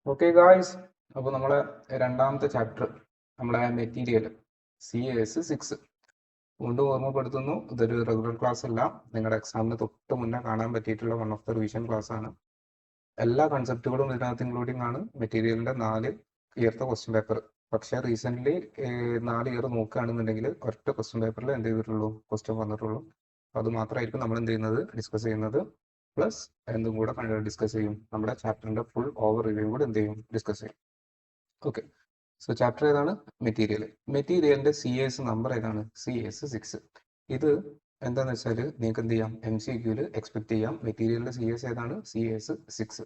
Okay guys, അപ്പോൾ നമ്മളെ രണ്ടാമത്തെ ചാപ്റ്റർ നമ്മളെ മെറ്റീരിയൽ CAS 6 വീണ്ടും ഓർമ്മപ്പെടുത്തുന്നു. ഇതൊരു റെഗുലർ ക്ലാസ് അല്ല, നിങ്ങളുടെ എക്സാമിന് തൊട്ട് മുന്നേ കാണാൻ പറ്റിയിട്ടുള്ള one of the revision class ആണ്. എല്ലാ കൺസെപ്റ്റുകളും ഇതിനകത്ത് ഇൻക്ലൂഡിംഗ് ആണ്. മെറ്റീരിയലിന്റെ 4 ഇയർത്തെ ക്വസ്റ്റ്യൻ പേപ്പർ. പക്ഷേ റീസെന്റ് 4 ഇയർ നോക്കുകയാണെന്നുണ്ടെങ്കിൽ ഒറ്റ ക്വസ്റ്റ്യൻ പേപ്പറിൽ എന്ത് ചെയ്തിട്ടുള്ളൂ, ക്വസ്റ്റ്യൻ വന്നിട്ടുള്ളൂ. അത് മാത്രമായിരിക്കും നമ്മൾ എന്ത് ചെയ്യുന്നത്, ഡിസ്കസ് ചെയ്യുന്നത്. പ്ലസ് എന്തും കൂടെ ഡിസ്കസ് ചെയ്യും, നമ്മുടെ ചാപ്റ്ററിന്റെ ഫുൾ ഓവർ റിവ്യൂ കൂടെ എന്ത് ചെയ്യും, ഡിസ്കസ് ചെയ്യും. ഓക്കെ, സോ ചാപ്റ്റർ ഏതാണ്? മെറ്റീരിയൽ. മെറ്റീരിയലിന്റെ CAS നമ്പർ ഏതാണ്? CAS 6. ഇത് എന്താണെന്ന് വെച്ചാൽ നിങ്ങൾക്ക് എന്ത് ചെയ്യാം, MCQല് എക്സ്പെക്ട് ചെയ്യാം. മെറ്റീരിയലിന്റെ CAS ഏതാണ്? CAS 6.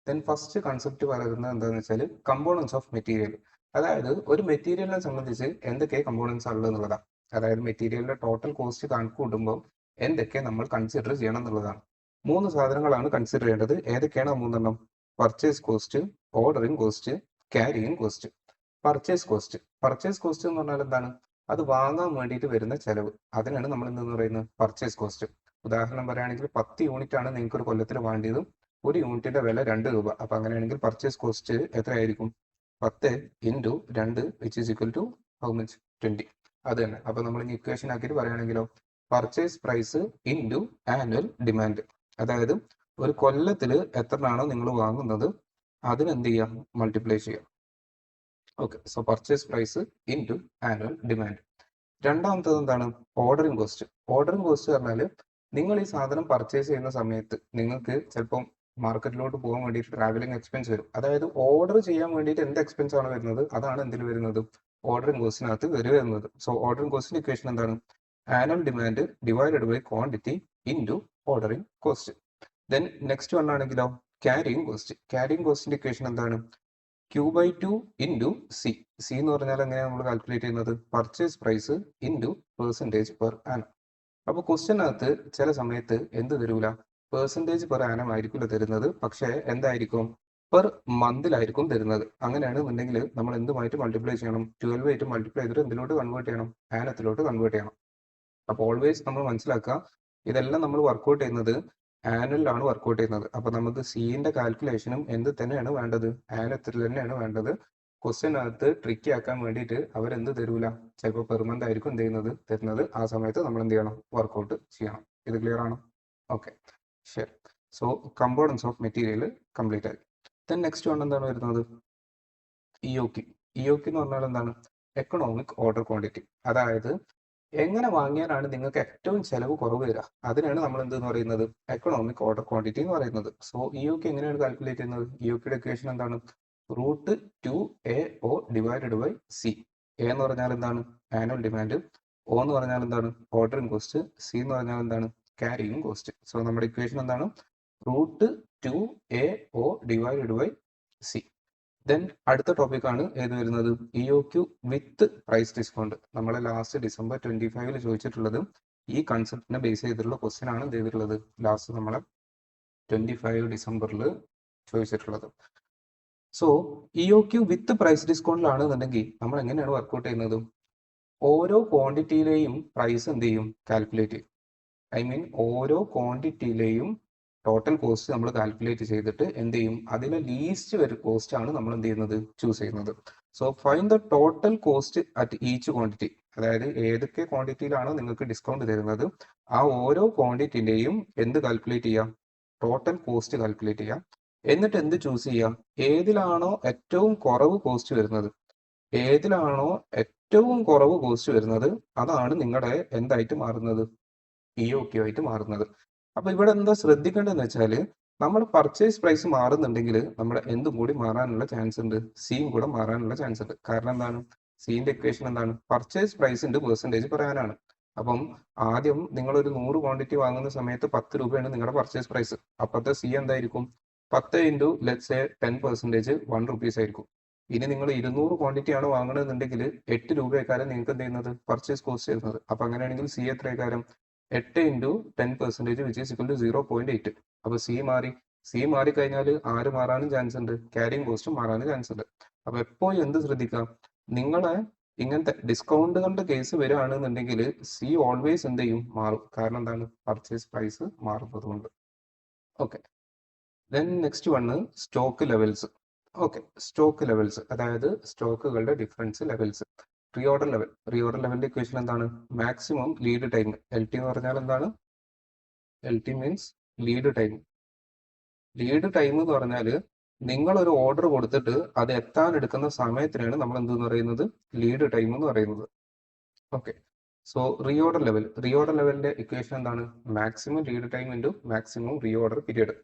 ദെൻ ഫസ്റ്റ് കൺസെപ്റ്റ് പറയുന്നത് എന്താണെന്ന് വെച്ചാൽ കമ്പോണൻസ് ഓഫ് മെറ്റീരിയൽ. അതായത് ഒരു മെറ്റീരിയലിനെ സംബന്ധിച്ച് എന്തൊക്കെ കമ്പോണൻസ് ഉള്ളത് എന്നുള്ളതാണ്. അതായത് മെറ്റീരിയലിന്റെ ടോട്ടൽ കോസ്റ്റ് കണക്ക് കൂട്ടുമ്പോൾ എന്തൊക്കെ നമ്മൾ കൺസിഡർ ചെയ്യണം എന്നുള്ളതാണ്. 3 സാധനങ്ങളാണ് കൺസിഡർ ചെയ്യേണ്ടത്. ഏതൊക്കെയാണ് ആ 3 purchase cost, ordering cost, carrying cost. Purchase cost എന്ന് പറഞ്ഞാൽ എന്താണ്? അത് വാങ്ങാൻ വേണ്ടിയിട്ട് വരുന്ന ചെലവ്. അതിനാണ് നമ്മൾ എന്തെന്ന് പറയുന്നത്, പർച്ചേസ് കോസ്റ്റ്. ഉദാഹരണം പറയുകയാണെങ്കിൽ 10 യൂണിറ്റ് ആണ് നിങ്ങൾക്ക് ഒരു കൊല്ലത്തിൽ വേണ്ടിയത്. ഒരു യൂണിറ്റിന്റെ വില 2 രൂപ. അപ്പൊ അങ്ങനെയാണെങ്കിൽ പർച്ചേസ് കോസ്റ്റ് എത്രയായിരിക്കും? 10 into 2 which is equal to how much? 20. അത് തന്നെ. അപ്പൊ നമ്മൾ ഇക്വേഷൻ ആക്കിയിട്ട് പറയുകയാണെങ്കിലോ, purchase price into annual demand. അതായത് ഒരു കൊല്ലത്തിൽ എത്രയാണോ നിങ്ങൾ വാങ്ങുന്നത് അതിനെന്ത് ചെയ്യാം, മൾട്ടിപ്ലൈ ചെയ്യാം. Okay, so purchase price into annual demand. രണ്ടാമത്തത് എന്താണ്? Ordering cost. ഓർഡറിംഗ് കോസ്റ്റ് പറഞ്ഞാൽ നിങ്ങൾ ഈ സാധനം പർച്ചേസ് ചെയ്യുന്ന സമയത്ത് നിങ്ങൾക്ക് ചിലപ്പം മാർക്കറ്റിലോട്ട് പോകാൻ വേണ്ടിയിട്ട് ട്രാവലിംഗ് എക്സ്പെൻസ് വരും. അതായത് ഓർഡർ ചെയ്യാൻ വേണ്ടിയിട്ട് എന്ത് എക്സ്പെൻസ് ആണ് വരുന്നത്, അതാണ് എന്തിൽ വരുന്നത്, ഓർഡറിംഗ് കോസ്റ്റിനകത്ത് വരുന്നത്. സോ ഓർഡറിംഗ് കോസ്റ്റിന്റെ ഇക്വേഷൻ എന്താണ്? Annual demand divided by quantity into ordering cost. Then next one ആണെങ്കിലോ, ക്യാരിയിങ് കോസ്റ്റ്. ക്യാരിയിങ് കോസ്റ്റിന്റെ ഇക്വേഷൻ എന്താണ്? Q/2 into C. സി എന്ന് പറഞ്ഞാൽ എങ്ങനെയാണ് നമ്മൾ കാൽക്കുലേറ്റ് ചെയ്യുന്നത്? Purchase price into percentage per annum. അപ്പോൾ ക്വസ്റ്റ്യനകത്ത് ചില സമയത്ത് എന്ത് തരൂല, പെർസെൻറ്റേജ് പെർ ആനം ആയിരിക്കില്ല തരുന്നത്, പക്ഷേ എന്തായിരിക്കും, പെർ മന്തിലായിരിക്കും തരുന്നത്. അങ്ങനെയാണെന്നുണ്ടെങ്കിൽ നമ്മൾ എന്തുമായിട്ട് മൾട്ടിപ്ലൈ ചെയ്യണം? 12 ആയിട്ട് മൾട്ടിപ്ലൈ ചെയ്തിട്ട് എന്തിലോട്ട് കൺവേർട്ട് ചെയ്യണം? ആനത്തിലോട്ട് കൺവേർട്ട് ചെയ്യണം. അപ്പോൾ ഓൾവേസ് നമ്മൾ മനസ്സിലാക്കുക, ഇതെല്ലാം നമ്മൾ വർക്ക്ഔട്ട് ചെയ്യുന്നത് ആനുവലിലാണ് വർക്ക്ഔട്ട് ചെയ്യുന്നത്. അപ്പൊ നമുക്ക് സിന്റെ കാൽക്കുലേഷനും എന്ത് തന്നെയാണ് വേണ്ടത്? ആനുവത്തിൽ തന്നെയാണ് വേണ്ടത്. ക്വസ്റ്റ്യനകത്ത് ട്രിക്കി ആക്കാൻ വേണ്ടിയിട്ട് അവരെന്ത് തരൂല, ചിലപ്പോൾ പെർ മന്ത് ആയിരിക്കും എന്ത് ചെയ്യുന്നത്, തരുന്നത്. ആ സമയത്ത് നമ്മൾ എന്ത് ചെയ്യണം, വർക്ക്ഔട്ട് ചെയ്യണം. ഇത് ക്ലിയർ ആണോ? ഓക്കെ, ശരി. So components of material complete ആയി. ദെൻ നെക്സ്റ്റ് വൺ എന്താണ് വരുന്നത്? EOQ. EOQ എന്ന് പറഞ്ഞാൽ എന്താണ്? Economic order quantity. അതായത് എങ്ങനെ വാങ്ങിയാലാണ് നിങ്ങൾക്ക് ഏറ്റവും ചെലവ് കുറവ് വരിക, അതിനാണ് നമ്മൾ എന്തെന്ന് പറയുന്നത്, എക്കണോമിക് ഓർഡർ ക്വാണ്ടിറ്റി എന്ന് പറയുന്നത്. സോ EOQ എങ്ങനെയാണ് കാൽക്കുലേറ്റ് ചെയ്യുന്നത്? EOQയുടെ ഇക്വേഷൻ എന്താണ്? √2AO divided by C. A എന്ന് പറഞ്ഞാൽ എന്താണ്? Annual demand. O എന്ന് പറഞ്ഞാൽ എന്താണ്? Ordering cost. സി എന്ന് പറഞ്ഞാൽ എന്താണ്? Carrying cost. സോ നമ്മുടെ ഇക്വേഷൻ എന്താണ്? √2AO divided by C. Then അടുത്ത ടോപ്പിക് ആണ് ഏത് വരുന്നത്? EOQ with price discount. നമ്മളെ ലാസ്റ്റ് December 25 ചോദിച്ചിട്ടുള്ളത് ഈ കൺസെപ്റ്റിനെ ബേസ് ചെയ്തിട്ടുള്ള ക്വസ്റ്റ്യൻ ആണ് എന്ത് ചെയ്തിട്ടുള്ളത്, ലാസ്റ്റ് നമ്മളെ 25 ഡിസംബറിൽ ചോദിച്ചിട്ടുള്ളത്. സോ EOQ വിത്ത് പ്രൈസ് ഡിസ്കൗണ്ടിലാണെന്നുണ്ടെങ്കിൽ നമ്മൾ എങ്ങനെയാണ് വർക്ക്ഔട്ട് ചെയ്യുന്നത്? ഓരോ ക്വാണ്ടിറ്റിയിലെയും പ്രൈസ് എന്ത് ചെയ്യും, കാൽക്കുലേറ്റ് ചെയ്യും. ഐ മീൻ ഓരോ ക്വാണ്ടിറ്റിയിലെയും ടോട്ടൽ കോസ്റ്റ് നമ്മൾ കാൽക്കുലേറ്റ് ചെയ്തിട്ട് എന്ത് ചെയ്യും, അതിലെ ലീസ്റ്റ് വരെ കോസ്റ്റ് ആണ് നമ്മൾ എന്ത് ചെയ്യുന്നത്, ചൂസ് ചെയ്യുന്നത്. So find the total cost at each quantity. അതായത് ഏതൊക്കെ ക്വാണ്ടിറ്റിയിലാണോ നിങ്ങൾക്ക് ഡിസ്കൗണ്ട് തരുന്നത് ആ ഓരോ ക്വാണ്ടിറ്റിന്റെയും എന്ത് കാൽക്കുലേറ്റ് ചെയ്യാം, ടോട്ടൽ കോസ്റ്റ് കാൽക്കുലേറ്റ് ചെയ്യാം. എന്നിട്ട് എന്ത് ചൂസ് ചെയ്യാം, ഏതിലാണോ ഏറ്റവും കുറവ് കോസ്റ്റ് വരുന്നത്, ഏതിലാണോ ഏറ്റവും കുറവ് കോസ്റ്റ് വരുന്നത് അതാണ് നിങ്ങളുടെ എന്തായിട്ട് മാറുന്നത്, EOQ ആയിട്ട് മാറുന്നത്. അപ്പൊ ഇവിടെ എന്താ ശ്രദ്ധിക്കേണ്ടതെന്ന് വെച്ചാൽ നമ്മൾ പർച്ചേസ് പ്രൈസ് മാറുന്നുണ്ടെങ്കിൽ നമ്മുടെ എന്തും കൂടി മാറാനുള്ള ചാൻസ് ഉണ്ട്, സിയും കൂടെ മാറാനുള്ള ചാൻസ് ഉണ്ട്. കാരണം എന്താണ്, സിന്റെ ഇക്വേഷൻ എന്താണ്? പർച്ചേസ് പ്രൈസിന്റെ പെർസെൻറ്റേജ് പറയാനാണ്. അപ്പം ആദ്യം നിങ്ങൾ ഒരു 100 ക്വാണ്ടിറ്റി വാങ്ങുന്ന സമയത്ത് 10 രൂപയാണ് നിങ്ങളുടെ പർച്ചേസ് പ്രൈസ്. അപ്പോഴത്തെ സി എന്തായിരിക്കും? 10 ഇൻറ്റു ലെറ്റ്സ് സേ 10% 1 റുപ്പീസ് ആയിരിക്കും. ഇനി നിങ്ങൾ 200 ക്വാണ്ടിറ്റി ആണ് വാങ്ങണമെന്നുണ്ടെങ്കിൽ 8 രൂപയെക്കാരം നിങ്ങൾക്ക് എന്ത് ചെയ്യുന്നത്, പർച്ചേസ് കോസ്റ്റ് ചെയ്യുന്നത്. അപ്പൊ അങ്ങനെയാണെങ്കിൽ സി എത്രയെക്കാരം? 8 into 10% which is equal to 0.8. അപ്പൊ സി മാറിക്കഴിഞ്ഞാൽ ആര് മാറാനും ചാൻസ് ഉണ്ട്? ക്യാരിയിങ് കോസ്റ്റ് മാറാനും ചാൻസ് ഉണ്ട്. അപ്പൊ എപ്പോഴും എന്ത് ശ്രദ്ധിക്കാം, നിങ്ങളെ ഇങ്ങനത്തെ ഡിസ്കൗണ്ടുകളുടെ കേസ് വരികയാണെന്നുണ്ടെങ്കിൽ സി ഓൾവേസ് എന്ത് ചെയ്യും, മാറും. കാരണം എന്താണ്? പർച്ചേസ് പ്രൈസ് മാറുന്നത് കൊണ്ട്. Okay, then next one stock levels. Okay, stock levels, അതായത് സ്റ്റോക്കുകളുടെ ഡിഫറൻസ് ലെവൽസ്. റീഓർഡർ ലെവലിന്റെ ഇക്വേഷൻ എന്താണ്? Maximum lead time. L T എന്ന് പറഞ്ഞാൽ എന്താണ്? L T means lead time. Lead time എന്ന് പറഞ്ഞാൽ നിങ്ങൾ ഒരു ഓർഡർ കൊടുത്തിട്ട് അത് എത്താൻ എടുക്കുന്ന സമയത്തിനാണ് നമ്മൾ എന്തെന്ന് പറയുന്നത്? ലീഡ് ടൈം എന്ന് പറയുന്നത്. ഓക്കെ, സോ റീഓർഡർ ലെവലിന്റെ ഇക്വേഷൻ എന്താണ്? Maximum lead time into maximum reorder period.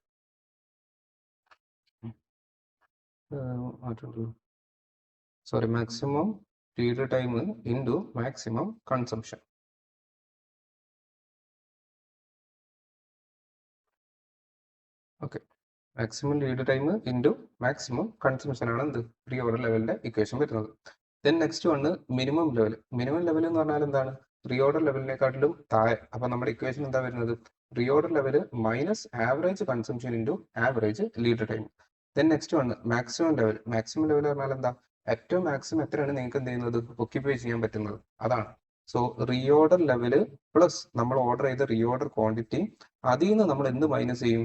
Maximum lead time into maximum consumption. Okay, maximum lead time into maximum consumption ആണ് എന്ത്? റീഓർഡർ ലെവലിന്റെ ഇക്വേഷൻ വരുന്നത്. Then next one minimum level. Minimum level എന്ന് പറഞ്ഞാൽ എന്താണ്? Reorder ലെവലിനെക്കാട്ടിലും താഴെ. അപ്പൊ നമ്മുടെ ഇക്വേഷൻ എന്താ വരുന്നത്? Reorder level minus average consumption into average lead time. Then next one maximum level. Maximum level പറഞ്ഞാൽ എന്താ? ഏറ്റവും മാക്സിമം എത്രയാണ് നിങ്ങൾക്ക് എന്ത് ചെയ്യുന്നത്? ഒക്യുപ്പൈ ചെയ്യാൻ പറ്റുന്നത്, അതാണ്. സോ റീഓർഡർ ലെവല് പ്ലസ് നമ്മൾ ഓർഡർ ചെയ്ത റീഓർഡർ ക്വാണ്ടിറ്റി, അതിൽ നിന്ന് നമ്മൾ എന്ത് മൈനസ് ചെയ്യും?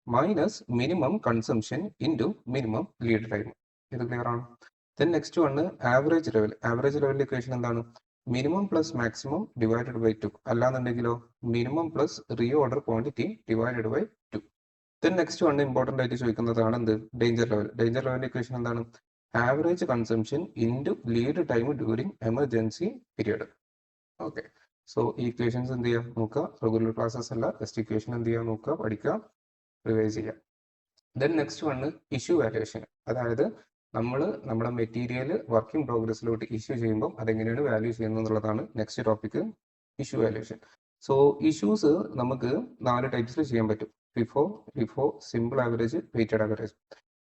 Minus minimum consumption into minimum lead time. ഇത് ക്ലിയർ ആണ്? Then next one average level. Average ലെവലിന്റെ ഇക്വേഷൻ എന്താണ്? Minimum plus maximum divided by 2. അല്ലാന്നുണ്ടെങ്കിലോ minimum plus reorder quantity divided by 2. Then next one important ആയിട്ട് ചോദിക്കുന്നതാണ് എന്ത്? Danger level. Danger ലെവലിന്റെ equation എന്താണ്? Average consumption into lead time during emergency period. Okay, so ഈ equations എന്ത് ചെയ്യുക? നോക്കുക. റെഗുലർ ക്ലാസ്സസ് അല്ല, ജസ്റ്റ് ഇക്വേഷൻ എന്ത് ചെയ്യുക? നോക്കുക, പഠിക്കുക, റിവൈസ് ചെയ്യുക. Then next one issue valuation. അതായത് നമ്മൾ നമ്മുടെ മെറ്റീരിയൽ വർക്കിംഗ് പ്രോഗ്രസ്സിലോട്ട് ഇഷ്യൂ ചെയ്യുമ്പോൾ അതെങ്ങനെയാണ് വാല്യൂ ചെയ്യുന്നത് എന്നുള്ളതാണ് next topic, issue valuation. So issues നമുക്ക് 4 ടൈപ്സിൽ ചെയ്യാൻ പറ്റും: FIFO, LIFO, simple average, weighted average.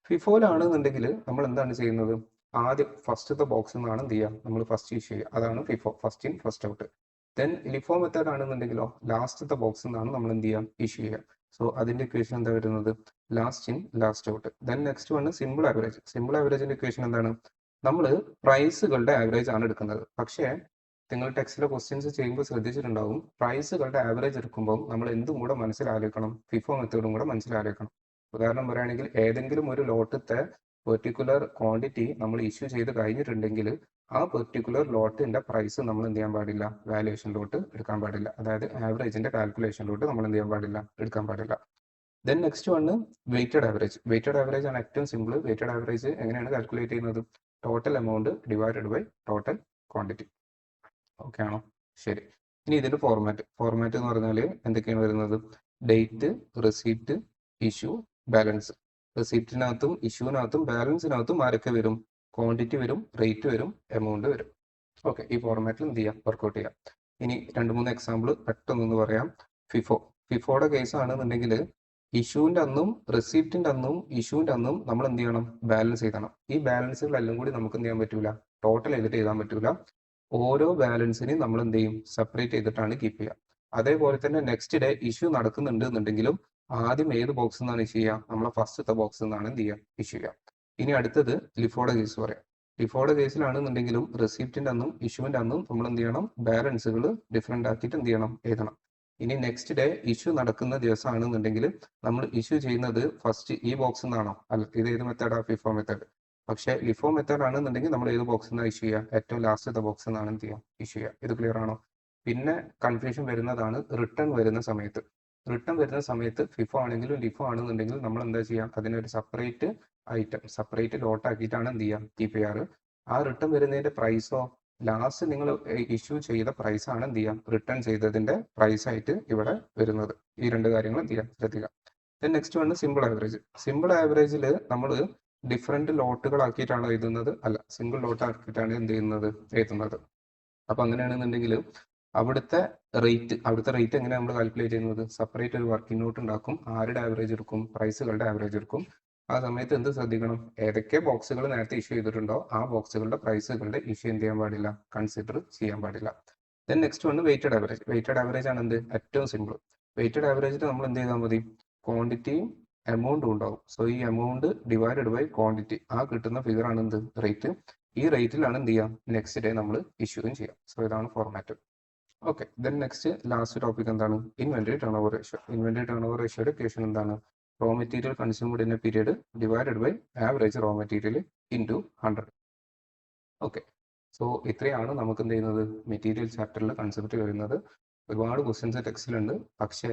ഫിഫോയിലാണെന്നുണ്ടെങ്കിൽ നമ്മൾ എന്താണ് ചെയ്യുന്നത്? ആദ്യം ഫസ്റ്റത്തെ ബോക്സിൽ നിന്നാണ് എന്ത് ചെയ്യുക? നമ്മൾ ഫസ്റ്റ് ഇഷ്യൂ ചെയ്യുക, അതാണ് FIFO, first in first out. Then LIFO method ആണെന്നുണ്ടെങ്കിലോ ലാസ്റ്റത്തെ ബോക്സിൽ നിന്നാണ് നമ്മൾ എന്ത് ചെയ്യുക? ഇഷ്യൂ ചെയ്യുക. സോ അതിന്റെ ഇക്വേഷൻ എന്താ വരുന്നത്? Last in last out. Then next one simple average. Simple ആവറേജിന്റെ ഇക്വേഷൻ എന്താണ്? നമ്മൾ പ്രൈസുകളുടെ ആവറേജ് ആണ് എടുക്കുന്നത്. പക്ഷേ നിങ്ങൾ ടെക്സ്റ്റിലെ ക്വസ്റ്റ്യൻസ് ചെയ്യുമ്പോൾ ശ്രദ്ധിച്ചിട്ടുണ്ടാവും, പ്രൈസുകളുടെ ആവറേജ് എടുക്കുമ്പോൾ നമ്മൾ എന്തും കൂടെ മനസ്സിലാലോചിക്കണം, ഫിഫോ മെത്തേഡും കൂടെ മനസ്സിലാലോചിക്കണം. ഉദാഹരണം പറയുകയാണെങ്കിൽ ഏതെങ്കിലും ഒരു ലോട്ടത്തെ പെർട്ടിക്കുലർ ക്വാണ്ടിറ്റി നമ്മൾ ഇഷ്യൂ ചെയ്ത് കഴിഞ്ഞിട്ടുണ്ടെങ്കിൽ ആ പെർട്ടിക്കുലർ ലോട്ടിന്റെ പ്രൈസ് നമ്മൾ എന്ത് ചെയ്യാൻ പാടില്ല? വാല്യുവേഷനിലോട്ട് എടുക്കാൻ പാടില്ല. അതായത് ആവറേജിന്റെ കാൽക്കുലേഷനിലോട്ട് നമ്മൾ എന്ത് ചെയ്യാൻ പാടില്ല? എടുക്കാൻ പാടില്ല. Then next one weighted average. Weighted average ആണ് ഏറ്റവും സിമ്പിൾ. വെയ്റ്റഡ് ആവറേജ് എങ്ങനെയാണ് കാൽക്കുലേറ്റ് ചെയ്യുന്നത്? Total amount divided by total quantity. Okay ആണോ? ശരി. ഇനി ഇതിന്റെ ഫോർമാറ്റ് എന്ന് പറഞ്ഞാൽ എന്തൊക്കെയാണ് വരുന്നത്? Date, receipt, issue, balance. റെസിപ്റ്റിനകത്തും ഇഷ്യൂവിനകത്തും ബാലൻസിനകത്തും ആരൊക്കെ വരും? ക്വാണ്ടിറ്റി വരും, റേറ്റ് വരും, എമൗണ്ട് വരും. ഓക്കെ, ഈ ഫോർമാറ്റിൽ എന്ത് ചെയ്യാം? വർക്ക്ഔട്ട് ചെയ്യാം. ഇനി 2-3 എക്സാമ്പിൾ പെട്ടെന്നൊന്ന് പറയാം. ഫിഫോയുടെ കേസ് ആണെന്നുണ്ടെങ്കിൽ ഇഷ്യൂവിന്റെ അന്നും റെസിപ്റ്റിന്റെ അന്നും ഇഷ്യൂവിന്റെ അന്നും നമ്മൾ എന്ത് ചെയ്യണം? ബാലൻസ് ചെയ്യണം. ഈ ബാലൻസുകളെല്ലാം കൂടി നമുക്ക് എന്ത് ചെയ്യാൻ പറ്റൂല? ടോട്ടൽ ചെയ്തിട്ട് എഴുതാൻ പറ്റൂല. ഓരോ ബാലൻസിനെയും നമ്മൾ എന്ത് ചെയ്യും? സെപ്പറേറ്റ് ചെയ്തിട്ടാണ് കീപ്പ് ചെയ്യുക. അതേപോലെ തന്നെ നെക്സ്റ്റ് ഡേ ഇഷ്യൂ നടക്കുന്നുണ്ട് എന്നുണ്ടെങ്കിലും ആദ്യം ഏത് ബോക്സിൽ നിന്നാണ് ഇഷ്യൂ ചെയ്യുക? നമ്മളെ ഫസ്റ്റത്തെ ബോക്സിൽ നിന്നാണ് എന്ത് ചെയ്യുക? ഇഷ്യൂ ചെയ്യുക. ഇനി അടുത്തത് ലിഫോയുടെ കേസ് പറയാം. ലിഫോയുടെ കേസിലാണെന്നുണ്ടെങ്കിലും റെസിപ്റ്റിന്റെ അന്നും ഇഷ്യൂവിന്റെ അന്നും നമ്മൾ എന്ത് ചെയ്യണം? ബാലൻസുകൾ ഡിഫറെന്റ് ആക്കിയിട്ട് എന്ത് ചെയ്യണം? എഴുതണം. ഇനി നെക്സ്റ്റ് ഡേ ഇഷ്യൂ നടക്കുന്ന ദിവസമാണെന്നുണ്ടെങ്കിൽ നമ്മൾ ഇഷ്യൂ ചെയ്യുന്നത് ഫസ്റ്റ് ഈ ബോക്സിൽ നിന്നാണോ? അല്ല, ഇത് ഏത് മെത്തേഡാ? FIFO method. പക്ഷേ ലിഫോ മെത്തേഡ് ആണെന്നുണ്ടെങ്കിൽ നമ്മൾ ഏത് ബോക്സിൽ നിന്നാണ് ഇഷ്യൂ ചെയ്യുക? ഏറ്റവും ലാസ്റ്റത്തെ ബോക്സിൽ നിന്നാണ് എന്ത് ചെയ്യുക? ഇഷ്യൂ ചെയ്യുക. ഇത് ക്ലിയർ ആണോ? പിന്നെ കൺഫ്യൂഷൻ വരുന്നതാണ് റിട്ടേൺ വരുന്ന സമയത്ത്. റിട്ടേൺ വരുന്ന സമയത്ത് ഫിഫോ ആണെങ്കിലും ലിഫോ ആണെന്നുണ്ടെങ്കിൽ നമ്മൾ എന്താ ചെയ്യുക? അതിനൊരു സെപ്പറേറ്റ് ഐറ്റം, സെപ്പറേറ്റ് ലോട്ട് ആക്കിയിട്ടാണ് എന്ത് ചെയ്യുക? കീപ്പ് ചെയ്യാറ്. ആ റിട്ടേൺ വരുന്നതിന്റെ പ്രൈസോ ലാസ്റ്റ് നിങ്ങൾ ഇഷ്യൂ ചെയ്ത പ്രൈസ് ആണ് എന്ത് ചെയ്യുക? റിട്ടേൺ ചെയ്തതിന്റെ പ്രൈസ് ആയിട്ട് ഇവിടെ വരുന്നത്. ഈ 2 കാര്യങ്ങൾ എന്ത് ചെയ്യുക? ശ്രദ്ധിക്കുക. Then next one simple average. Simple ആവറേജിൽ നമ്മൾ ഡിഫറെന്റ് ലോട്ടുകൾ ആക്കിയിട്ടാണ് എഴുതുന്നത്? അല്ല, സിംഗിൾ ലോട്ട് ആക്കിയിട്ടാണ് എന്ത് ചെയ്യുന്നത്? എഴുതുന്നത്. അപ്പൊ അങ്ങനെയാണെന്നുണ്ടെങ്കിൽ അവിടുത്തെ റേറ്റ് എങ്ങനെ നമ്മൾ കാൽക്കുലേറ്റ് ചെയ്യുന്നത്? സെപ്പറേറ്റ് ഒരു വർക്കിംഗ് നോട്ട് ഉണ്ടാക്കും. ആരുടെ ആവറേജ് എടുക്കും? പ്രൈസുകളുടെ ആവറേജ് എടുക്കും. ആ സമയത്ത് എന്ത് ശ്രദ്ധിക്കണം? ഏതൊക്കെ ബോക്സുകൾ നേരത്തെ ഇഷ്യൂ ചെയ്തിട്ടുണ്ടോ ആ ബോക്സുകളുടെ പ്രൈസുകളുടെ ഇഷ്യൂ എന്ത് ചെയ്യാൻ പാടില്ല? കൺസിഡർ ചെയ്യാൻ പാടില്ല. Then next one weighted average. Weighted average ആണ് എന്ത്? ഏറ്റവും സിമ്പിൾ. വെയ്റ്റഡ് ആവറേജിൽ നമ്മൾ എന്ത് ചെയ്താൽ മതി? ക്വാണ്ടിറ്റിയും എമൗണ്ടും ഉണ്ടാവും. സോ ഈ എമൗണ്ട് ഡിവൈഡഡ് ബൈ ക്വാണ്ടിറ്റി, ആ കിട്ടുന്ന ഫിഗർ ആണ് എന്ത്? റേറ്റ്. ഈ റേറ്റിലാണ് എന്ത് ചെയ്യുക? നെക്സ്റ്റ് ഡേ നമ്മൾ ഇഷ്യൂയും ചെയ്യാം. സോ ഇതാണ് format. Okay, then next last topic എന്താണ്? Inventory turn over ratio. Inventory turn over റേഷ്യോയുടെ ഇക്വേഷൻ എന്താണ്? Raw material consumed in a period divided by average raw material into 100. Okay, so ഇത്രയാണ് നമുക്ക് എന്ത് ചെയ്യുന്നത് മെറ്റീരിയൽ ചാപ്റ്ററിൽ കൺസെപ്റ്റ് വരുന്നത്. ഒരുപാട് ക്വസ്റ്റ്യൻസ് ടെക്സ്റ്റിലുണ്ട്. പക്ഷേ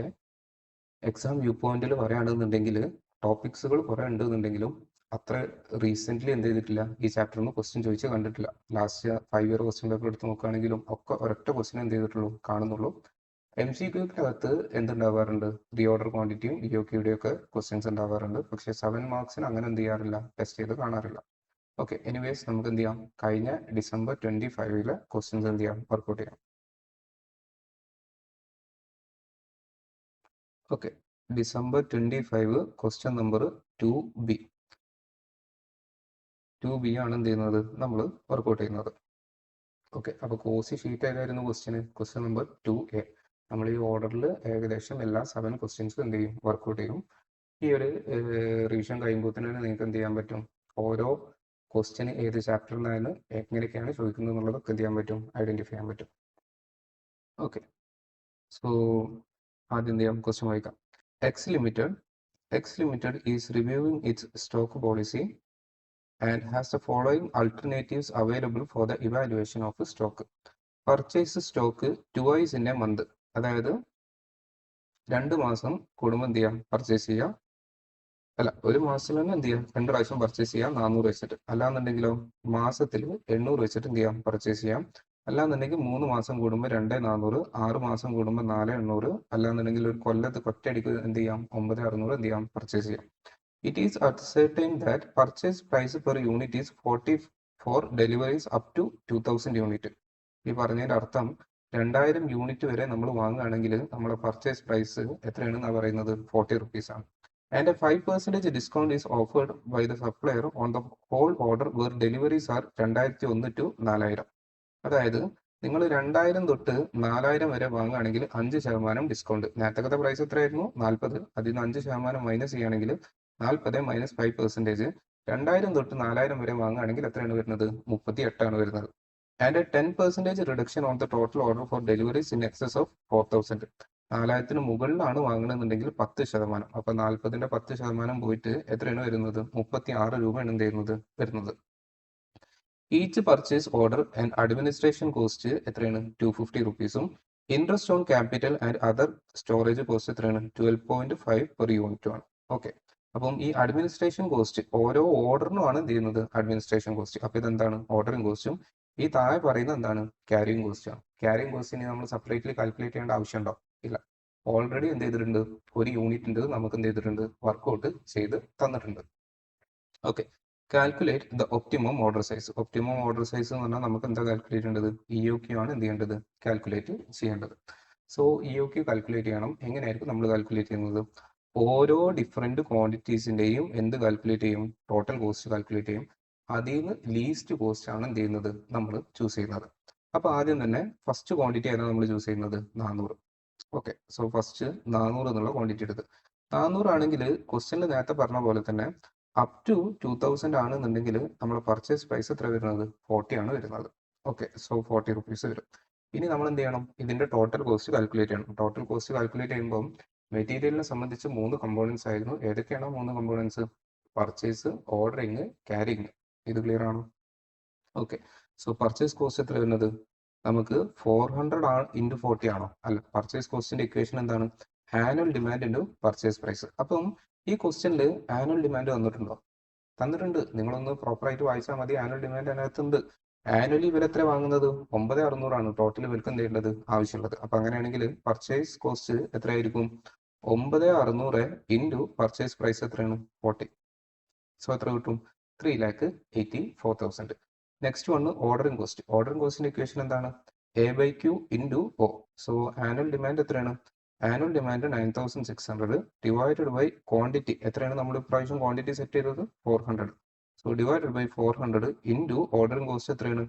എക്സാം വ്യൂ പോയിന്റിൽ പറയുകയാണെന്നുണ്ടെങ്കിൽ ടോപ്പിക്സുകൾ കുറേ ഉണ്ടെന്നുണ്ടെങ്കിലും അത്ര റീസെൻ്റ്ലി എന്ത് ചെയ്തിട്ടില്ല, ഈ ചാപ്റ്ററിൽ നിന്ന് ക്വസ്റ്റ്യൻ ചോദിച്ച് കണ്ടിട്ടില്ല. ലാസ്റ്റ് 5 ഇയർ ക്വസ്റ്റ്യൻ പേപ്പർ എടുത്ത് നോക്കുകയാണെങ്കിലും ഒക്കെ ഒരൊറ്റ ക്വസ്റ്റ്യൻ എന്ത് ചെയ്തിട്ടുള്ളൂ, കാണുന്നുള്ളൂ. MCQക്കകത്ത് എന്തുണ്ടാവാറുണ്ട്, റീ ഓർഡർ ക്വാണ്ടിറ്റിയും EOQയുടെ ഒക്കെ ക്വസ്റ്റ്യൻസ് ഉണ്ടാവാറുണ്ട്. പക്ഷേ 7 മാർക്സിന് അങ്ങനെ എന്ത് ചെയ്യാറില്ല, ടെസ്റ്റ് ചെയ്ത് കാണാറില്ല. ഓക്കെ, എനിവേസ് നമുക്ക് എന്ത് ചെയ്യാം, കഴിഞ്ഞ December 25 ക്വസ്റ്റ്യൻസ് എന്ത് ചെയ്യാം, വർക്കൗട്ട് ചെയ്യാം. Okay, December 25 question number 2B. 2B ആണ് എന്ത് ചെയ്യുന്നത്, നമ്മൾ വർക്കൗട്ട് ചെയ്യുന്നത്. ഓക്കെ, അപ്പോൾ കോഴ്സ് ഷീറ്റ് ഏതായിരുന്നു ക്വസ്റ്റ്യൻ നമ്പർ 2A. നമ്മൾ ഈ ഓർഡറിൽ ഏകദേശം എല്ലാ 7 ക്വസ്റ്റ്യൻസും എന്ത് ചെയ്യും, വർക്കൗട്ട് ചെയ്യും. ഈ ഒരു റിവിഷൻ കഴിയുമ്പോൾ തന്നെ നിങ്ങൾക്ക് എന്ത് ചെയ്യാൻ പറ്റും, ഓരോ ക്വസ്റ്റ്യൻ ഏത് ചാപ്റ്ററിനാണ് എങ്ങനെയൊക്കെയാണ് ചോദിക്കുന്നത് എന്നുള്ളതൊക്കെ എന്ത് ചെയ്യാൻ പറ്റും, ഐഡൻറ്റിഫൈ ചെയ്യാൻ പറ്റും. ഓക്കെ, സോ ആദ്യം എന്ത് ചെയ്യാം, ക്വസ്റ്റ്യൻ വായിക്കാം. X Limited is reviewing its stock policy and has the following alternatives available for the evaluation of stock. Purchase stock twice in a month. അതായത് 2 മാസം കൂടുമ്പോൾ എന്ത് ചെയ്യാം, പർച്ചേസ് ചെയ്യാം. അല്ല, ഒരു മാസത്തിൽ തന്നെ എന്ത് ചെയ്യാം, 2 പ്രാവശ്യം പർച്ചേസ് ചെയ്യാം 400 വെച്ചിട്ട്. അല്ലാന്നുണ്ടെങ്കിലോ മാസത്തിൽ 800 വെച്ചിട്ട് എന്ത് ചെയ്യാം, പർച്ചേസ് ചെയ്യാം. അല്ലാന്നുണ്ടെങ്കിൽ 3 മാസം കൂടുമ്പോൾ 2400, 6 മാസം കൂടുമ്പോൾ 4800, അല്ലാന്നുണ്ടെങ്കിൽ ഒരു കൊല്ലത്ത് ഒറ്റയടിക്ക് എന്ത് ചെയ്യാം, 9600 എന്ത് ചെയ്യാം, പർച്ചേസ് ചെയ്യാം. It is ascertained that purchase price per unit is 40 for deliveries up to 2000 unit. ഈ പറഞ്ഞതിൻ്റെ അർത്ഥം 2000 യൂണിറ്റ് വരെ നമ്മൾ വാങ്ങുകയാണെങ്കിൽ നമ്മുടെ പർച്ചേസ് പ്രൈസ് എത്രയാണെന്നാണ് പറയുന്നത്, 40 rupees ആണ്. And a 5% discount is offered by the supplier on the whole order where deliveries are 2001 to 4000. അതായത് നിങ്ങൾ 2000 തൊട്ട് 4000 വരെ വാങ്ങുകയാണെങ്കിൽ 5% ഡിസ്കൗണ്ട്. നേരത്തെ പ്രൈസ് എത്രയായിരുന്നു, 40. അതിൽ നിന്ന് 5% മൈനസ് ചെയ്യുകയാണെങ്കിൽ 40 മൈനസ് 5%. 2000 തൊട്ട് 4000 വരെ വാങ്ങുകയാണെങ്കിൽ എത്രയാണ് വരുന്നത്, 38 ആണ് വരുന്നത്. And 10% reduction on the total order for deliveries in excess of 4000. 4000 മുകളിലാണ് വാങ്ങണമെന്നുണ്ടെങ്കിൽ 10%. അപ്പൊ 40ന്റെ 10% പോയിട്ട് എത്രയാണ് വരുന്നത്, 36 രൂപയാണ് എന്ത് ചെയ്യുന്നത്, വരുന്നത്. Each purchase order and administration cost എത്രയാണ്, 250 rupees. Interest on capital and other storage cost എത്രയാണ്, 12.5 per യൂണിറ്റ് ആണ്. ഓക്കെ, അപ്പം ഈ അഡ്മിനിസ്ട്രേഷൻ കോസ്റ്റ് ഓരോ ഓർഡറിനുമാണ് എന്ത് ചെയ്യുന്നത്, അഡ്മിനിസ്ട്രേഷൻ കോസ്റ്റ്. അപ്പൊ ഇതെന്താണ്, ഓർഡറിംഗ് കോസ്റ്റും. ഈ താഴെ പറയുന്നത് എന്താണ്, ക്യാരിങ് കോസ്റ്റ് ആണ്. ക്യാരിങ് കോസ്റ്റിനെ നമ്മൾ സെപ്പറേറ്റ്ലി കാൽക്കുലേറ്റ് ചെയ്യേണ്ട ആവശ്യമുണ്ടോ, ഇല്ല. ഓൾറെഡി എന്ത് ചെയ്തിട്ടുണ്ട്, ഒരു യൂണിറ്റിൻ്റെ നമുക്ക് എന്ത് ചെയ്തിട്ടുണ്ട്, വർക്കൗട്ട് ചെയ്ത് തന്നിട്ടുണ്ട്. Okay, calculate the optimum order size. Optimum order size എന്ന് പറഞ്ഞാൽ നമുക്ക് എന്താ കാൽക്കുലേറ്റ് ചെയ്യേണ്ടത്, EOQ ആണ് എന്ത് ചെയ്യേണ്ടത്, കാൽക്കുലേറ്റ് ചെയ്യേണ്ടത്. സോ EOQ കാൽക്കുലേറ്റ് ചെയ്യണം. എങ്ങനെയായിരിക്കും നമ്മൾ കാൽക്കുലേറ്റ് ചെയ്യുന്നത്, ഓരോ ഡിഫറെൻറ്റ് ക്വാണ്ടിറ്റീസിൻ്റെയും എന്ത് കാൽക്കുലേറ്റ് ചെയ്യും, ടോട്ടൽ കോസ്റ്റ് കാൽക്കുലേറ്റ് ചെയ്യും. അതിൽ നിന്ന് ലീസ്റ്റ് കോസ്റ്റ് ആണ് എന്ത് ചെയ്യുന്നത്, നമ്മൾ ചൂസ് ചെയ്യുന്നത്. അപ്പോൾ ആദ്യം തന്നെ ഫസ്റ്റ് ക്വാണ്ടിറ്റി ഏതാണ് നമ്മൾ ചൂസ് ചെയ്യുന്നത്, 400. ഓക്കെ, സോ ഫസ്റ്റ് 400 എന്നുള്ള ക്വാണ്ടിറ്റി എടുത്ത്. 400 ആണെങ്കിൽ ക്വസ്റ്റ്യനിൽ നേരത്തെ പറഞ്ഞ പോലെ തന്നെ അപ് ടു 2000 ആണെന്നുണ്ടെങ്കിൽ നമ്മുടെ പർച്ചേസ് പ്രൈസ് എത്ര വരുന്നത്, 40 ആണ് വരുന്നത്. ഓക്കെ, സോ 40 rupees വരും. ഇനി നമ്മൾ എന്ത് ചെയ്യണം, ഇതിന്റെ ടോട്ടൽ കോസ്റ്റ് കാൽക്കുലേറ്റ് ചെയ്യണം. ടോട്ടൽ കോസ്റ്റ് കാൽക്കുലേറ്റ് ചെയ്യുമ്പോൾ മെറ്റീരിയലിനെ സംബന്ധിച്ച് 3 കമ്പോണൻസ് ആയിരുന്നു. ഏതൊക്കെയാണോ 3 കമ്പോണൻസ്, പർച്ചേസ്, ഓർഡറിങ്, ക്യാരിങ്. ഇത് ക്ലിയർ ആണോ? ഓക്കെ, സോ പർച്ചേസ് കോസ്റ്റ് എത്ര വരുന്നത്, നമുക്ക് 400 ഇൻറ്റു 40 ആണോ, അല്ല. പർച്ചേസ് കോസ്റ്റിന്റെ ഇക്വേഷൻ എന്താണ്, annual demand into purchase price. അപ്പം ഈ ക്വസ്റ്റ്യനിൽ ആനുവൽ ഡിമാൻഡ് തന്നിട്ടുണ്ടോ, തന്നിട്ടുണ്ട്. നിങ്ങളൊന്ന് പ്രോപ്പറായിട്ട് വായിച്ചാൽ മതി. ആനുവൽ ഡിമാൻഡ് അതിനകത്തുണ്ട്. ആനുവലി ഇവർ എത്ര വാങ്ങുന്നത്, 9600 ആണ് ടോട്ടൽ ഇവർക്ക് എന്ത് ചെയ്യേണ്ടത്, ആവശ്യമുള്ളത്. അപ്പൊ അങ്ങനെയാണെങ്കിൽ പർച്ചേസ് കോസ്റ്റ് എത്രയായിരിക്കും, 9600 ഇൻറ്റു പർച്ചേസ് പ്രൈസ് എത്രയാണ്, 40. സോ എത്ര കിട്ടും, 3,84,000. Next one ordering cost. Ordering കോസ്റ്റിന്റെ ഇക്വേഷൻ എന്താണ്, A/Q into O. So annual demand എത്രയാണ്, annual demand 9600 divided by quantity എത്രയാണ്, നമ്മൾ ഇപ്രാവശ്യം ക്വാണ്ടിറ്റി സെറ്റ് ചെയ്തത് 400. So divided by 400 into ordering cost എത്രയാണ്,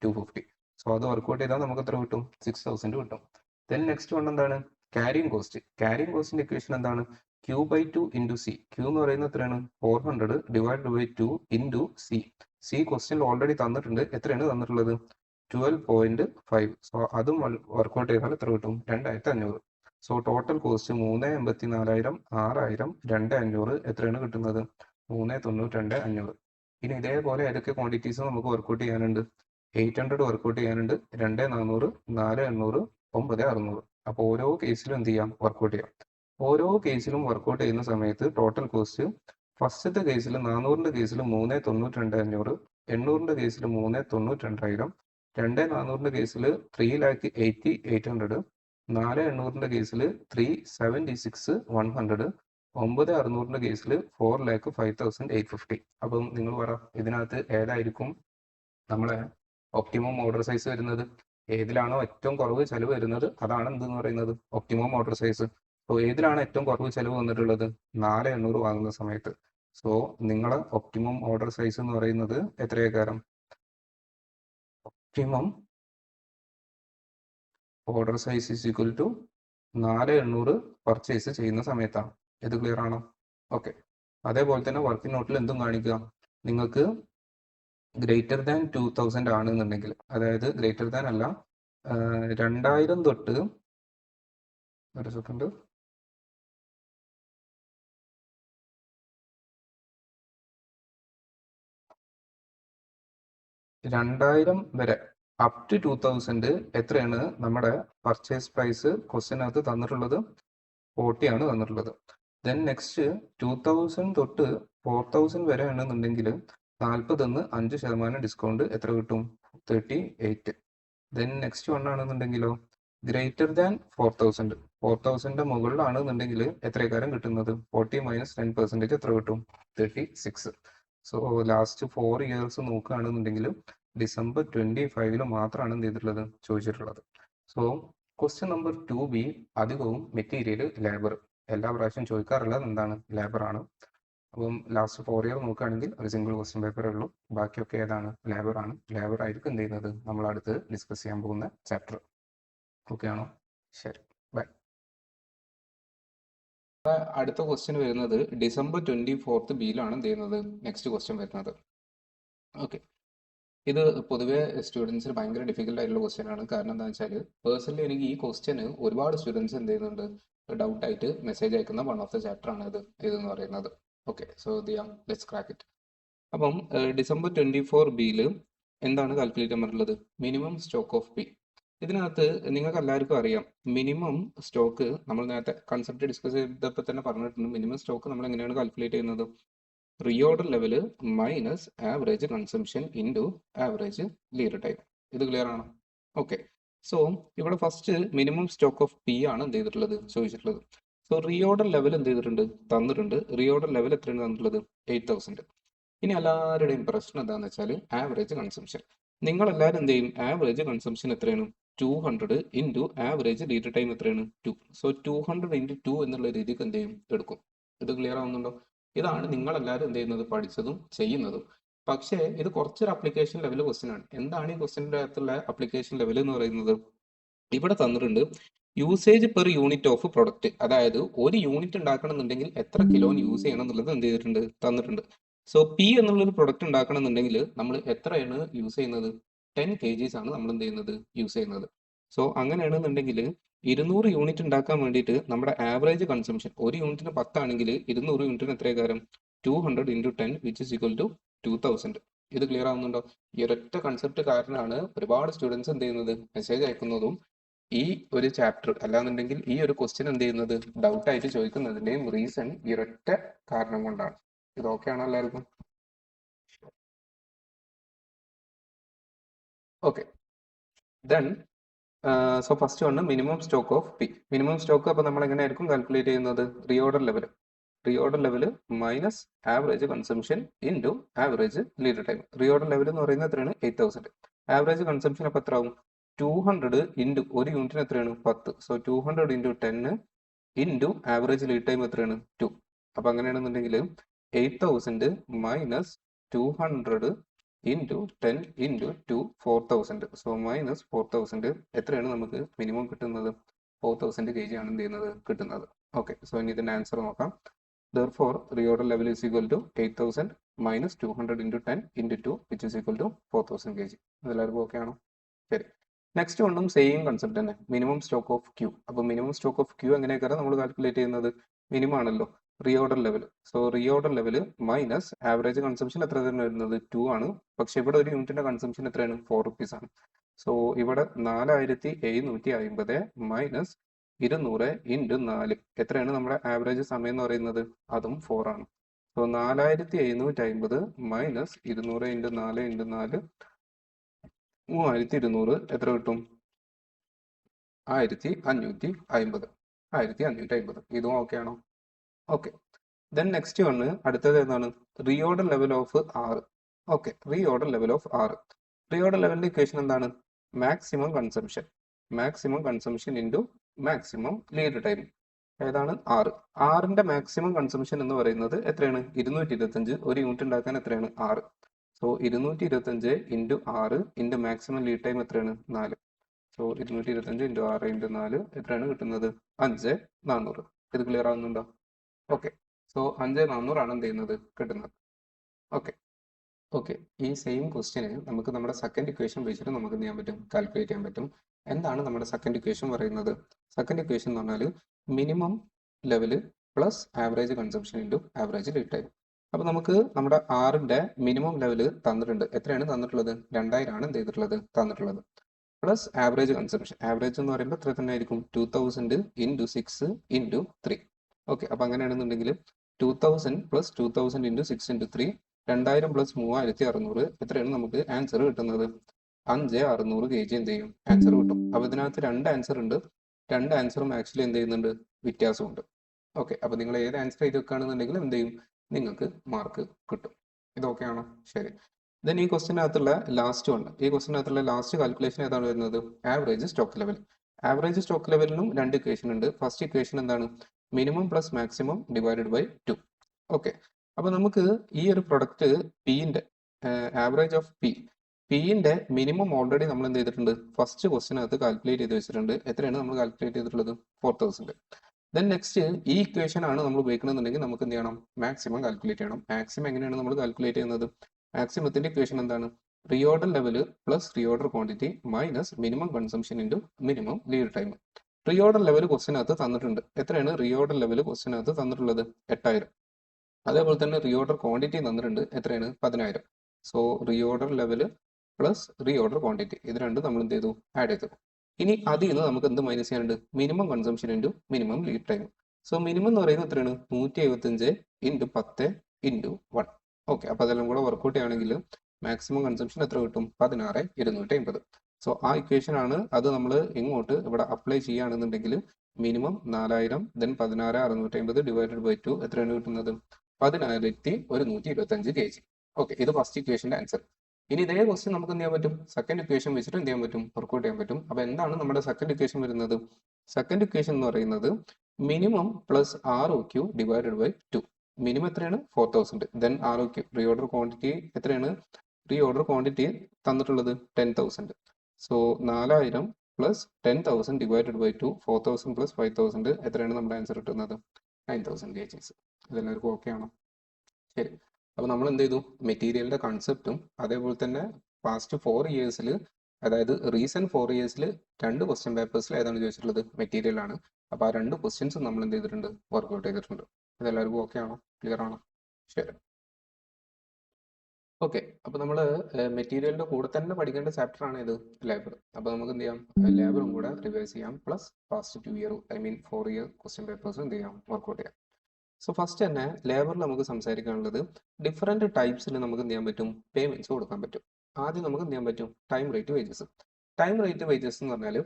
250. സോ അത് വർക്ക്ഔട്ട് ചെയ്താൽ നമുക്ക് എത്ര കിട്ടും, 6000 കിട്ടും. ദെൻ നെക്സ്റ്റ് വൺ എന്താണ്, ക്യാരിങ് കോസ്റ്റ്. ക്യാരിങ് കോസ്റ്റിന്റെ ഇക്വേഷൻ എന്താണ്, Q/2 ഇൻറ്റു C. Q എന്ന് പറയുന്നത് എത്രയാണ്, 400 divided by 2 into C. C ക്വസ്റ്റ്യനിൽ ഓൾറെഡി തന്നിട്ടുണ്ട്. എത്രയാണ് തന്നിട്ടുള്ളത്, 12.5. സോ അതും വർക്ക്ഔട്ട് ചെയ്താൽ എത്ര കിട്ടും, 2500. സോ ടോട്ടൽ കോസ്റ്റ് 3,84,000, 6,000, 2,500 എത്രയാണ് കിട്ടുന്നത്? 3,92,500. ഇനി ഇതേപോലെ ഏതൊക്കെ ക്വാണ്ടിറ്റീസ് നമുക്ക് വർക്കൗട്ട് ചെയ്യാനുണ്ട്? 800 വർക്കൗട്ട് ചെയ്യാനുണ്ട്, 2,400, 4,800, 9,600. അപ്പോൾ ഓരോ കേസിലും എന്ത് ചെയ്യാം? വർക്കൗട്ട് ചെയ്യാം. ഓരോ കേസിലും വർക്കൗട്ട് ചെയ്യുന്ന സമയത്ത് ടോട്ടൽ കോസ്റ്റ് ഫസ്റ്റത്തെ കേസിൽ 400ന്റെ കേസിൽ 3,92,500, 800ന്റെ കേസിൽ 3,92,000, 2,400ന്റെ കേസിൽ 3,80,800, 4,800ന്റെ കേസിൽ 3,76,100, 9,600ന്റെ കേസിൽ 4,05,850. അപ്പം നിങ്ങൾ പറ, ഇതിനകത്ത് ഏതായിരിക്കും നമ്മളെ ഒപ്റ്റിമം ഓർഡർ സൈസ് വരുന്നത്? ഏതിലാണോ ഏറ്റവും കുറവ് ചെലവ് വരുന്നത് അതാണ് എന്തെന്ന് പറയുന്നത്? Optimum order size. സോ ഏതിലാണ് ഏറ്റവും കുറവ് ചെലവ് വന്നിട്ടുള്ളത്? 4,800 വാങ്ങുന്ന സമയത്ത്. സോ നിങ്ങളെ ഒപ്റ്റിമം ഓർഡർ സൈസ് എന്ന് പറയുന്നത് എത്രയേക്കാരം? Optimum order size is equal to 4,800 purchase ചെയ്യുന്ന സമയത്താണ്. ഇത് ക്ലിയർ ആണോ? ഓക്കെ. അതേപോലെ തന്നെ വർക്കിംഗ് നോട്ടിൽ എന്തും കാണിക്കുക, നിങ്ങൾക്ക് ഗ്രേറ്റർ ദാൻ 2,000 ആണെന്നുണ്ടെങ്കിൽ, അതായത് ഗ്രേറ്റർ ദാൻ അല്ല, 2,000 തൊട്ട്, ഒരു സെക്കൻഡ്, 2,000 വരെ അപ് ടു 2,000 എത്രയാണ് നമ്മുടെ പർച്ചേസ് പ്രൈസ്? ക്വസ്റ്റ്യനകത്ത് തന്നിട്ടുള്ളത് 40 ആണ് തന്നിട്ടുള്ളത്. ദെൻ നെക്സ്റ്റ് 2,000 തൊട്ട് 4,000 വരെ ആണെന്നുണ്ടെങ്കിൽ 40ന്ന് 5% ഡിസ്കൗണ്ട് എത്ര കിട്ടും? 38. ദെൻ നെക്സ്റ്റ് വൺ ആണെന്നുണ്ടെങ്കിലോ, ഗ്രേറ്റർ ദാൻ 4,000, 4,000ന്റെ മുകളിലാണെന്നുണ്ടെങ്കിൽ എത്രക്കാരം കിട്ടുന്നത്? 40 മൈനസ് 10% എത്ര കിട്ടും? 36. സോ ലാസ്റ്റ് 4 ഇയേഴ്സ് നോക്കുകയാണെന്നുണ്ടെങ്കിൽ December 25 മാത്രമാണ് എന്ത് ചെയ്തിട്ടുള്ളത്? ചോദിച്ചിട്ടുള്ളത്. സോ ക്വസ്റ്റ്യൻ നമ്പർ 2B അധികവും മെറ്റീരിയൽ, ലേബർ. എല്ലാ പ്രാവശ്യം ചോദിക്കാറുള്ളത് എന്താണ്? ലേബർ ആണ്. അപ്പം ലാസ്റ്റ് 4 ഇയർ നോക്കുകയാണെങ്കിൽ ഒരു സിംഗിൾ ക്വസ്റ്റ്യൻ പേപ്പറേ ഉള്ളൂ. ബാക്കിയൊക്കെ ഏതാണ്? ലേബർ ആണ്. ലേബർ ആയിരിക്കും എന്ത് ചെയ്യുന്നത്? നമ്മൾ അടുത്ത് ഡിസ്കസ് ചെയ്യാൻ പോകുന്ന ചാപ്റ്റർ. ഓക്കെ ആണോ? ശരി, ബൈ. അടുത്ത ക്വസ്റ്റ്യൻ വരുന്നത് December 24 ബിയിലാണ് എന്ത് ചെയ്യുന്നത്? നെക്സ്റ്റ് ക്വസ്റ്റ്യൻ വരുന്നത്. ഓക്കെ. ഇത് പൊതുവേ സ്റ്റുഡൻസിന് ഭയങ്കര ഡിഫിക്കൽട്ട് ആയിട്ടുള്ള ക്വസ്റ്റ്യൻ ആണ്. കാരണം എന്താണെന്ന് വെച്ചാൽ പേഴ്സണലി എനിക്ക് ഈ ക്വസ്റ്റ്യന് ഒരുപാട് സ്റ്റുഡൻസ് എന്ത് ചെയ്യുന്നുണ്ട്? ഡൗട്ട് ആയിട്ട് മെസ്സേജ് അയക്കുന്ന വൺ ഓഫ് ദ ചാപ്റ്റർ ആണ് ഇതെന്ന് പറയുന്നത്. Okay, so let's crack it. അപ്പം December 24 ബിയിൽ എന്താണ് കാൽക്കുലേറ്റ് ചെയ്യാൻ പറ്റുള്ളത്? Minimum stock of P. ഇതിനകത്ത് നിങ്ങൾക്ക് എല്ലാവർക്കും അറിയാം, മിനിമം സ്റ്റോക്ക് നമ്മൾ നേരത്തെ കൺസെപ്റ്റ് ഡിസ്കസ് ചെയ്തപ്പോൾ തന്നെ പറഞ്ഞിട്ടുണ്ട്. മിനിമം സ്റ്റോക്ക് നമ്മൾ എങ്ങനെയാണ് കാൽക്കുലേറ്റ് ചെയ്യുന്നത്? Reorder level minus average consumption into average lead time. ഇത് ക്ലിയർ ആണോ? ഓക്കെ. സോ ഇവിടെ first minimum stock of P ആണ് എന്ത് ചെയ്തിട്ടുള്ളത്? ചോദിച്ചിട്ടുള്ളത്. സോ റീഓർഡർ ലെവൽ എന്ത് ചെയ്തിട്ടുണ്ട്? തന്നിട്ടുണ്ട്. റീഓർഡർ ലെവൽ എത്രയാണ് തന്നിട്ടുള്ളത്? 8,000. ഇനി എല്ലാവരുടെയും പ്രശ്നം എന്താണെന്ന് വെച്ചാൽ ആവറേജ് കൺസംഷൻ. നിങ്ങൾ എല്ലാവരും എന്ത് ചെയ്യും? ആവറേജ് കൺസംഷൻ എത്രയാണ്? 200 ഇൻറ്റു ആവറേജ് ലീഡ് ടൈം എത്രയാണ്? 2. സോ 200 ഇൻറ്റു 2 എന്നുള്ള രീതിക്ക് എന്ത് ചെയ്യും? എടുക്കും. ഇത് ക്ലിയർ ആവുന്നുണ്ടോ? ഇതാണ് നിങ്ങളെല്ലാവരും എന്ത് ചെയ്യുന്നത്? പഠിച്ചതും ചെയ്യുന്നതും. പക്ഷേ ഇത് കുറച്ചൊരു അപ്ലിക്കേഷൻ ലെവൽ ക്വസ്റ്റ്യൻ ആണ്. എന്താണ് ഈ ക്വസ്റ്റ്യൻ്റെ അകത്തുള്ള അപ്ലിക്കേഷൻ ലെവൽ എന്ന് പറയുന്നത്? ഇവിടെ തന്നിട്ടുണ്ട് usage per unit of product. അതായത് ഒരു യൂണിറ്റ് ഉണ്ടാക്കണമെന്നുണ്ടെങ്കിൽ എത്ര കിലോ യൂസ് ചെയ്യണം എന്നുള്ളത് എന്ത് ചെയ്തിട്ടുണ്ട്? തന്നിട്ടുണ്ട്. സോ പി എന്നുള്ളൊരു പ്രൊഡക്റ്റ് ഉണ്ടാക്കണമെന്നുണ്ടെങ്കിൽ നമ്മൾ എത്രയാണ് യൂസ് ചെയ്യുന്നത്? 10 kgs ആണ് നമ്മൾ എന്ത് ചെയ്യുന്നത്? യൂസ് ചെയ്യുന്നത്. സോ അങ്ങനെയാണെന്നുണ്ടെങ്കിൽ 200 യൂണിറ്റ് ഉണ്ടാക്കാൻ വേണ്ടിയിട്ട് നമ്മുടെ ആവറേജ് കൺസംഷൻ ഒരു യൂണിറ്റിന് 10 ആണെങ്കിൽ 200 യൂണിറ്റിന് എത്രയാകാരം? 200 into 10 which is equal to 2,000. ഇത് ക്ലിയർ ആവുന്നുണ്ടോ? ഈ ഒരൊറ്റ കൺസെപ്റ്റ് കാരണമാണ് ഒരുപാട് സ്റ്റുഡൻസ് എന്ത് ചെയ്യുന്നത്? മെസ്സേജ് അയക്കുന്നതും ഈ ഒരു ചാപ്റ്റർ അല്ലാന്നുണ്ടെങ്കിൽ ഈ ഒരു ക്വസ്റ്റ്യൻ എന്ത് ചെയ്യുന്നത്? ഡൗട്ട് ആയിട്ട് ചോദിക്കുന്നതിന്റെയും റീസൺ ഈ ഒരൊറ്റ കാരണം കൊണ്ടാണ്. ഇത് ഓക്കെ ആണോ എല്ലാവർക്കും? Okay. Then so first one minimum stock of P. Minimum stock അപ്പോൾ നമ്മൾ എങ്ങനെയായിരിക്കും കാൽക്കുലേറ്റ് ചെയ്യുന്നത്? Reorder level. Reorder level minus average consumption into average lead time. Reorder level എന്ന് പറയുന്നത് എത്രയാണ്? 8,000. ആവറേജ് കൺസംഷൻ അപ്പോൾ എത്ര ആവും? 200 ഇൻറ്റു ഒരു യൂണിറ്റിന് എത്രയാണ്? 10. So 200 into 10 into average lead time എത്രയാണ്? 2. അപ്പോൾ അങ്ങനെയാണെന്നുണ്ടെങ്കിൽ 8,000 minus 200 into 10 into 2 4,000. So minus 4,000 എത്രയാണ് നമുക്ക് മിനിമം കിട്ടുന്നത്? 4,000 kg ആണ് എന്ത് ചെയ്യുന്നത്? കിട്ടുന്നത്. ഓക്കെ, സോ ഇനി ഇതിൻ്റെ ആൻസർ നോക്കാം. Therefore, reorder level is equal to 8,000 minus 200 into 10 into 2 which is equal to 4,000 kg. ഇതെല്ലാവർക്കും ഓക്കെ ആണോ? ശരി. നെക്സ്റ്റ് വണ്ണും സെയിം കൺസെപ്റ്റ് തന്നെ, മിനിമം സ്റ്റോക്ക് ഓഫ് ക്യൂ. അപ്പോൾ മിനിമം സ്റ്റോക്ക് ഓഫ് ക്യൂ എങ്ങനെയൊക്കെയാണ് നമ്മൾ കാൽക്കുലേറ്റ് ചെയ്യുന്നത്? മിനിമം ആണല്ലോ, reorder level. So reorder level minus average consumption എത്ര തന്നെ വരുന്നത്? 2 ആണ്. പക്ഷെ ഇവിടെ ഒരു യൂണിറ്റിന്റെ കൺസംഷൻ എത്രയാണ്? 4 റുപ്പീസ് ആണ്. സോ ഇവിടെ 4750 മൈനസ് 200 ഇൻറ്റു 4 എത്രയാണ് നമ്മുടെ ആവറേജ് സമയം എന്ന് പറയുന്നത്? അതും 4 ആണ്. സോ 4750 മൈനസ് 200 ഇൻറ്റു 4 ഇൻറ്റു 4 3200 എത്ര കിട്ടും? 1550. 1550. ഇതും ഓക്കെ ആണോ? ഓക്കെ. ദെൻ നെക്സ്റ്റ് വണ് അടുത്തത് ഏതാണ്? Reorder level of 6. Okay, reorder level of 6. Reorder ലെവലിന്റെ ഇക്വേഷൻ എന്താണ്? Maximum consumption. Maximum consumption into maximum lead time. ഏതാണ്? 6. 6ന്റെ മാക്സിമം കൺസംഷൻ എന്ന് പറയുന്നത് എത്രയാണ്? 225. ഒരു യൂണിറ്റ് ഉണ്ടാക്കാൻ എത്രയാണ്? 6. So 225 into 6 into maximum lead time എത്രയാണ്? 4. സോ 225 ഇൻറ്റു 6 ഇൻറ്റു 4 എത്രയാണ് കിട്ടുന്നത്? 5400. ഇത് ക്ലിയർ ആവുന്നുണ്ടോ? ഓക്കെ. സോ 5400 ആണ് എന്ത് ചെയ്യുന്നത്? കിട്ടുന്നത്. ഓക്കെ. ഓക്കെ, ഈ സെയിം ക്വസ്റ്റ്യന് നമുക്ക് നമ്മുടെ സെക്കൻഡ് ഇക്വേഷൻ വെച്ചിട്ട് നമുക്ക് എന്ത് ചെയ്യാൻ പറ്റും? കാൽക്കുലേറ്റ് ചെയ്യാൻ പറ്റും. എന്താണ് നമ്മുടെ സെക്കൻഡ് ഇക്വേഷൻ പറയുന്നത്? സെക്കൻഡ് ഇക്വേഷൻ എന്ന് പറഞ്ഞാൽ minimum level plus average consumption into average lead time. അപ്പോൾ നമുക്ക് നമ്മുടെ 6ന്റെ മിനിമം ലെവല് തന്നിട്ടുണ്ട്. എത്രയാണ് തന്നിട്ടുള്ളത്? 2000 ആണ് എന്ത് ചെയ്തിട്ടുള്ളത്? തന്നിട്ടുള്ളത്. Plus average consumption. ആവറേജ് എന്ന് പറയുമ്പോൾ എത്ര തന്നെ ആയിരിക്കും? 2000 ഇൻറ്റു 6 ഇൻറ്റു 3. ഓക്കെ, അപ്പോൾ അങ്ങനെയാണെന്നുണ്ടെങ്കിൽ 2000 പ്ലസ് 2000 ഇൻറ്റു 6 ഇൻറ്റു 3, 2000 പ്ലസ് 3600 എത്രയാണ് നമുക്ക് ആൻസർ കിട്ടുന്നത്? 5600 kg എന്ത് ചെയ്യും? ആൻസർ കിട്ടും. അപ്പോൾ ഇതിനകത്ത് 2 ആൻസർ ഉണ്ട്. 2 ആൻസറും ആക്ച്വലി എന്ത് ചെയ്യുന്നുണ്ട്? വ്യത്യാസമുണ്ട്. ഓക്കെ, അപ്പോൾ നിങ്ങൾ ഏത് ആൻസർ ചെയ്ത് വെക്കുകയാണെന്നുണ്ടെങ്കിലും എന്ത് ചെയ്യും? നിങ്ങൾക്ക് മാർക്ക് കിട്ടും. ഇതൊക്കെ ആണോ? ശരി. ദെൻ ഈ ക്വസ്റ്റിനകത്തുള്ള ലാസ്റ്റ് വൺ, ഈ ക്വസ്റ്റിനകത്തുള്ള ലാസ്റ്റ് കാൽക്കുലേഷൻ ഏതാണ് വരുന്നത്? Average stock level. Average stock ലെവലിനും 2 ഇക്വേഷൻ ഉണ്ട്. ഫസ്റ്റ് ഇക്വേഷൻ എന്താണ്? Minimum plus maximum divided by 2. Okay, അപ്പോൾ നമുക്ക് ഈ ഒരു പ്രൊഡക്റ്റ് പിന്റെ ആവറേജ് ഓഫ് പിന്റെ മിനിമം ഓൾറെഡി നമ്മൾ എന്ത് ചെയ്തിട്ടുണ്ട്? ഫസ്റ്റ് ക്വസ്റ്റിനകത്ത് കാൽക്കുലേറ്റ് ചെയ്ത് വെച്ചിട്ടുണ്ട്. എത്രയാണ് നമ്മൾ കാൽക്കുലേറ്റ് ചെയ്തിട്ടുള്ളത്? 4000. ദെൻ നെക്സ്റ്റ് ഈ ഇക്വേഷൻ ആണ് നമ്മൾ ഉപയോഗിക്കണമെന്നുണ്ടെങ്കിൽ നമുക്ക് എന്ത് ചെയ്യണം? മാക്സിമം കാൽക്കുലേറ്റ് ചെയ്യണം. മാക്സിമം എങ്ങനെയാണ് നമ്മൾ കാൽക്കുലേറ്റ് ചെയ്യുന്നത്? മാക്സിമത്തിന്റെ ഇക്വേഷൻ എന്താണ്? Reorder level plus reorder quantity minus minimum consumption into minimum lead time. Reorder level ക്വസ്റ്റിനകത്ത് തന്നിട്ടുണ്ട്. എത്രയാണ് റീഓർഡർ ലെവൽ ക്വസ്റ്റിനകത്ത് തന്നിട്ടുള്ളത്? 8000. അതേപോലെ തന്നെ റീഓർഡർ ക്വാണ്ടിറ്റി തന്നിട്ടുണ്ട്. എത്രയാണ്? 10000. So reorder level plus reorder quantity ഇത് രണ്ടും നമ്മൾ എന്ത് ചെയ്തു? ആഡ് ചെയ്തു. ഇനി അതിൽ നിന്ന് നമുക്ക് എന്ത് മൈനസ് ചെയ്യാനുണ്ട്? Minimum consumption into minimum lead time. So minimum എന്ന് പറയുന്നത് എത്രയാണ്? 175 ഇൻറ്റു 10 ഇൻറ്റു 1. ഓക്കെ, അപ്പോൾ അതെല്ലാം കൂടെ വർക്ക്ഔട്ട് ചെയ്യുകയാണെങ്കിൽ മാക്സിമം കൺസംഷൻ എത്ര കിട്ടും? 16250. സോ ആ ഇക്വേഷൻ ആണ് അത് നമ്മൾ ഇങ്ങോട്ട് ഇവിടെ അപ്ലൈ ചെയ്യുകയാണെന്നുണ്ടെങ്കിൽ മിനിമം 4000 ദെൻ 16650 ഡിവൈഡഡ് ബൈ 2 എത്രയാണ് കിട്ടുന്നത്? 10125 kg. ഓക്കെ, ഇത് ഫസ്റ്റ് ഇക്വേഷന്റെ ആൻസർ. ഇനി ഇതേ ക്വസ്റ്റ്യൻ നമുക്ക് എന്ത് ചെയ്യാൻ പറ്റും? സെക്കൻഡ് ഇക്വേഷൻ വെച്ചിട്ട് എന്ത് ചെയ്യാൻ പറ്റും? വർക്ക്ഔട്ട് ചെയ്യാൻ പറ്റും. അപ്പോൾ എന്താണ് നമ്മുടെ സെക്കൻഡ് ഇക്വേഷൻ വരുന്നത്? സെക്കൻഡ് ഇക്വേഷൻ എന്ന് പറയുന്നത് minimum plus ROQ divided by 2. Minimum എത്രയാണ്? 4000. ദെൻ ROQ റീഓർഡർ ക്വാണ്ടിറ്റി എത്രയാണ്? റീഓർഡർ ക്വാണ്ടിറ്റി തന്നിട്ടുള്ളത് 10000. So 4000 plus 10000 divided by 2, 4000 plus 5000 എത്രയാണ് നമ്മുടെ ആൻസർ കിട്ടുന്നത്? 9000 kgs. ഇതെല്ലാവർക്കും ഓക്കെ ആണോ? ശരി. അപ്പോൾ നമ്മൾ എന്ത് ചെയ്തു? മെറ്റീരിയലിന്റെ കൺസെപ്റ്റും അതേപോലെ തന്നെ പാസ്റ്റ് 4 ഇയേഴ്സിൽ, അതായത് റീസെന്റ് 4 ഇയേഴ്സിൽ 2 ക്വസ്റ്റ്യൻ പേപ്പേഴ്സിൽ ഏതാണ് ചോദിച്ചിട്ടുള്ളത്? മെറ്റീരിയൽ ആണ്. അപ്പോൾ ആ 2 ക്വസ്റ്റ്യൻസും നമ്മൾ എന്ത് ചെയ്തിട്ടുണ്ട്? വർക്ക്ഔട്ട് ചെയ്തിട്ടുണ്ട്. ഇതെല്ലാവർക്കും ഓക്കെ ആണോ? ക്ലിയർ ആണോ? ശരി. ഓക്കെ, അപ്പോൾ നമ്മൾ മെറ്റീരിയലിന്റെ കൂടെ തന്നെ പഠിക്കേണ്ട ചാപ്റ്റർ ആണ് ഇത് ലേബർ. അപ്പോൾ നമുക്ക് എന്ത് ചെയ്യാം? ലേബറും കൂടെ റിവൈസ് ചെയ്യാം. Plus past 2 year, I mean 4 year question പേപ്പേഴ്സും എന്ത് ചെയ്യാം? വർക്ക്ഔട്ട് ചെയ്യാം. സോ ഫസ്റ്റ് തന്നെ ലേബറിൽ നമുക്ക് സംസാരിക്കാനുള്ളത് ഡിഫറെന്റ് ടൈപ്സിൽ നമുക്ക് എന്ത് ചെയ്യാൻ പറ്റും? പേയ്മെന്റ്സ് കൊടുക്കാൻ പറ്റും. ആദ്യം നമുക്ക് എന്ത് ചെയ്യാൻ പറ്റും? Time rate wages. Time rate wages എന്ന് പറഞ്ഞാൽ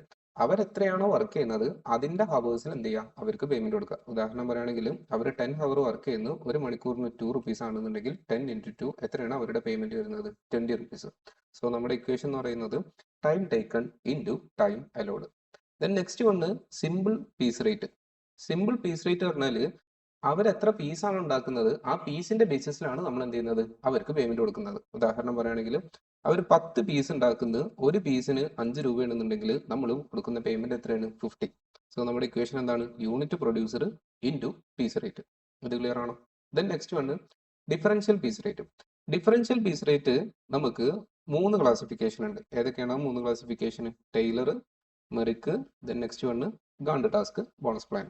അവരെത്രയാണോ വർക്ക് ചെയ്യുന്നത് അതിന്റെ ഹവേഴ്സിൽ എന്ത് ചെയ്യാം? അവർക്ക് പേയ്മെന്റ് കൊടുക്കുക. ഉദാഹരണം പറയുകയാണെങ്കിൽ അവർ 10 ഹവർ വർക്ക് ചെയ്യുന്നു, ഒരു മണിക്കൂറിന് 2 റുപ്പീസ് ആണെന്നുണ്ടെങ്കിൽ 10 ഇൻറ്റു 2 എത്രയാണ് അവരുടെ പേയ്മെന്റ് വരുന്നത്? 20 റുപ്പീസ്. സോ നമ്മുടെ ഇക്വേഷൻ എന്ന് പറയുന്നത് time taken into time allowed. Then next one simple piece rate. Simple piece rate പറഞ്ഞാൽ അവരെത്ര പീസാണ് ഉണ്ടാക്കുന്നത് ആ പീസിന്റെ ബേസിസിലാണ് നമ്മൾ എന്ത് ചെയ്യുന്നത്? അവർക്ക് പേയ്മെന്റ് കൊടുക്കുന്നത്. ഉദാഹരണം പറയുകയാണെങ്കിൽ അവർ 10 പീസ് ഉണ്ടാക്കുന്നത്, ഒരു പീസിന് 5 രൂപയാണെന്നുണ്ടെങ്കിൽ നമ്മൾ കൊടുക്കുന്ന പേയ്മെന്റ് എത്രയാണ്? 50. സോ നമ്മുടെ ഇക്വേഷൻ എന്താണ്? Unit producer into piece rate. ഇത് ക്ലിയർ ആണോ? Then next one differential piece rate. Differential piece rate നമുക്ക് മൂന്ന് ക്ലാസിഫിക്കേഷൻ ഉണ്ട്. ഏതൊക്കെയാണ് ആ മൂന്ന് classification? Taylor, Merrick, then next one Gantt task bonus plan.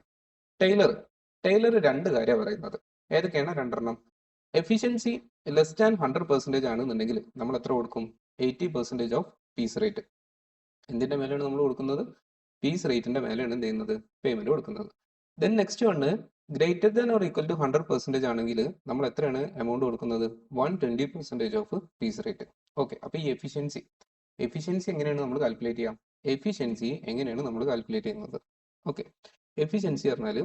Taylor രണ്ട് കാര്യമാണ് പറയുന്നത്. ഏതൊക്കെയാണ് രണ്ടെണ്ണം? എഫിഷ്യൻസി ലെസ് ദാൻ 100% ആണെന്നുണ്ടെങ്കിൽ നമ്മൾ എത്ര കൊടുക്കും? 80% ഓഫ് പീസ് റേറ്റ്. എന്തിന്റെ മേലെയാണ് നമ്മൾ കൊടുക്കുന്നത്? പീസ് റേറ്റിന്റെ മേലെയാണ് എന്ത് ചെയ്യുന്നത്? പേയ്മെന്റ് കൊടുക്കുന്നത്. Then next one greater than or equal to 100% ആണെങ്കിൽ നമ്മൾ എത്രയാണ് എമൗണ്ട് കൊടുക്കുന്നത്? 120% ഓഫ് പീസ് റേറ്റ്. ഓക്കെ, അപ്പൊ ഈ എഫിഷ്യൻസി എങ്ങനെയാണ് നമ്മൾ കാൽക്കുലേറ്റ് ചെയ്യാം? ഓക്കെ, എഫിഷ്യൻസി പറഞ്ഞാൽ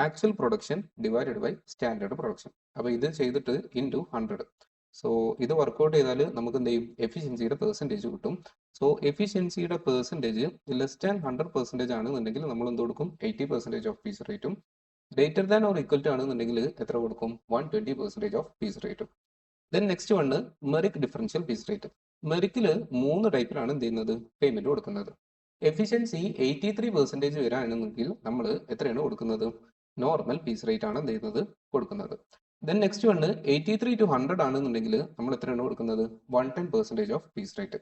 actual production divided by standard production. അപ്പൊ ഇത് ചെയ്തിട്ട് ഇൻറ്റു 100. സോ ഇത് വർക്ക്ഔട്ട് ചെയ്താൽ നമുക്ക് എന്ത് ചെയ്യും? എഫിഷ്യൻസിയുടെ പെർസെൻറ്റേജ് കിട്ടും. സോ എഫിഷ്യൻസിയുടെ പെർസെൻറ്റേജ് ലെസ് ദാൻ 100% ആണെന്നുണ്ടെങ്കിൽ നമ്മൾ എന്ത് കൊടുക്കും? 80% ഓഫ് പീസ് റേറ്റും. Greater than or equal to ആണെന്നുണ്ടെങ്കിൽ എത്ര കൊടുക്കും? 120% ഓഫ് പീസ് റേറ്റും. Then next one Merrick differential piece rate. മെറിക്കിൽ 3 ടൈപ്പിലാണ് എന്ത് ചെയ്യുന്നത്? പേയ്മെന്റ് കൊടുക്കുന്നത്. എഫിഷ്യൻസി 83% വരാണെന്നെങ്കിൽ നമ്മൾ എത്രയാണ് കൊടുക്കുന്നത്? നോർമൽ പീസ് റേറ്റ് ആണ് എന്ത് ചെയ്യുന്നത്? കൊടുക്കുന്നത്. ദെൻ നെക്സ്റ്റ് വണ് 83 to 100 ആണെന്നുണ്ടെങ്കിൽ നമ്മൾ എത്രയാണ് കൊടുക്കുന്നത്? 110% of piece rate.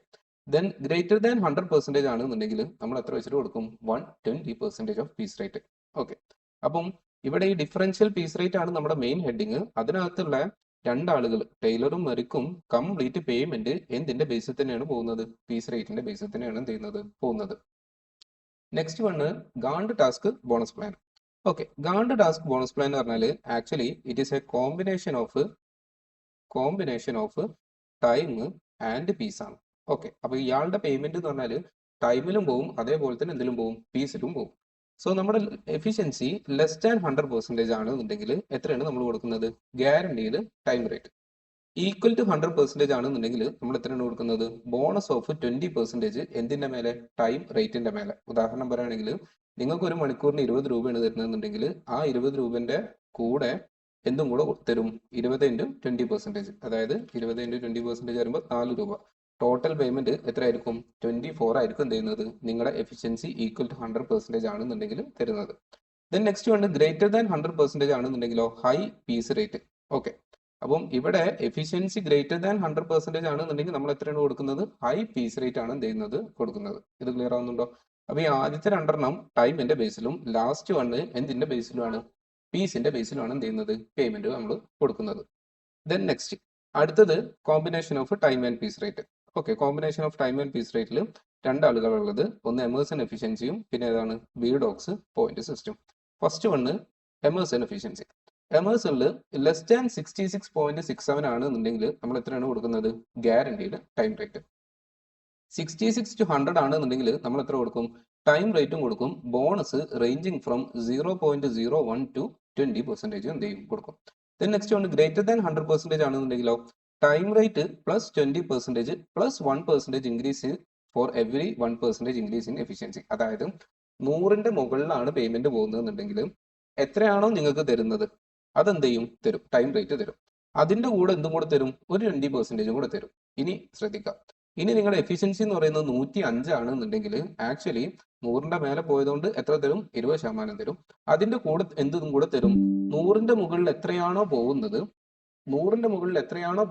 Then greater than 100% ആണെന്നുണ്ടെങ്കിൽ നമ്മൾ എത്ര വെച്ചിട്ട് കൊടുക്കും? 120% ഓഫ് പീസ് റേറ്റ്. ഓക്കെ, അപ്പം ഇവിടെ ഈ ഡിഫറൻഷ്യൽ പീസ് റേറ്റ് ആണ് നമ്മുടെ മെയിൻ ഹെഡിങ്. അതിനകത്തുള്ള രണ്ടാളുകൾ ടൈലറും മെറിക്കും കംപ്ലീറ്റ് പേയ്മെന്റ് എന്തിന്റെ ബേസിൽ തന്നെയാണ് പോകുന്നത്? പീസ് റേറ്റിന്റെ ബേസിൽ തന്നെയാണ് എന്ത് ചെയ്യുന്നത്? പോകുന്നത്. Next one Gantt task bonus plan. Okay, Gantt task bonus plan എന്ന് പറഞ്ഞാൽ actually it is a combination of time and piece ആണ്. ഓക്കെ, അപ്പൊ ഇയാളുടെ പേയ്മെന്റ് എന്ന് പറഞ്ഞാൽ ടൈമിലും പോവും, അതേപോലെ തന്നെ എന്തിലും പോവും? പീസിലും പോവും. സോ നമ്മുടെ എഫിഷ്യൻസി ലെസ് ദാൻ 100% ആണെന്നുണ്ടെങ്കിൽ എത്രയാണ് നമ്മൾ കൊടുക്കുന്നത്? Guaranteed time rate. Equal to 100% ആണെന്നുണ്ടെങ്കിൽ നമ്മൾ എത്രയാണ് കൊടുക്കുന്നത്? ബോണസ് ഓഫ് 20% എന്തിന്റെ മേലെ? ടൈം റേറ്റിന്റെ മേലെ. ഉദാഹരണം പറയുകയാണെങ്കിൽ നിങ്ങൾക്ക് ഒരു മണിക്കൂറിന് 20 രൂപയാണ് തരുന്നതെന്നുണ്ടെങ്കിൽ ആ 20 രൂപന്റെ കൂടെ എന്തും കൂടെ തരും? 20 × 20%. അതായത് 20 × 20% വരുമ്പോൾ 4 രൂപ. ടോട്ടൽ പേയ്മെന്റ് എത്രയായിരിക്കും? 24 ആയിരിക്കും എന്ത് ചെയ്യുന്നത്? നിങ്ങളുടെ എഫിഷ്യൻസി ഈക്വൽ ടു 100% ആണെന്നുണ്ടെങ്കിൽ തരുന്നത്. Then next one greater than 100% ആണെന്നുണ്ടെങ്കിലോ ഹൈ പീസ് റേറ്റ്. ഓക്കെ, അപ്പം ഇവിടെ എഫിഷ്യൻസി ഗ്രേറ്റർ ദാൻ 100% ആണെന്നുണ്ടെങ്കിൽ നമ്മൾ എത്രയാണ് കൊടുക്കുന്നത്? ഹൈ പീസ് റേറ്റ് ആണ് എന്ത് ചെയ്യുന്നത്? കൊടുക്കുന്നത്. ഇത് ക്ലിയർ ആവുന്നുണ്ടോ? അപ്പൊ ഈ ആദ്യത്തെ രണ്ടെണ്ണം ടൈമിന്റെ ബേസിലും ലാസ്റ്റ് വണ് എന്തിന്റെ ബേസിലുമാണ്? പീസിന്റെ ബേസിലുമാണ് എന്ത് ചെയ്യുന്നത്? പേയ്മെന്റ് നമ്മൾ കൊടുക്കുന്നത്. ദെൻ നെക്സ്റ്റ് അടുത്തത് combination of time and piece rate. Okay, combination of time and piece റേറ്റിൽ രണ്ടാളുകളുള്ളത്. ഒന്ന് എമേഴ്സൺ എഫിഷ്യൻസിയും പിന്നെ ഏതാണ്? Bedaux point system. First one Emerson efficiency. എമേഴ്സണിൽ ലെസ് ദാൻ 66.67 ആണെന്നുണ്ടെങ്കിൽ നമ്മൾ എത്രയാണ് കൊടുക്കുന്നത്? Guaranteed time rate. 66 to 100 ആണെന്നുണ്ടെങ്കിൽ നമ്മൾ എത്ര കൊടുക്കും? ടൈം റേറ്റും കൊടുക്കും. ബോണസ് റേഞ്ചിങ് ഫ്രം 0.01 to 20% എന്ത് ചെയ്യും? കൊടുക്കും. Then next one greater than 100% ആണെന്നുണ്ടെങ്കിലോ time rate plus 20% plus 1% increase for every 1% increase in efficiency. അതായത് 100ന്റെ മുകളിലാണ് പേയ്മെന്റ് പോകുന്നതെന്നുണ്ടെങ്കിൽ എത്രയാണോ നിങ്ങൾക്ക് തരുന്നത് അതെന്ത് ചെയ്യും? തരും. ടൈം റേറ്റ് തരും. അതിന്റെ കൂടെ എന്തും കൂടെ തരും? ഒരു 20% കൂടെ തരും. ഇനി ശ്രദ്ധിക്കാം, ഇനി നിങ്ങളുടെ എഫിഷ്യൻസി എന്ന് പറയുന്നത് 105 ആണെന്നുണ്ടെങ്കിൽ ആക്ച്വലി 100ന്റെ മേലെ പോയതുകൊണ്ട് എത്ര തരും? 20% തരും. അതിന്റെ കൂടെ എന്തും കൂടെ തരും? 100ന്റെ മുകളിൽ എത്രയാണോ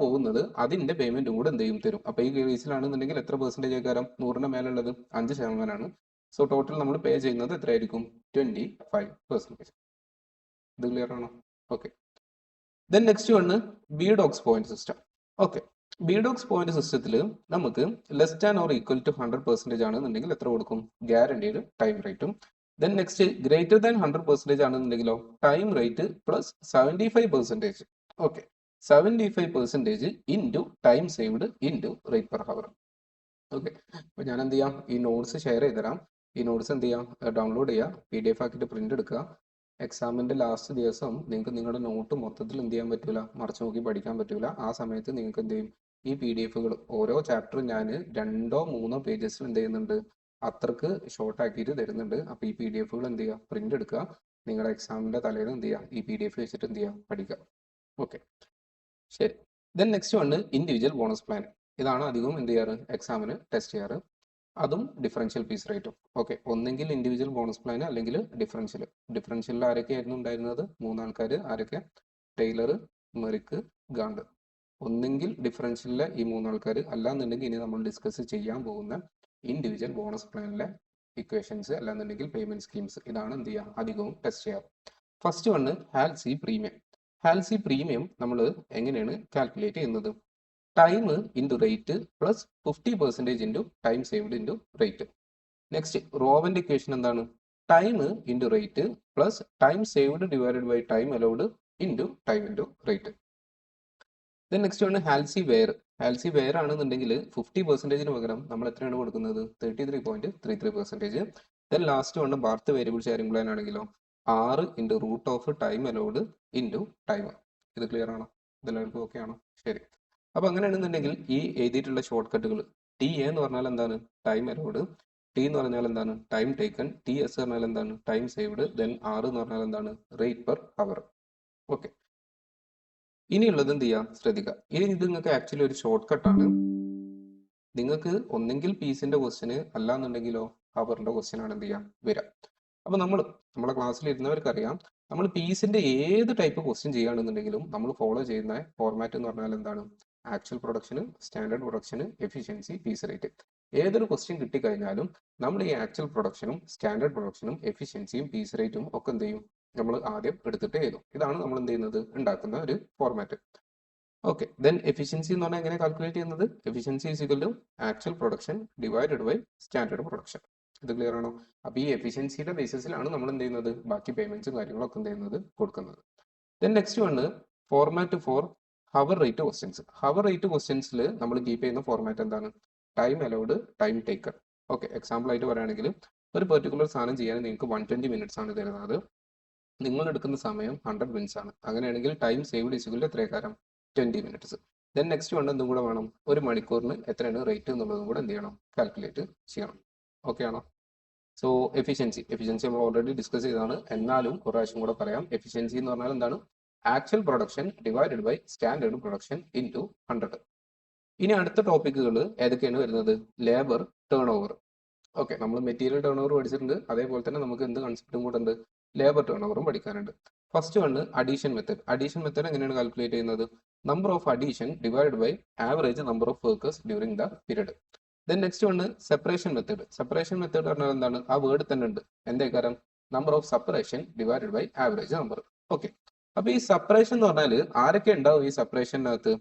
പോകുന്നത് അതിന്റെ പേയ്മെന്റും കൂടെ എന്ത് ചെയ്യും? തരും. അപ്പൊ ഈ കേസിലാണെന്നുണ്ടെങ്കിൽ എത്ര പെർസെന്റേജ് ആയിക്കാരം? 100ന്റെ മേലുള്ളത് 5% ആണ്. സോ ടോട്ടൽ നമ്മൾ പേ ചെയ്യുന്നത് എത്രയായിരിക്കും? 25%. ഇത് ക്ലിയർ ആണോ? Okay, then next one Bedaux point system. Okay, Bedaux point സിസ്റ്റത്തിൽ നമുക്ക് less than or equal to 100% ആണെന്നുണ്ടെങ്കിൽ എത്ര കൊടുക്കും? ഗ്യാരണ്ടീഡ് ടൈം റേറ്റും. ദെൻ നെക്സ്റ്റ് ഗ്രേറ്റർ ദാൻ 100% ആണെന്നുണ്ടെങ്കിലോ time rate plus 75%. Okay, 75% into time saved into rate per hour. Okay, അപ്പൊ ഞാൻ എന്ത് ചെയ്യാം? ഈ നോട്ട്സ് ഷെയർ ചെയ്ത് തരാം. ഈ നോട്ട്സ് എന്ത് ചെയ്യാം? ഡൗൺലോഡ് ചെയ്യുക, PDF ആക്കിയിട്ട് പ്രിന്റ് എടുക്കുക. എക്സാമിന്റെ ലാസ്റ്റ് ദിവസം നിങ്ങൾക്ക് നിങ്ങളുടെ നോട്ട് മൊത്തത്തിൽ എന്ത് ചെയ്യാൻ പറ്റൂല? മറിച്ച് നോക്കി പഠിക്കാൻ പറ്റൂല. ആ സമയത്ത് നിങ്ങൾക്ക് എന്ത് ചെയ്യും? ഈ PDFകൾ ഓരോ ചാപ്റ്ററും ഞാൻ 2 or 3 പേജസിൽ എന്ത് ചെയ്യുന്നുണ്ട്? അത്രക്ക് ഷോർട്ട് ആക്കിയിട്ട് തരുന്നുണ്ട്. അപ്പൊ ഈ PDFകൾ എന്ത് ചെയ്യുക? പ്രിന്റ് എടുക്കുക. നിങ്ങളുടെ എക്സാമിന്റെ തലേന്ന് എന്ത് ചെയ്യുക? ഈ PDF വെച്ചിട്ട് എന്ത് ചെയ്യുക? പഠിക്കുക. ഓക്കെ, ശരി. Then next one individual bonus plan. ഇതാണ് അധികവും എന്ത് ചെയ്യാറ്? എക്സാമിന് ടെസ്റ്റ് ചെയ്യാറ്. അതും ഡിഫറൻഷ്യൽ പീസ് റേറ്റും. ഓക്കെ, ഒന്നെങ്കിൽ ഇൻഡിവിജ്വൽ ബോണസ് പ്ലാൻ അല്ലെങ്കിൽ ഡിഫറൻഷ്യൽ. ഡിഫറൻഷ്യലിൽ ആരൊക്കെയായിരുന്നു ഉണ്ടായിരുന്നത്? 3 ആൾക്കാർ. ആരൊക്കെ? ടൈലർ, മെറിക്ക്, ഗാണ്ട്. ഒന്നെങ്കിൽ ഡിഫറൻഷ്യലിലെ ഈ മൂന്നാൾക്കാർ, അല്ലാന്നുണ്ടെങ്കിൽ ഇനി നമ്മൾ ഡിസ്കസ് ചെയ്യാൻ പോകുന്ന ഇൻഡിവിജ്വൽ ബോണസ് പ്ലാനിലെ ഇക്വേഷൻസ്, അല്ലാന്നുണ്ടെങ്കിൽ പേയ്മെന്റ് സ്കീംസ്. ഇതാണ് എന്ത് ചെയ്യുക അധികവും ടെസ്റ്റ് ചെയ്യാറ്. First one Halsey premium. Halsey premium നമ്മൾ എങ്ങനെയാണ് കാൽക്കുലേറ്റ് ചെയ്യുന്നത്? Time into rate plus 50% into time saved into rate. Next റോവന്റെ ഇക്വേഷൻ എന്താണ്? Time into rate plus time saved divided by time allowed into time into rate. Then next ആണ് Halsey wear. ഹാൽസി wear ആണെന്നുണ്ടെങ്കിൽ 50%-ന് പകരം നമ്മൾ എത്രയാണ് കൊടുക്കുന്നത്? 33.33%. Then last one Barth variable sharing plan ആണെങ്കിലോ 6 into root of time allowed into time. ഇത് clear ആണോ? ഇതെല്ലാവർക്കും ഓക്കെ ആണോ? ശരി. അപ്പൊ അങ്ങനെയാണെന്നുണ്ടെങ്കിൽ ഈ എഴുതിയിട്ടുള്ള ഷോർട്ട് കട്ടുകൾ ടി എ എന്ന് പറഞ്ഞാൽ എന്താണ്? Time allowed. ടി എന്ന് പറഞ്ഞാൽ എന്താണ്? Time taken. ടി എസ് പറഞ്ഞാൽ എന്താണ്? Time saved. ദെൻ 6 എന്ന് പറഞ്ഞാൽ എന്താണ്? Rate per hour. ഓക്കെ, ഇനിയുള്ളത് എന്ത് ചെയ്യാം ശ്രദ്ധിക്കുക. ഇനി ഇത് നിങ്ങൾക്ക് ആക്ച്വലി ഒരു ഷോർട്ട് കട്ടാണ്. നിങ്ങൾക്ക് ഒന്നെങ്കിൽ പീസിന്റെ ക്വസ്റ്റ്യന്, അല്ലാന്നുണ്ടെങ്കിലോ അവറിന്റെ ക്വസ്റ്റ്യൻ ആണ് എന്ത് ചെയ്യാം വരിക. അപ്പൊ നമ്മളെ ക്ലാസ്സിൽ ഇരുന്നവർക്കറിയാം, നമ്മൾ പീസിന്റെ ഏത് ടൈപ്പ് ക്വസ്റ്റ്യൻ ചെയ്യുകയാണെന്നുണ്ടെങ്കിലും നമ്മൾ ഫോളോ ചെയ്യുന്ന ഫോർമാറ്റ് എന്ന് പറഞ്ഞാൽ എന്താണ്? Actual production, standard production, efficiency, piece rate. ഏതൊരു ക്വസ്റ്റ്യൻ കിട്ടിക്കഴിഞ്ഞാലും നമ്മൾ ഈ ആക്ച്വൽ പ്രൊഡക്ഷനും സ്റ്റാൻഡേർഡ് പ്രൊഡക്ഷനും എഫിഷ്യൻസിയും പീസ് റേറ്റും ഒക്കെ എന്ത് ചെയ്യും? നമ്മൾ ആദ്യം എടുത്തിട്ട് എഴുതും. ഇതാണ് നമ്മൾ എന്ത് ചെയ്യുന്നത്? ഉണ്ടാക്കുന്ന ഒരു ഫോർമാറ്റ്. ഓക്കെ, ദെൻ എഫിഷ്യൻസി എന്ന് പറഞ്ഞാൽ എങ്ങനെ കാൽക്കുലേറ്റ് ചെയ്യുന്നത്? Efficiency is equal to actual production divided by standard production. ഇത് ക്ലിയർ ആണോ? അപ്പൊ ഈ എഫിഷ്യൻസിയുടെ ബേസിസിലാണ് നമ്മൾ എന്ത് ചെയ്യുന്നത്? ബാക്കി പേയ്മെന്റ്സും കാര്യങ്ങളൊക്കെ എന്ത് ചെയ്യുന്നത്? കൊടുക്കുന്നത്. Then next one format for hour rate questions. Hour rate ക്വസ്റ്റ്യൻസിൽ നമ്മൾ കീപ്പ് ചെയ്യുന്ന ഫോർമാറ്റ് എന്താണ്? Time allowed, time taken. Okay, example ആയിട്ട് പറയുകയാണെങ്കിൽ ഒരു പെർട്ടിക്കുലർ സാധനം ചെയ്യാൻ നിങ്ങൾക്ക് 120 മിനിറ്റ്സ് ആണ് തരുന്നത്. നിങ്ങൾ എടുക്കുന്ന സമയം 100 മിനിറ്റ്സ് ആണ്. അങ്ങനെയാണെങ്കിൽ ടൈം സേവ്ഡ് ഈക്വൽ എത്രയേക്കാരം? 20 മിനിറ്റ്സ്. ദെൻ നെക്സ്റ്റ് വൺ എന്തും കൂടെ വേണം? ഒരു മണിക്കൂറിന് എത്രയാണ് റേറ്റ് എന്നുള്ളതും കൂടെ എന്ത് ചെയ്യണം? കാൽക്കുലേറ്റ് ചെയ്യണം. ഓക്കെ ആണോ? സോ എഫിഷ്യൻസി നമ്മൾ ഓൾറെഡി ഡിസ്കസ് ചെയ്തതാണ്, എന്നാലും ഒരു പ്രാവശ്യം കൂടെ പറയാം. എഫിഷ്യൻസി എന്ന് പറഞ്ഞാൽ എന്താണ്? Actual production divided by standard production into 100. ഇനി അടുത്ത ടോപ്പിക്കുകൾ ഏതൊക്കെയാണ് വരുന്നത്? Labour turnover. ഓക്കെ, നമ്മൾ മെറ്റീരിയൽ ടേൺ ഓവർ പഠിച്ചിട്ടുണ്ട്. അതേപോലെ തന്നെ നമുക്ക് എന്ത് കൺസെപ്റ്റും കൂടെ ഉണ്ട്? ലേബർ ടേൺ ഓവറും പഠിക്കാനുണ്ട്. First one addition method. Addition method എങ്ങനെയാണ് കാൽക്കുലേറ്റ് ചെയ്യുന്നത്? Number of addition divide by average number of workers during the period. Then next one separation method. Separation method പറഞ്ഞാൽ എന്താണ്? ആ വേർഡ് തന്നെ ഉണ്ട്. എന്തേക്കാരം? Number of separation divided by average number. Okay, അപ്പൊ ഈ സെപ്പറേഷൻ എന്ന് പറഞ്ഞാൽ ആരൊക്കെ ഉണ്ടാവും ഈ സെപ്പറേഷനകത്ത്?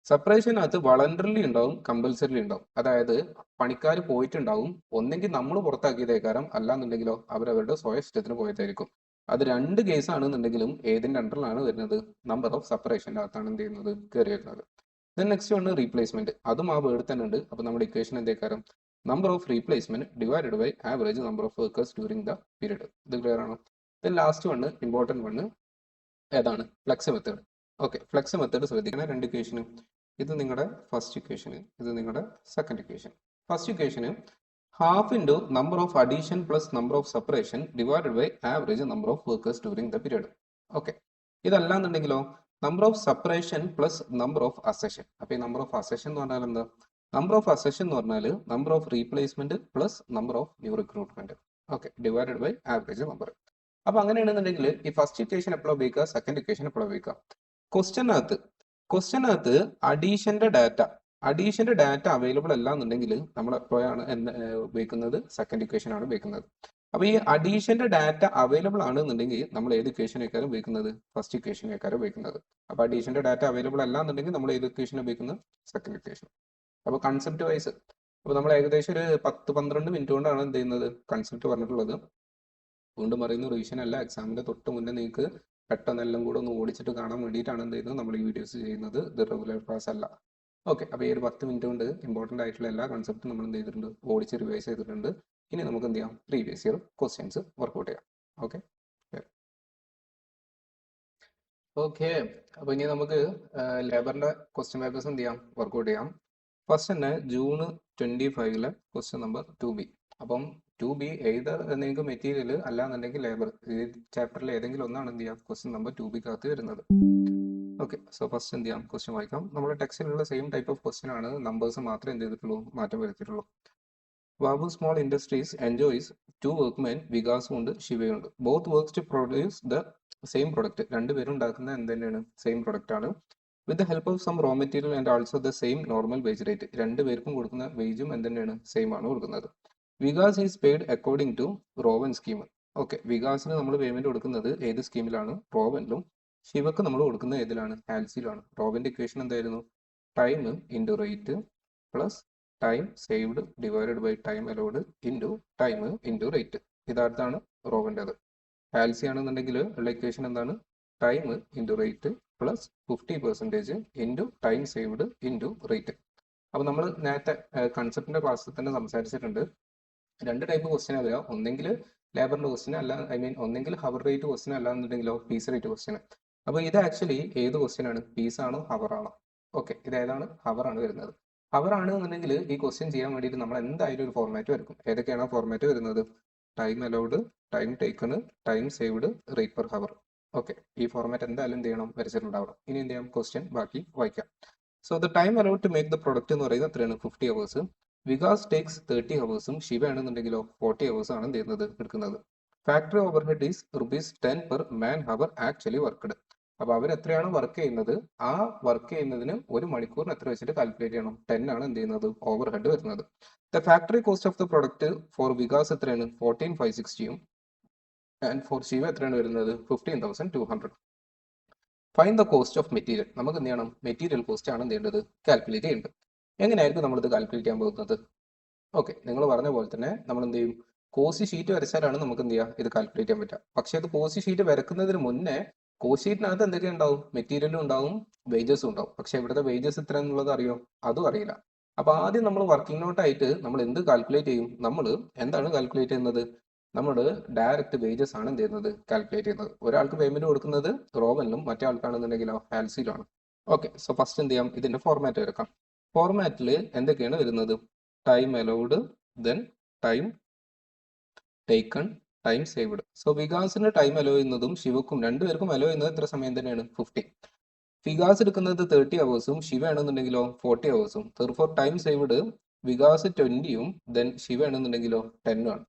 സെപ്പറേഷനകത്ത് വളണ്ടറിലി ഉണ്ടാവും, കമ്പൽസറിലി ഉണ്ടാവും. അതായത് പണിക്കാർ പോയിട്ടുണ്ടാവും, ഒന്നെങ്കിൽ നമ്മൾ പുറത്താക്കിയതേക്കാരം, അല്ലാന്നുണ്ടെങ്കിലോ അവരവരുടെ സ്വയം ഇഷ്ടത്തിന് പോയതായിരിക്കും. അത് രണ്ട് കേസ് ആണെന്നുണ്ടെങ്കിലും ഏതിന്റെ അണ്ടറിലാണ് വരുന്നത്? നമ്പർ ഓഫ് സെപ്പറേഷൻ്റെ അകത്താണ് എന്ത് ചെയ്യുന്നത്? കയറി വരുന്നത്. Then next one replacement. അതും ആ വേർഡ് തന്നെ ഉണ്ട്. അപ്പൊ നമ്മുടെ ഇക്വേഷൻ എന്തേക്കാരം? Number of replacement divided by average number of workers during the period. ഇത് ക്ലിയർ ആണോ? Then last one important one ഏതാണ്? Flux method. Okay, flux method ശ്രദ്ധിക്കണം. രണ്ട് ഇക്വേഷന്. ഇത് നിങ്ങളുടെ ഫസ്റ്റ് ഇക്വേഷന്, ഇത് നിങ്ങളുടെ സെക്കൻഡ് ഇക്വേഷൻ. ഫസ്റ്റ് ഇക്വേഷന് half into number of addition plus number of separation divided by average number of workers during the period. Okay, ഇതല്ലാന്നുണ്ടെങ്കിലോ number of separation plus number of accession. അപ്പൊ ഈ നമ്പർ ഓഫ് അസെഷൻ എന്ന് പറഞ്ഞാൽ എന്താ? Number of accession എന്ന് പറഞ്ഞാൽ number of replacement plus number of new recruitment. Okay, divided by average number. അപ്പൊ അങ്ങനെയാണെന്നുണ്ടെങ്കിൽ ഈ ഫസ്റ്റ് ഇക്വേഷൻ എപ്പോഴും ഉപയോഗിക്കുക, സെക്കൻഡ് ഇക്വേഷൻ എപ്പോഴും ഉപയോഗിക്കുക? ക്വസ്റ്റ്യനകത്ത് അഡീഷന്റെ ഡാറ്റ അവൈലബിൾ അല്ല എന്നുണ്ടെങ്കിൽ നമ്മൾ എപ്പോഴാണ് ഉപയോഗിക്കുന്നത്? സെക്കൻഡ് ഇക്വേഷൻ ആണ് ഉപയോഗിക്കുന്നത്. അപ്പൊ ഈ അഡീഷന്റെ ഡാറ്റ അവൈലബിൾ ആണെന്നുണ്ടെങ്കിൽ നമ്മൾ ഏത് ഇക്വേഷനേക്കാരും ഉപയോഗിക്കുന്നത്? ഫസ്റ്റ് ഇക്വേഷനേക്കാരും ഉപയോഗിക്കുന്നത്. അപ്പൊ അഡീഷന്റെ ഡാറ്റ അവൈലബിൾ അല്ല എന്നുണ്ടെങ്കിൽ നമ്മൾ ഏത് ഇക്വേഷൻ ഉപയോഗിക്കുന്നത്? Second equation. അപ്പൊ കൺസെപ്റ്റ് വൈസ് അപ്പൊ നമ്മൾ ഏകദേശം ഒരു 10-12 മിനിറ്റ് കൊണ്ടാണ് എന്ത് ചെയ്യുന്നത്? കൺസെപ്റ്റ് പറഞ്ഞിട്ടുള്ളത്. വീണ്ടും പറയുന്ന റിവിഷൻ അല്ല, എക്സാമിന്റെ തൊട്ട് മുന്നേ നിങ്ങൾക്ക് പെട്ടെന്ന് എല്ലാം കൂടെ ഒന്ന് ഓടിച്ചിട്ട് കാണാൻ വേണ്ടിയിട്ടാണ് എന്ത് ചെയ്യുന്നത് നമ്മൾ ഈ വീഡിയോസ് ചെയ്യുന്നത്. ഇത് റെഗുലർ ക്ലാസ് അല്ല. ഓക്കെ, അപ്പോൾ ഈ ഒരു 10 മിനിറ്റ് കൊണ്ട് ഇമ്പോർട്ടൻ്റ് ആയിട്ടുള്ള എല്ലാ കൺസെപ്റ്റും നമ്മൾ എന്ത് ചെയ്തിട്ടുണ്ട്? ഓടിച്ച് റിവൈസ് ചെയ്തിട്ടുണ്ട്. ഇനി നമുക്ക് എന്ത് ചെയ്യാം? പ്രീവിയസ് ഇയർ ക്വസ്റ്റ്യൻസ് വർക്ക്ഔട്ട് ചെയ്യാം. ഓക്കെ ഓക്കെ, അപ്പോൾ ഇനി നമുക്ക് ലേബറിന്റെ ക്വസ്റ്റ്യൻ പേപ്പേഴ്സ് എന്ത് ചെയ്യാം? വർക്ക്ഔട്ട് ചെയ്യാം. ഫസ്റ്റ് തന്നെ June 25 ക്വസ്റ്റ്യൻ നമ്പർ 2B. അപ്പം 2B ഏത് നിങ്ങൾക്ക് മെറ്റീരിയൽ അല്ലാന്നുണ്ടെങ്കിൽ ലേബർ, ഈ ചാപ്റ്ററിൽ ഏതെങ്കിലും ഒന്നാണ് എന്ത് ചെയ്യാം? ക്വസ്റ്റ്യൻ നമ്പർ 2Bക്കകത്ത് വരുന്നത്. ഓക്കെ, സോ ഫസ്റ്റ് എന്ത് ചെയ്യാം? ക്വസ്റ്റ്യൻ വായിക്കാം. നമ്മുടെ ടെക്സ്റ്റിലുള്ള സെയിം ടൈപ്പ് ഓഫ് ക്വസ്റ്റ്യൻ ആണ്, നമ്പേഴ്സ് മാത്രമേ എന്ത് ചെയ്തിട്ടുള്ളൂ? മാറ്റം വരുത്തിയിട്ടുള്ളൂ. Babu small industries enjoys 2 workmen, വികാസും ഉണ്ട്, ശിവയുണ്ട്. Both works to produce the same product. രണ്ടുപേരും ഉണ്ടാക്കുന്ന എന്ത് തന്നെയാണ്? സെയിം പ്രൊഡക്റ്റ് ആണ്. With the help of some raw material and also the same normal wage rate. രണ്ടുപേർക്കും കൊടുക്കുന്ന വേജും എന്തുതന്നെയാണ്, സെയിം ആണ് കൊടുക്കുന്നത്. Vikas is paid according to Rowan scheme. Okay, വികാസിന് നമ്മൾ പേയ്മെന്റ് കൊടുക്കുന്നത് ഏത് സ്കീമിലാണ്? റോവനിലും. ശിവക്ക് നമ്മൾ കൊടുക്കുന്നത് ഏതിലാണ്? ഹാൽസിയിലാണ്. റോവന്റെ ഇക്വേഷൻ എന്തായിരുന്നു? Time into rate plus time saved divided by time allowed into time into rate. ഇതാണ് റോവൻ്റെത്. ഹാൽസി ആണെന്നുണ്ടെങ്കിൽ ഉള്ള ഇക്വേഷൻ എന്താണ്? Time into rate plus 50% into time saved into rate. അപ്പോൾ നമ്മൾ നേരത്തെ കൺസെപ്റ്റിന്റെ ക്ലാസ്സിൽ തന്നെ സംസാരിച്ചിട്ടുണ്ട്. രണ്ട് ടൈപ്പ് ക്വസ്റ്റ്യൻ വരിക. ഒന്നെങ്കിൽ ലേബറിന്റെ ക്വസ്റ്റ്യൻ, അല്ല ഒന്നെങ്കിൽ ഹവർ റേറ്റ് ക്വസ്റ്റ്യൻ, അല്ലാന്നുണ്ടെങ്കിലോ പീസ് റേറ്റ് ക്വസ്റ്റ്യൻ. അപ്പോൾ ഇത് ആക്ച്വലി ഏത് ക്വസ്റ്റ്യൻ ആണ്? പീസ് ആണോ ഹവർ ആണോ? ഓക്കെ, ഇത് ഏതാണ്? ഹവർ ആണ് വരുന്നത്. ഹവർ ആണെന്നുണ്ടെങ്കിൽ ഈ ക്വസ്റ്റ്യൻ ചെയ്യാൻ വേണ്ടിയിട്ട് നമ്മൾ എന്തായാലും ഒരു ഫോർമാറ്റ് വരക്കും. ഏതൊക്കെയാണ് ഫോർമാറ്റ് വരുന്നത്? Time allowed, time taken, time saved, rate per hour. Okay, ഈ ഫോർമാറ്റ് എന്തായാലും എന്ത് ചെയ്യണം? വരച്ചിട്ടുണ്ടാവണം. ഇനി എന്ത് ചെയ്യാം? ക്വസ്റ്റ്യൻ ബാക്കി വായിക്കാം. So the time allowed to make the product എന്ന് പറയുന്നത് എത്രയാണ്? 50 hours. Vikas takes 30 hours. Shiva ആണെന്നുണ്ടെങ്കിലോ 40 hours ആണ് എന്ത് ചെയ്യുന്നത്? എടുക്കുന്നത്. Factory overhead is ₹10 per man hour actually worked. അപ്പൊ അവർ എത്രയാണ് വർക്ക് ചെയ്യുന്നത്, ആ വർക്ക് ചെയ്യുന്നതിന് ഒരു മണിക്കൂറിന് എത്ര വെച്ചിട്ട് കാൽക്കുലേറ്റ് ചെയ്യണം? 10 ആണ് എന്ത് ചെയ്യുന്നത്? ഓവർഹെഡ് വരുന്നത്. The factory cost of the product four Vikas എത്രയാണ്? 14,560. ആൻഡ് ഫോർ ശിവ എത്രയാണ് വരുന്നത്? 15,200. Find the cost of material. നമുക്ക് എന്ത് ചെയ്യണം? മെറ്റീരിയൽ കോസ്റ്റ് ആണ് എന്ത് ചെയ്യേണ്ടത്? കാൽക്കുലേറ്റ് ചെയ്യേണ്ടത്. എങ്ങനെയായിരിക്കും നമ്മളിത് കാൽക്കുലേറ്റ് ചെയ്യാൻ പോകുന്നത്? ഓക്കെ, നിങ്ങൾ പറഞ്ഞ പോലെ തന്നെ നമ്മൾ എന്ത് ചെയ്യും? കോസ്റ്റ് ഷീറ്റ് വരച്ചാലാണ് നമുക്ക് എന്ത് ചെയ്യുക? ഇത് കാൽക്കുലേറ്റ് ചെയ്യാൻ പറ്റുക. പക്ഷേ അത് കോസ്റ്റ് ഷീറ്റ് വരക്കുന്നതിന് മുന്നേ കോസ്റ്റ് ഷീറ്റിനകത്ത് എന്തൊക്കെ ഉണ്ടാവും? മെറ്റീരിയലും ഉണ്ടാവും, വേജസും ഉണ്ടാവും. പക്ഷെ ഇവിടുത്തെ വേജസ് എത്ര എന്നുള്ളത് അറിയോ? അതും അറിയില്ല. അപ്പൊ ആദ്യം നമ്മൾ വർക്കിംഗ് നോട്ടായിട്ട് നമ്മൾ എന്ത് കാൽക്കുലേറ്റ് ചെയ്യും? നമ്മൾ എന്താണ് കാൽക്കുലേറ്റ് ചെയ്യുന്നത്? നമ്മൾ ഡയറക്റ്റ് വേജസ് ആണ് എന്ത് ചെയ്യുന്നത്? കാൽക്കുലേറ്റ് ചെയ്യുന്നത്. ഒരാൾക്ക് പേയ്മെന്റ് കൊടുക്കുന്നത് റോവനിലും, മറ്റേ ആൾക്കാണെന്നുണ്ടെങ്കിലോ ഹാൽസിയിലാണ്. ഓക്കെ, സോ ഫസ്റ്റ് എന്ത് ചെയ്യാം? ഇതിന്റെ ഫോർമാറ്റ് വരക്കാം. ഫോർമാറ്റിൽ എന്തൊക്കെയാണ് വരുന്നത്? Time allowed, then time taken, time saved. So വികാസിന് ടൈം അലോ ചെയ്യുന്നതും ശിവക്കും രണ്ടുപേർക്കും അലോ ചെയ്യുന്നത് എത്ര സമയം തന്നെയാണ്? 50. വികാസ് എടുക്കുന്നത് 30 hours, ശിവ ആണെന്നുണ്ടെങ്കിലോ 40 hours. For time saved Vikas 20, then Shiva ആണെന്നുണ്ടെങ്കിലോ 10 ആണ്.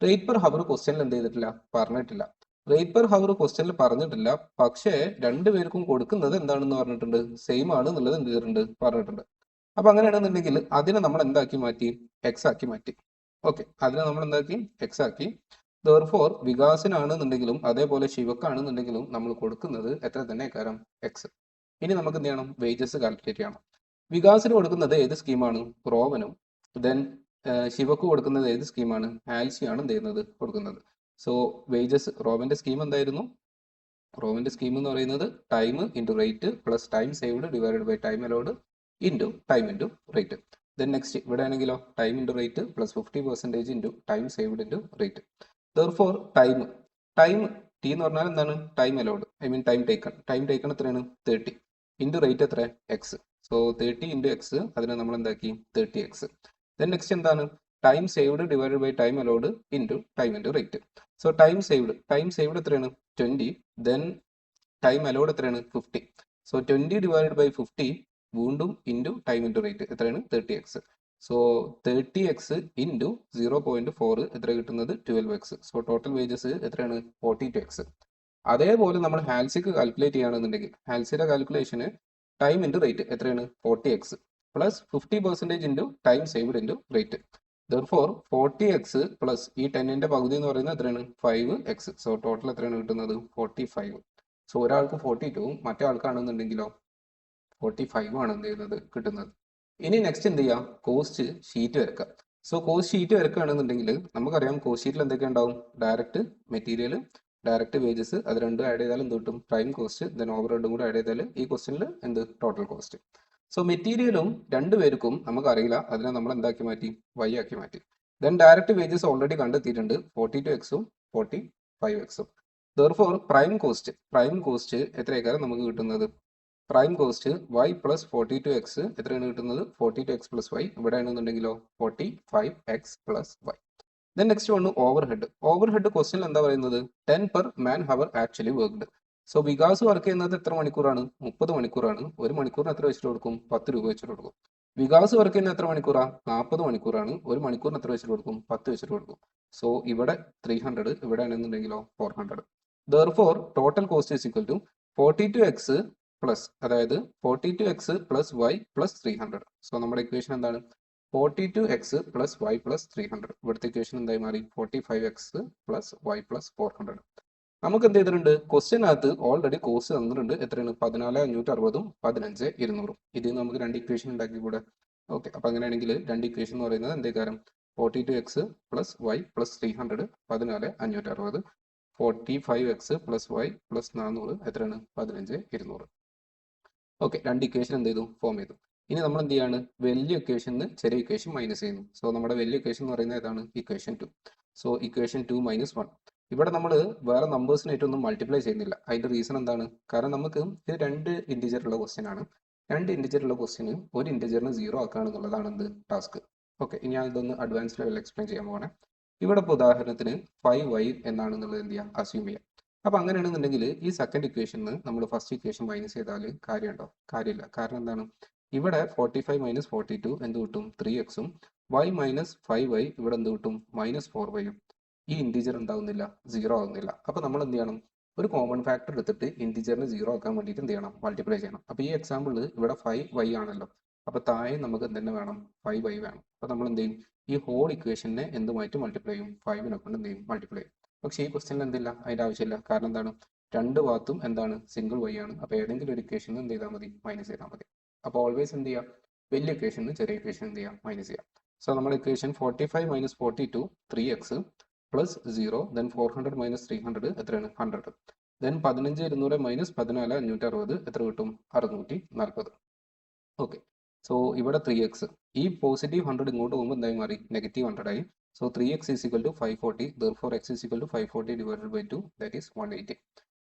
റേറ്റ് പെർ ഹവർ ക്വസ്റ്റ്യനിൽ എന്ത് ചെയ്തിട്ടില്ല? പറഞ്ഞിട്ടില്ല. റേറ്റ് പെർ ഹവർ ക്വസ്റ്റ്യനിൽ പറഞ്ഞിട്ടില്ല, പക്ഷേ രണ്ടുപേർക്കും കൊടുക്കുന്നത് എന്താണെന്ന് പറഞ്ഞിട്ടുണ്ട്? സെയിം ആണ് എന്നുള്ളത് എന്ത് ചെയ്തിട്ടുണ്ട്? പറഞ്ഞിട്ടുണ്ട്. അപ്പൊ അങ്ങനെയാണെന്നുണ്ടെങ്കിൽ അതിനെ നമ്മൾ എന്താക്കി മാറ്റി? എക്സ് ആക്കി മാറ്റി. ഓക്കെ, അതിനെ നമ്മൾ എന്താക്കി? എക്സ് ആക്കി. ദർഫോർ വികാസിനാണെന്നുണ്ടെങ്കിലും അതേപോലെ ശിവക്കാണെന്നുണ്ടെങ്കിലും നമ്മൾ കൊടുക്കുന്നത് എത്ര തന്നെ കാരണം? എക്സ്. ഇനി നമുക്ക് എന്ത് ചെയ്യണം? വേജസ് കാൽക്കുലേറ്റ് ചെയ്യണം. വികാസിന് കൊടുക്കുന്നത് ഏത് സ്കീമാണ്? റോവനും. ദെൻ ശിവക്ക് കൊടുക്കുന്നത് ഏത് സ്കീമാണ്? ഹാൽസിയാണ് എന്ത് ചെയ്യുന്നത്? കൊടുക്കുന്നത്. സോ വേജസ്, റോവന്റെ സ്കീം എന്തായിരുന്നു? റോവന്റെ സ്കീം എന്ന് പറയുന്നത് time into rate plus time saved divided by time allowed into time into rate. Then next ഇവിടെ ആണെങ്കിലോ time into rate plus 50% into time saved into rate. Therefore time T എന്ന് പറഞ്ഞാൽ എന്താണ്? Time allowed, time taken. Time taken എത്രയാണ്? 30 into rate എത്ര? X. So 30 into X, അതിനെ നമ്മൾ എന്താക്കി? 30x. ദെൻ നെക്സ്റ്റ് എന്താണ്? Time saved divided by time allowed into time into rate. So time saved എത്രയാണ്? 20. ദെൻ ടൈം അലൗഡ് എത്രയാണ്? 50. So 20 divided by 50 വീണ്ടും into time into rate എത്രയാണ്? 30x. So 30x into 0.4 എത്ര കിട്ടുന്നത്? 12x. സോ ടോട്ടൽ വേജസ് എത്രയാണ്? 42x. അതേപോലെ നമ്മൾ ഹാൽസിക്ക് calculate ചെയ്യുകയാണെന്നുണ്ടെങ്കിൽ ഹാൽസിയുടെ കാൽക്കുലേഷന് ടൈം ഇൻറ്റു റേറ്റ് എത്രയാണ്? 40x plus 50% into time saved into rate. Therefore 40x plus ഈ 10ന്റെ പകുതി എന്ന് പറയുന്നത് എത്രയാണ്? 5x. സോ ടോട്ടൽ എത്രയാണ് കിട്ടുന്നത്? 45. സോ ഒരാൾക്ക് 42 മറ്റേ ആൾക്കാണെന്നുണ്ടെങ്കിലോ 45 ആണ് എന്ത് ചെയ്യുന്നത്? കിട്ടുന്നത്. ഇനി നെക്സ്റ്റ് എന്ത് ചെയ്യാം? കോസ്റ്റ് ഷീറ്റ് വരക്കാം. സോ കോസ്റ്റ് ഷീറ്റ് വരക്കുകയാണെന്നുണ്ടെങ്കിൽ നമുക്കറിയാം കോസ്റ്റ് ഷീറ്റിൽ എന്തൊക്കെ ഉണ്ടാവും? ഡയറക്റ്റ് മെറ്റീരിയൽ, ഡയറക്റ്റ് വേജസ്, അത് രണ്ടും ആഡ് ചെയ്താൽ എന്ത് കിട്ടും? Prime cost. ദെൻ ഓവർ ഹെഡും കൂടെ ആഡ് ചെയ്താൽ ഈ ക്വസ്റ്റ്യനിൽ എന്ത്? Total cost. സോ മെറ്റീരിയലും രണ്ടുപേർക്കും നമുക്കറിയില്ല, അതിനെ നമ്മൾ എന്താക്കി മാറ്റി? വൈ ആക്കി മാറ്റി. ദെൻ ഡയറക്റ്റ് വേജസ് ഓൾറെഡി കണ്ടെത്തിയിട്ടുണ്ട്, 42x 45x. Therefore prime cost എത്രയൊക്കെ നമുക്ക് കിട്ടുന്നത്? Prime cost y plus 42x എത്രയാണ് കിട്ടുന്നത്? 42x plus y. ഇവിടെ ആണെന്നുണ്ടെങ്കിലോ 45x plus y. Then next one overhead question എന്താ പറയുന്നത്? 10 per man hour actually worked. So Vikas work ചെയ്യുന്നത് എത്ര മണിക്കൂറാണ്? 30 മണിക്കൂറാണ്. ഒരു മണിക്കൂറിന് എത്ര വെച്ചിട്ട് കൊടുക്കും? 10 രൂപ വെച്ചിട്ട് കൊടുക്കും. വികാസ് വർക്ക് ചെയ്യുന്നത് എത്ര മണിക്കൂറാ? 40 മണിക്കൂറാണ്. ഒരു മണിക്കൂറിന് എത്ര വെച്ചിട്ട് കൊടുക്കും? 10 വെച്ചിട്ട് കൊടുക്കും. സോ ഇവിടെ 300, ഇവിടെ ആണെന്നുണ്ടെങ്കിലോ 400. Therefore total cost is equal to 42x plus അതായത് 42x plus Y plus 300. So നമ്മുടെ ഇക്വേഷൻ എന്താണ്? 42x plus Y plus 300. ഇവിടുത്തെ ഇക്വേഷൻ എന്തായി മാറി? 45x plus Y plus 400. നമുക്ക് എന്ത് ചെയ്തിട്ടുണ്ട്? ക്വസ്റ്റ്യനകത്ത് ഓൾറെഡി കോസ്റ്റ് തന്നിട്ടുണ്ട്. എത്രയാണ്? 14,560 15,200. ഇതിൽ നിന്ന് നമുക്ക് രണ്ട് ഇക്വേഷൻ ഉണ്ടാക്കി കൂടെ. ഓക്കെ, അപ്പൊ അങ്ങനെയാണെങ്കിൽ രണ്ട് ഇക്വേഷൻ എന്ന് പറയുന്നത് എന്തേ കാര്യം? 42x plus Y plus 300 14,560. 45x plus Y plus 400 എത്രയാണ്? 15,200. ഓക്കെ, രണ്ട് ഇക്വേഷൻ എന്ത് ചെയ്തു? ഫോം ചെയ്തു. ഇനി നമ്മൾ എന്ത് ചെയ്യാണ്? വലിയ ഇക്വേഷന് ചെറിയ ഇക്വേഷൻ മൈനസ് ചെയ്യുന്നു. സോ നമ്മുടെ വലിയ ഇക്വേഷൻ എന്ന് പറയുന്നത് ഏതാണ്? ഇക്വേഷൻ 2. So equation 2 minus 1. ഇവിടെ നമ്മൾ വേറെ നമ്പേഴ്സിനായിട്ടൊന്നും മൾട്ടിപ്ലൈ ചെയ്യുന്നില്ല. അതിന്റെ റീസൺ എന്താണ്? കാരണം നമുക്ക് ഇത് രണ്ട് ഇൻറ്റിജർ ഉള്ള ക്വസ്റ്റ്യൻ ആണ്. രണ്ട് ഇൻറ്റിജർ ഉള്ള ക്വസ്റ്റ്യന് ഒരു ഇൻറ്റിജറിന് 0 ആക്കുക എന്നുള്ളതാണ് എന്ത്? ടാസ്ക്. ഓക്കെ, ഇനി ഞാൻ ഇതൊന്ന് അഡ്വാൻസ് ലെവൽ എക്സ്പ്ലെയിൻ ചെയ്യാൻ പോകണേ. ഇവിടെ ഇപ്പോൾ ഉദാഹരണത്തിന് 5y എന്നാണെന്നുള്ളത് എന്ത് ചെയ്യാം? അസ്യൂം ചെയ്യാം. അപ്പൊ അങ്ങനെയാണെന്നുണ്ടെങ്കിൽ ഈ സെക്കൻഡ് ഇക്വേഷന് നമ്മൾ ഫസ്റ്റ് ഇക്വേഷൻ മൈനസ് ചെയ്താൽ കാര്യമുണ്ടോ? കാര്യമില്ല. കാരണം എന്താണ്? ഇവിടെ 45 മൈനസ് 42 എന്ത് കിട്ടും? 3x ഉം y മൈനസ് 5y ഇവിടെ എന്ത് കിട്ടും? മൈനസ് 4y ഉം. ഈ ഇൻറ്റിജർ എന്താവുന്നില്ല? 0 ആവുന്നില്ല. അപ്പൊ നമ്മൾ എന്ത് ചെയ്യണം? ഒരു കോമൺ ഫാക്ടർ എടുത്തിട്ട് ഇൻറ്റിജറിന് 0 ആക്കാൻ വേണ്ടിയിട്ട് എന്ത് ചെയ്യണം? മൾട്ടിപ്ലൈ ചെയ്യണം. അപ്പൊ ഈ എക്സാമ്പിൾ ഇവിടെ 5y ആണല്ലോ. അപ്പൊ താഴെ നമുക്ക് എന്ത് തന്നെ വേണം? 5y വേണം. അപ്പൊ നമ്മൾ എന്ത് ചെയ്യും? ഈ ഹോൾ ഇക്വേഷനെ എന്തുമായിട്ട് മൾട്ടിപ്ലൈ ചെയ്യും? 5നെ കൊണ്ട് എന്ത് ചെയ്യും? മൾട്ടിപ്ലൈ ചെയ്യും. പക്ഷേ ഈ ക്വസ്റ്റ്യനിൽ എന്തില്ല? അതിന്റെ ആവശ്യമില്ല. കാരണം എന്താണ്? രണ്ട് ഭാഗത്തും എന്താണ്? സിംഗിൾ വൈ ആണ്. അപ്പൊ ഏതെങ്കിലും ഒരു ഇക്വേഷൻ എന്ത് ചെയ്താൽ മതി? മൈനസ് ചെയ്താൽ മതി. അപ്പോൾ ഓൾവേസ് എന്ത് ചെയ്യാം? വലിയ ഇക്വേഷൻ ചെറിയ ഇക്വേഷൻ എന്ത് ചെയ്യാം? മൈനസ് ചെയ്യാം. സോ നമ്മുടെ equation 45 minus 42 3x plus 0 then 400 minus 300 എത്രയാണ്? 100. ദെൻ 15,200 മൈനസ് 14,560 എത്ര കിട്ടും? 640. ഓക്കെ, സോ ഇവിടെ 3x ഈ പോസിറ്റീവ് 100 ഇങ്ങോട്ട് പോകുമ്പോൾ എന്തായി മാറി? നെഗറ്റീവ് 100 ആയി. So 3x is equal to 540. Therefore x is equal to 540 divided by 2, that is 180.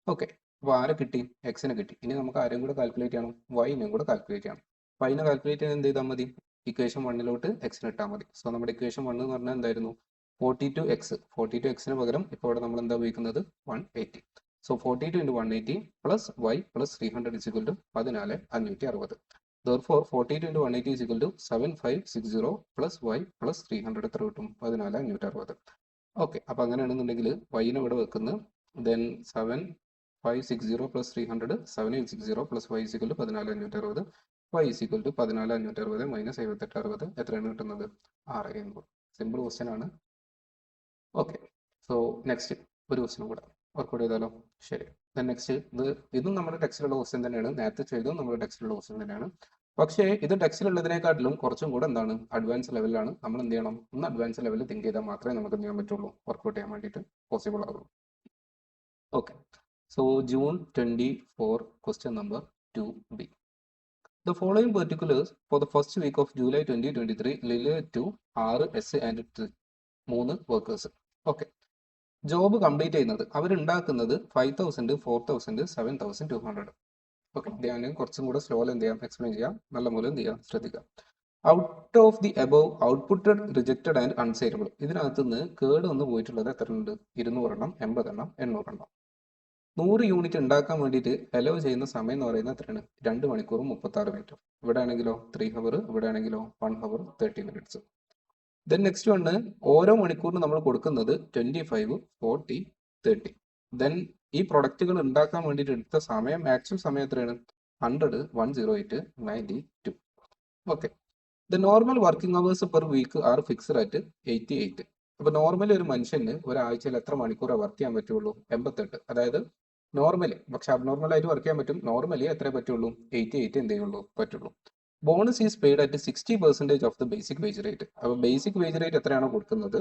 Okay, അപ്പോൾ ആരെ കിട്ടി? എക്സിനെ കിട്ടി. ഇനി നമുക്ക് ആരെയും കൂടെ കാൽക്കുലേറ്റ് ചെയ്യണം? വൈനെയും കൂടെ കാൽക്കുലേറ്റ് ചെയ്യണം. വൈനെ കാൽക്കുലേറ്റ് ചെയ്യാൻ എന്ത് ചെയ്താൽ മതി? ഇക്വേഷൻ 1 എക്സിന് ഇട്ടാൽ മതി. സോ നമ്മുടെ ഇക്വേഷൻ 1 എന്ന് പറഞ്ഞാൽ എന്തായിരുന്നു? 42x പകരം ഇപ്പോൾ ഇവിടെ നമ്മൾ എന്താ ഉപയോഗിക്കുന്നത്? 180. So 42 into 180 plus Y plus 300 is equal to 14,560. Therefore 42 into 180 is equal to 7560 plus y plus 300 എത്ര കിട്ടും? 14,560. ഓക്കെ, അപ്പൊ അങ്ങനെയാണെന്നുണ്ടെങ്കിൽ വൈനെ ഇവിടെ വെക്കുന്നത്. Then 7560 plus 300 7860 plus y is equal to 14,560. y is equal to 14,560 minus 7860 എത്രയാണ് കിട്ടുന്നത്? 6,500. സിമ്പിൾ ക്വസ്റ്റ്യൻ ആണ്. Okay, so next ഒരു ക്വസ്റ്റ്യൻ കൂടെ വർക്കൗട്ട് ചെയ്താലോ? ശരി. നെക്സ്റ്റ് ഇതും നമ്മുടെ ടെക്സ്റ്റിലുള്ള ക്വസ്റ്റ്യൻ തന്നെയാണ്. നേരത്തെ ചെയ്തതും നമ്മുടെ ടെക്സ്റ്റിലുള്ള ക്വസ്റ്റ്യൻ തന്നെയാണ്. പക്ഷേ ഇത് ടെക്സ്റ്റിലുള്ളതിനെക്കാട്ടിലും കുറച്ചും കൂടെ എന്താണ്? അഡ്വാൻസ് ലെവലിലാണ്. നമ്മൾ എന്ത് ചെയ്യണം? ഒന്ന് അഡ്വാൻസ് ലെവലിൽ തിങ്ക് ചെയ്താൽ മാത്രമേ നമുക്ക് എന്ത് ചെയ്യാൻ പറ്റുള്ളൂ? വർക്കൗട്ട് ചെയ്യാൻ വേണ്ടിയിട്ട് പോസിബിൾ ആകുള്ളൂ. Okay, so June 24 question number 2b. The following particulars for the first week of July 2023 relate to RS and 3 workers. Okay, job complete ചെയ്യുന്നത് അവരുണ്ടാക്കുന്നത് 5,000 4,000 7,200. ഓക്കെ, ഞാൻ കുറച്ചും കൂടെ സ്ലോയിൽ എന്ത് ചെയ്യാം? എക്സ്പ്ലെയിൻ ചെയ്യാം. നല്ല പോലെ എന്ത് ചെയ്യാം? ശ്രദ്ധിക്കാം. Out of the above outputted rejected and unsaleable, ഇതിനകത്ത് നിന്ന് കേട് വന്ന് പോയിട്ടുള്ളത് എത്ര ഉണ്ട്? 200 എണ്ണം 80 എണ്ണം 800 എണ്ണം. 100 യൂണിറ്റ് ഉണ്ടാക്കാൻ വേണ്ടിയിട്ട് അലോ ചെയ്യുന്ന സമയം എന്ന് പറയുന്നത് എത്രയാണ്? 2 മണിക്കൂറും 36 മിനിറ്റും. ഇവിടെ ആണെങ്കിലോ 3 ഹവർ, ഇവിടെ ആണെങ്കിലോ 1 hour 30 minutes. Then next one, ഓരോ മണിക്കൂറിന് നമ്മൾ കൊടുക്കുന്നത് 25 40 30. ദെൻ ഈ പ്രൊഡക്റ്റുകൾ ഉണ്ടാക്കാൻ വേണ്ടിയിട്ട് എടുത്ത സമയം, ആക്ച്വൽ സമയം എത്രയാണ്? 100 108 92. Okay, the normal working hours per week are fixed at 88. അപ്പൊ നോർമലി ഒരു മനുഷ്യന് ഒരാഴ്ചയിൽ എത്ര മണിക്കൂറാണ് വർക്ക് ചെയ്യാൻ പറ്റുള്ളൂ? 88. അതായത് നോർമലി, പക്ഷെ അബ്നോർമൽ ആയിട്ട് വർക്ക് ചെയ്യാൻ പറ്റും. നോർമലി എത്ര പറ്റുള്ളൂ? 88 എന്ത് ചെയ്യുള്ളൂ? പറ്റുള്ളൂ. Bonus is paid at 60% of the basic wage rate. അപ്പൊ ബേസിക് വേജ് റേറ്റ് എത്രയാണോ കൊടുക്കുന്നത്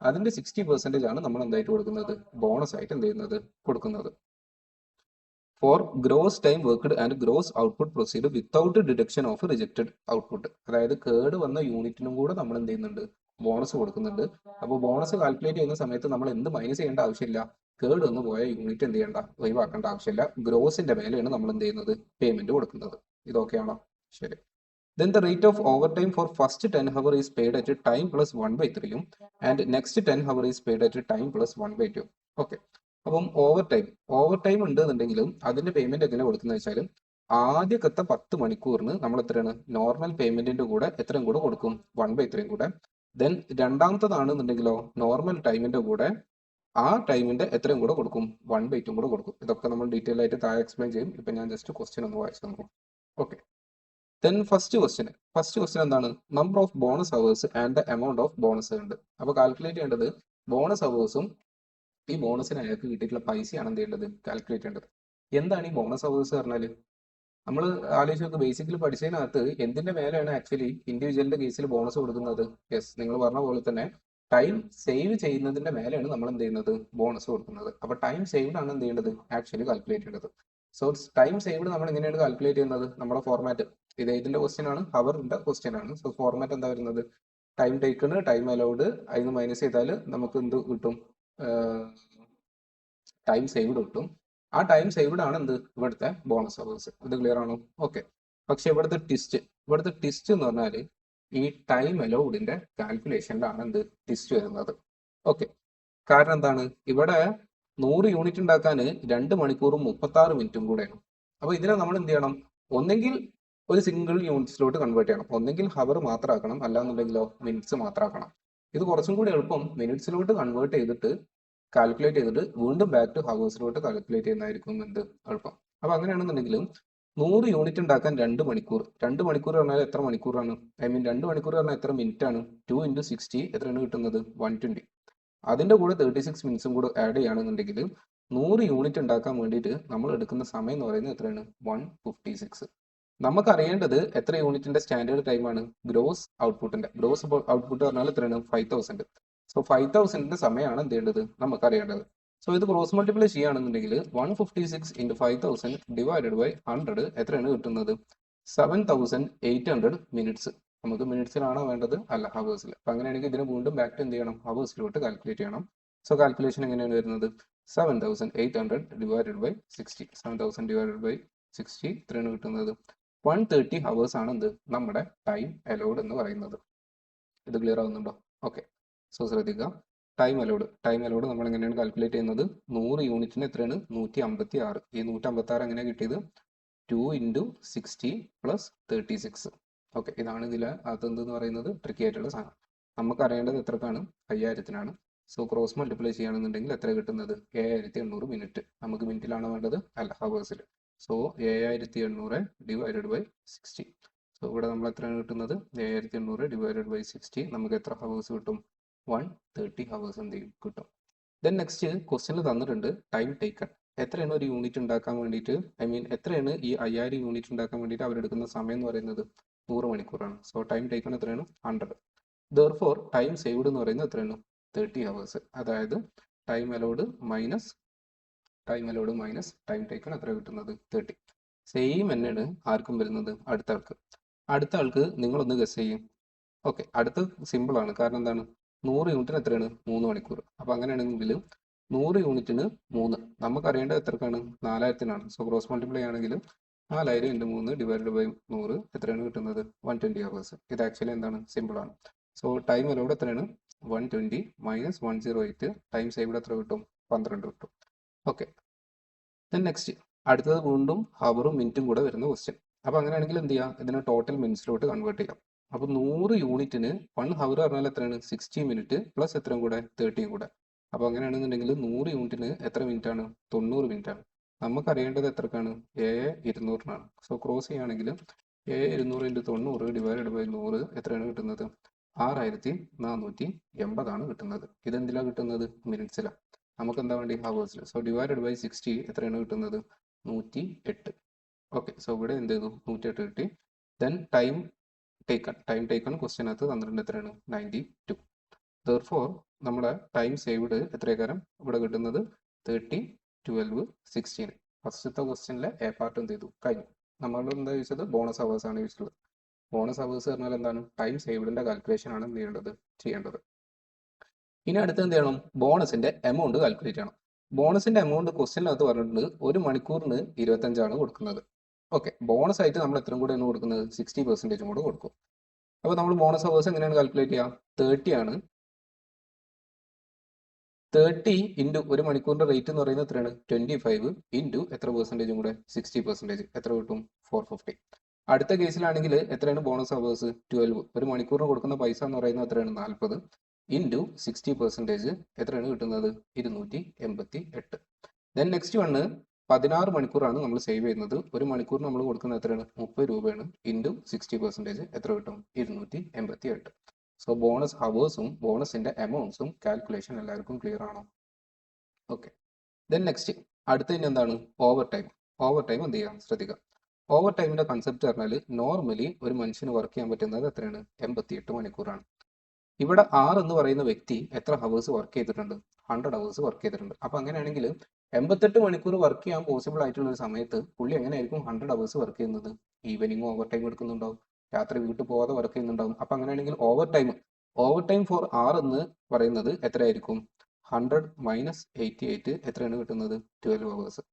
അതിന്റെ 60% ആണ് നമ്മൾ എന്തായിട്ട് കൊടുക്കുന്നത്? ബോണസ് ആയിട്ട് എന്ത് ചെയ്യുന്നത്? കൊടുക്കുന്നത്. For gross time worked and gross output proceed without deduction of rejected output. അതായത് കേട് വന്ന യൂണിറ്റിനും കൂടെ നമ്മൾ എന്ത് ചെയ്യുന്നുണ്ട്? ബോണസ് കൊടുക്കുന്നുണ്ട്. അപ്പോൾ ബോണസ് കാൽക്കുലേറ്റ് ചെയ്യുന്ന സമയത്ത് നമ്മൾ എന്ത് മൈനസ് ചെയ്യേണ്ട ആവശ്യമില്ല? കേട് വന്ന് പോയ യൂണിറ്റ് എന്ത് ചെയ്യേണ്ട? ഒഴിവാക്കേണ്ട ആവശ്യമില്ല. ഗ്രോസിന്റെ മേലെയാണ് നമ്മൾ എന്ത് ചെയ്യുന്നത്? പേയ്മെന്റ് കൊടുക്കുന്നത്. ഇതൊക്കെയാണോ? ശരി. Then the rate of overtime for first 10 hour is paid at time plus 1/3 and next 10 hour is paid at time plus 1/2. Okay, അപ്പം ഓവർ ടൈം ഉണ്ട് എന്നുണ്ടെങ്കിലും അതിന്റെ പേയ്മെന്റ് എങ്ങനെ കൊടുക്കുന്നത് വെച്ചാൽ ആദ്യത്തെ 10 മണിക്കൂറിന് നമ്മൾ എത്രയാണ്? നോർമൽ പേയ്മെന്റിന്റെ കൂടെ എത്രയും കൂടെ കൊടുക്കും? 1/3 കൂടെ. ദെൻ രണ്ടാമത്തതാണെന്നുണ്ടെങ്കിലോ നോർമൽ ടൈമിന്റെ കൂടെ ആ ടൈമിന്റെ എത്രയും കൂടെ കൊടുക്കും 1/2 കൂടെ കൊടുക്കും. ഇതൊക്കെ നമ്മൾ ഡീറ്റെയിൽ ആയിട്ട് താഴെ എക്സ്പ്ലെയിൻ ചെയ്യും. ഇപ്പൊ ഞാൻ ജസ്റ്റ് ക്വസ്റ്റ്യൻ ഒന്ന് വായിച്ചു നോക്കും. ഓക്കെ, ദെൻ ഫസ്റ്റ് ക്വസ്റ്റ്യൻ എന്താണ്? Number of bonus hours and the amount of bonus ഉണ്ട്. അപ്പോൾ കാൽക്കുലേറ്റ് ചെയ്യേണ്ടത് ബോണസ് അവേഴ്സും ഈ ബോണസിന് അയാൾക്ക് കിട്ടിയിട്ടുള്ള പൈസയാണ് എന്ത് ചെയ്യേണ്ടത്, കാൽക്കുലേറ്റ് ചെയ്യേണ്ടത്. എന്താണ് ഈ ബോണസ് അവേഴ്സ് പറഞ്ഞാൽ? നമ്മൾ ആലോചിച്ച് നോക്ക്, ബേസിക്കലി പഠിച്ചതിനകത്ത് എന്തിന്റെ മേലെയാണ് ആക്ച്വലി ഇൻഡിവിജ്വലിന്റെ കേസിൽ ബോണസ് കൊടുക്കുന്നത്? യെസ്, നിങ്ങൾ പറഞ്ഞ പോലെ തന്നെ ടൈം സേവ് ചെയ്യുന്നതിന്റെ മേലെയാണ് നമ്മൾ എന്ത് ചെയ്യുന്നത്, ബോണസ് കൊടുക്കുന്നത്. അപ്പൊ ടൈം സേവ്ഡ് ആണ് എന്ത് ചെയ്യേണ്ടത്, ആക്ച്വലി കാൽക്കുലേറ്റ് ചെയ്യേണ്ടത്. സോ ടൈം സേവ്ഡ് നമ്മൾ എങ്ങനെയാണ് കാൽക്കുലേറ്റ് ചെയ്യുന്നത്? നമ്മുടെ ഫോർമാറ്റ് ഇത് ഇതിന്റെ ക്വസ്റ്റ്യൻ ആണ്, ഹവറിന്റെ ക്വസ്റ്റ്യൻ ആണ്. സോ ഫോർമാറ്റ് എന്താ വരുന്നത്? ടൈം ടേക്കണ്, ടൈം അലൗഡ്, അതിന് മൈനസ് ചെയ്താൽ നമുക്ക് എന്ത് കിട്ടും? ടൈം സേവ്ഡ് കിട്ടും. ആ ടൈം സേവ്ഡ് ആണ് എന്ത്, ഇവിടുത്തെ ബോണസ് അവേഴ്സ്. ഇത് ക്ലിയർ ആണോ? ഓക്കെ. പക്ഷെ ഇവിടുത്തെ ട്വിസ്റ്റ് എന്ന് പറഞ്ഞാൽ ഈ ടൈം അലൗഡിന്റെ കാൽക്കുലേഷനിലാണ് എന്ത് ട്വിസ്റ്റ് വരുന്നത്. ഓക്കെ, കാരണം എന്താണ്? ഇവിടെ 100 യൂണിറ്റ് ഉണ്ടാക്കാൻ 2 മണിക്കൂറും 36 മിനിറ്റും കൂടെയാണ്. അപ്പൊ ഇതിനെ നമ്മൾ എന്ത് ചെയ്യണം? ഒന്നെങ്കിൽ ഒരു സിംഗിൾ യൂണിറ്റ്സിലോട്ട് കൺവേർട്ട് ചെയ്യണം, ഒന്നെങ്കിൽ ഹവർ മാത്രമാക്കണം, അല്ലാന്നുണ്ടെങ്കിലോ മിനിറ്റ്സ് മാത്രമാക്കണം. ഇത് കുറച്ചും കൂടി എളുപ്പം മിനിറ്റ്സിലോട്ട് കൺവേർട്ട് ചെയ്തിട്ട് കാൽക്കുലേറ്റ് ചെയ്തിട്ട് വീണ്ടും ബാക്ക് ടു ഹവേഴ്സിലോട്ട് കാൽക്കുലേറ്റ് ചെയ്യുന്നതായിരിക്കും എന്ത് എളുപ്പം. അപ്പൊ അങ്ങനെയാണെന്നുണ്ടെങ്കിൽ 100 യൂണിറ്റ് ഉണ്ടാക്കാൻ 2 മണിക്കൂർ. 2 മണിക്കൂർ പറഞ്ഞാൽ എത്ര മണിക്കൂറാണ്? ഐ മീൻ 2 മണിക്കൂർ പറഞ്ഞാൽ എത്ര മിനിറ്റ് ആണ്? 2 × 60 എത്രയാണ് കിട്ടുന്നത്? 120. അതിന്റെ കൂടെ 36 മിനിറ്റ്സും കൂടെ ആഡ് ചെയ്യുകയാണെന്നുണ്ടെങ്കിൽ 100 യൂണിറ്റ് ഉണ്ടാക്കാൻ വേണ്ടിയിട്ട് നമ്മൾ എടുക്കുന്ന സമയം എന്ന് പറയുന്നത് എത്രയാണ്? 156. നമുക്ക് അറിയേണ്ടത് എത്ര യൂണിറ്റിന്റെ സ്റ്റാൻഡേർഡ് ടൈമാണ്? ഗ്രോസ് ഔട്ട്പുട്ടിന്റെ. ഗ്രോസ് ഔട്ട്പുട്ട് പറഞ്ഞാൽ എത്രയാണ്? 5000. സോ 5000ന്റെ സമയമാണ് എന്ത് ചെയ്യേണ്ടത്, നമുക്ക് അറിയേണ്ടത്. സോ ഇത് ക്രോസ് മൾട്ടിപ്ലൈ ചെയ്യുകയാണെന്നുണ്ടെങ്കിൽ 156 × 5000 ഡിവൈഡഡ് ബൈ 100 എത്രയാണ് കിട്ടുന്നത്? 7800 മിനിറ്റ്സ്. നമുക്ക് മിനിറ്റ്സിലാണോ വേണ്ടത്? അല്ല, ഹവേഴ്സിൽ. അപ്പൊ അങ്ങനെയാണെങ്കിൽ ഇതിന് വീണ്ടും ബാക്ക് ടു എന്ത് ചെയ്യണം? ഹവേഴ്സിലോട്ട് കാൽക്കുലേറ്റ് ചെയ്യണം. സോ കാൽക്കുലേഷൻ എങ്ങനെയാണ് വരുന്നത്? 7800 ഡിവൈഡഡ് ബൈ 60. 7000 ഡിവൈഡഡ് ബൈ 60 എത്രയാണ് കിട്ടുന്നത്? 130 ഹവേഴ്സ് ആണ് എന്ത്, നമ്മുടെ ടൈം അലൗഡ് എന്ന് പറയുന്നത്. ഇത് ക്ലിയർ ആവുന്നുണ്ടോ? ഓക്കെ, സോ ശ്രദ്ധിക്കുക. ടൈം അലൗഡ് നമ്മൾ എങ്ങനെയാണ് കാൽക്കുലേറ്റ് ചെയ്യുന്നത്? 100 യൂണിറ്റിന് എത്രയാണ്? 156. ഈ 156 എങ്ങനെയാണ് കിട്ടിയത്? 2 × 60 + 36. ഓക്കെ, ഇതാണ് ഇതിലെ അതെന്തെന്ന് പറയുന്നത്, ട്രിക്കി ആയിട്ടുള്ള സാധനം. നമുക്ക് അറിയേണ്ടത് എത്രക്കാണ്? 5000-നാണ്. സോ ക്രോസ് മൾട്ടിപ്ലൈ ചെയ്യുകയാണെന്നുണ്ടെങ്കിൽ എത്ര കിട്ടുന്നത്? 7800 മിനിറ്റ്. നമുക്ക് മിനിറ്റിലാണോ വേണ്ടത്? അല്ല, ഹവേഴ്സിൽ. So 7800 divided by 60. സോ ഇവിടെ നമ്മൾ എത്രയാണ് കിട്ടുന്നത്? 7800 ഡിവൈഡഡ് ബൈ 60. നമുക്ക് എത്ര ഹവേഴ്സ് കിട്ടും? 130 ഹവേഴ്സ് എന്ത് ചെയ്യും, കിട്ടും. ദെൻ നെക്സ്റ്റ് ക്വസ്റ്റ്യനിൽ തന്നിട്ടുണ്ട് ടൈം ടേക്കൺ. എത്രയാണ് ഒരു യൂണിറ്റ് ഉണ്ടാക്കാൻ വേണ്ടിയിട്ട്, ഐ മീൻ എത്രയാണ് ഈ 5000 യൂണിറ്റ് ഉണ്ടാക്കാൻ വേണ്ടിയിട്ട് അവരെടുക്കുന്ന സമയം എന്ന് പറയുന്നത്? 100 മണിക്കൂറാണ്. സോ ടൈം ടേക്കൺ എത്രയാണ്? 100. ദെർഫോർ ടൈം സേവ്ഡ് എന്ന് പറയുന്നത് എത്രയാണ്? 30 ഹവേഴ്സ്. അതായത് time allowed minus time taken എത്ര കിട്ടുന്നത്? 30. സെയിം തന്നെയാണ് ആർക്കും വരുന്നത്? അടുത്ത ആൾക്ക് നിങ്ങളൊന്ന് ഗസ് ചെയ്യും. ഓക്കെ, അടുത്ത സിമ്പിൾ ആണ്. കാരണം എന്താണ്? 100 യൂണിറ്റിന് എത്രയാണ്? 3 മണിക്കൂർ. അപ്പൊ അങ്ങനെയാണെങ്കിൽ 100 യൂണിറ്റിന് 3 നമുക്ക് അറിയേണ്ടത് എത്രക്കാണ്? 4000-നാണ്. സോ ക്രോസ് മൾട്ടിപ്ലൈ ആണെങ്കിൽ 4000 × 3 ഡിവൈഡഡ് ബൈ 100 എത്രയാണ് കിട്ടുന്നത്? 120 ഹവേഴ്സ്. ഇത് ആക്ച്വലി എന്താണ്? സിമ്പിൾ ആണ്. സോ ടൈം അലൗഡ് എത്രയാണ്? 120 മൈനസ് 108. ടൈം സേവ്ഡ് എത്ര കിട്ടും? 12 കിട്ടും. ഓക്കെ, ദെൻ നെക്സ്റ്റ് അടുത്തത് വീണ്ടും ഹവറും മിനിറ്റും കൂടെ വരുന്ന ക്വസ്റ്റ്യൻ. അപ്പൊ അങ്ങനെയാണെങ്കിൽ എന്ത് ചെയ്യാം? ഇതിനെ ടോട്ടൽ മിനിറ്റ്സിലോട്ട് കൺവേർട്ട് ചെയ്യാം. അപ്പൊ 100 യൂണിറ്റിന് 1 ഹവർ പറഞ്ഞാൽ എത്രയാണ്? 60 മിനിറ്റ് പ്ലസ് എത്രയും കൂടെ? 30 കൂടെ. അപ്പൊ അങ്ങനെയാണെന്നുണ്ടെങ്കിൽ 100 യൂണിറ്റിന് എത്ര മിനിറ്റ് ആണ്? 90 മിനിറ്റ് ആണ്. നമുക്ക് അറിയേണ്ടത് എത്രക്കാണ്? 200-നാണ്. സോ ക്രോസ് ചെയ്യുകയാണെങ്കിൽ 200 × 90 ഡിവൈഡഡ് ബൈ 100 എത്രയാണ് കിട്ടുന്നത്? 6480 ആണ് കിട്ടുന്നത്. ഇതെന്തിലാണ് കിട്ടുന്നത്? മിനിറ്റ്സിലാണ്. നമുക്ക് എന്താ വേണ്ടി? ഹവേഴ്സിൽ. സോ ഡിവൈഡഡ് ബൈ 60 എത്രയാണ് കിട്ടുന്നത്? 108. ഓക്കെ, സോ ഇവിടെ എന്ത് ചെയ്തു? 108 കിട്ടി. ദെൻ ടൈം ടേക്കൺ ക്വസ്റ്റ്യനകത്ത് തന്നിട്ടുണ്ട് എത്രയാണ്? 92. ദെർഫോർ നമ്മുടെ ടൈം സേവ്ഡ് എത്രയേക്കാരം ഇവിടെ കിട്ടുന്നത്? 30, 12, 16. ഫസ്റ്റത്തെ ക്വസ്റ്റ്യനിലെ എ പാർട്ട് എന്ത് ചെയ്തു? കഴിഞ്ഞു. നമ്മൾ എന്താ ചോദിച്ചത്? ബോണസ് ഹവേഴ്സ് ആണ് ചോദിച്ചത്. ബോണസ് ഹവേഴ്സ് പറഞ്ഞാൽ എന്താണ്? ടൈം സേവ്ഡിന്റെ കാൽക്കുലേഷൻ ആണ് എന്ത് ചെയ്യേണ്ടത്. ഇനി അടുത്ത് എന്ത് ചെയ്യണം? ബോണസിന്റെ എമൗണ്ട് കാൽക്കുലേറ്റ് ചെയ്യണം. ബോണസിന്റെ എമൗണ്ട് ക്വസ്റ്റ്യനകത്ത് പറഞ്ഞിട്ടുണ്ട് 1 മണിക്കൂറിന് 25 കൊടുക്കുന്നത്. ഓക്കെ, ബോണസ് ആയിട്ട് നമ്മൾ എത്ര കൂടെയാണ് കൊടുക്കുന്നത്? 60% കൂടെ കൊടുക്കും. അപ്പോൾ നമ്മൾ ബോണസ് ഹവേഴ്സ് എങ്ങനെയാണ് കാൽക്കുലേറ്റ് ചെയ്യുക? 30 ആണ്. 30 ഇൻറ്റു 1 മണിക്കൂറിന്റെ റേറ്റ് എന്ന് പറയുന്നത് എത്രയാണ്? 25 ഇൻറ്റു എത്ര പെർസെൻറ്റേജും കൂടെ? 60%. എത്ര കിട്ടും? 450. അടുത്ത കേസിലാണെങ്കിൽ എത്രയാണ് ബോണസ് ഹവേഴ്സ്? 12. 1 മണിക്കൂറിന് കൊടുക്കുന്ന പൈസ എന്ന് പറയുന്നത് എത്രയാണ്? 40. ഇൻറ്റു 60% എത്രയാണ് കിട്ടുന്നത്? 288. ദെൻ നെക്സ്റ്റ് വണ്ണ് 16 മണിക്കൂറാണ് നമ്മൾ സേവ് ചെയ്യുന്നത്. ഒരു മണിക്കൂർ നമ്മൾ കൊടുക്കുന്നത് എത്രയാണ്? 30 രൂപയാണ്. ഇൻറ്റു 60% എത്ര കിട്ടും? 288. സോ ബോണസ് ഹവേഴ്സും ബോണസിന്റെ എമൗണ്ട്സും കാൽക്കുലേഷൻ എല്ലാവർക്കും ക്ലിയർ ആണോ? ഓക്കെ. ദെൻ നെക്സ്റ്റ് അടുത്തതിന് എന്താണ്? Over time. ഓവർ ടൈം എന്ത് ചെയ്യാം? ശ്രദ്ധിക്കാം. ഓവർ ടൈമിന്റെ കൺസെപ്റ്റ് പറഞ്ഞാൽ നോർമലി ഒരു മനുഷ്യന് വർക്ക് ചെയ്യാൻ പറ്റുന്നത് എത്രയാണ്? 88 മണിക്കൂറാണ്. ഇവിടെ ആർ എന്ന് പറയുന്ന വ്യക്തി എത്ര ഹവേഴ്സ് വർക്ക് ചെയ്തിട്ടുണ്ട്? 100 ഹവേഴ്സ് വർക്ക് ചെയ്തിട്ടുണ്ട്. അപ്പൊ അങ്ങനെയാണെങ്കിൽ 88 മണിക്കൂർ വർക്ക് ചെയ്യാൻ പോസിബിൾ ആയിട്ടുള്ള ഒരു സമയത്ത് പുള്ളി എങ്ങനെയായിരിക്കും 100 ഹവേഴ്സ് വർക്ക് ചെയ്യുന്നത്? ഈവനിങ് ഓവർ ടൈം എടുക്കുന്നുണ്ടാവും, രാത്രി വീട്ടിൽ പോകാതെ വർക്ക് ചെയ്യുന്നുണ്ടാവും. അപ്പൊ അങ്ങനെയാണെങ്കിൽ ഓവർ ടൈം ഫോർ ആർ എന്ന് പറയുന്നത് എത്രയായിരിക്കും? 100 മൈനസ് 88 എത്രയാണ് കിട്ടുന്നത്? 12 ഹവേഴ്സ്.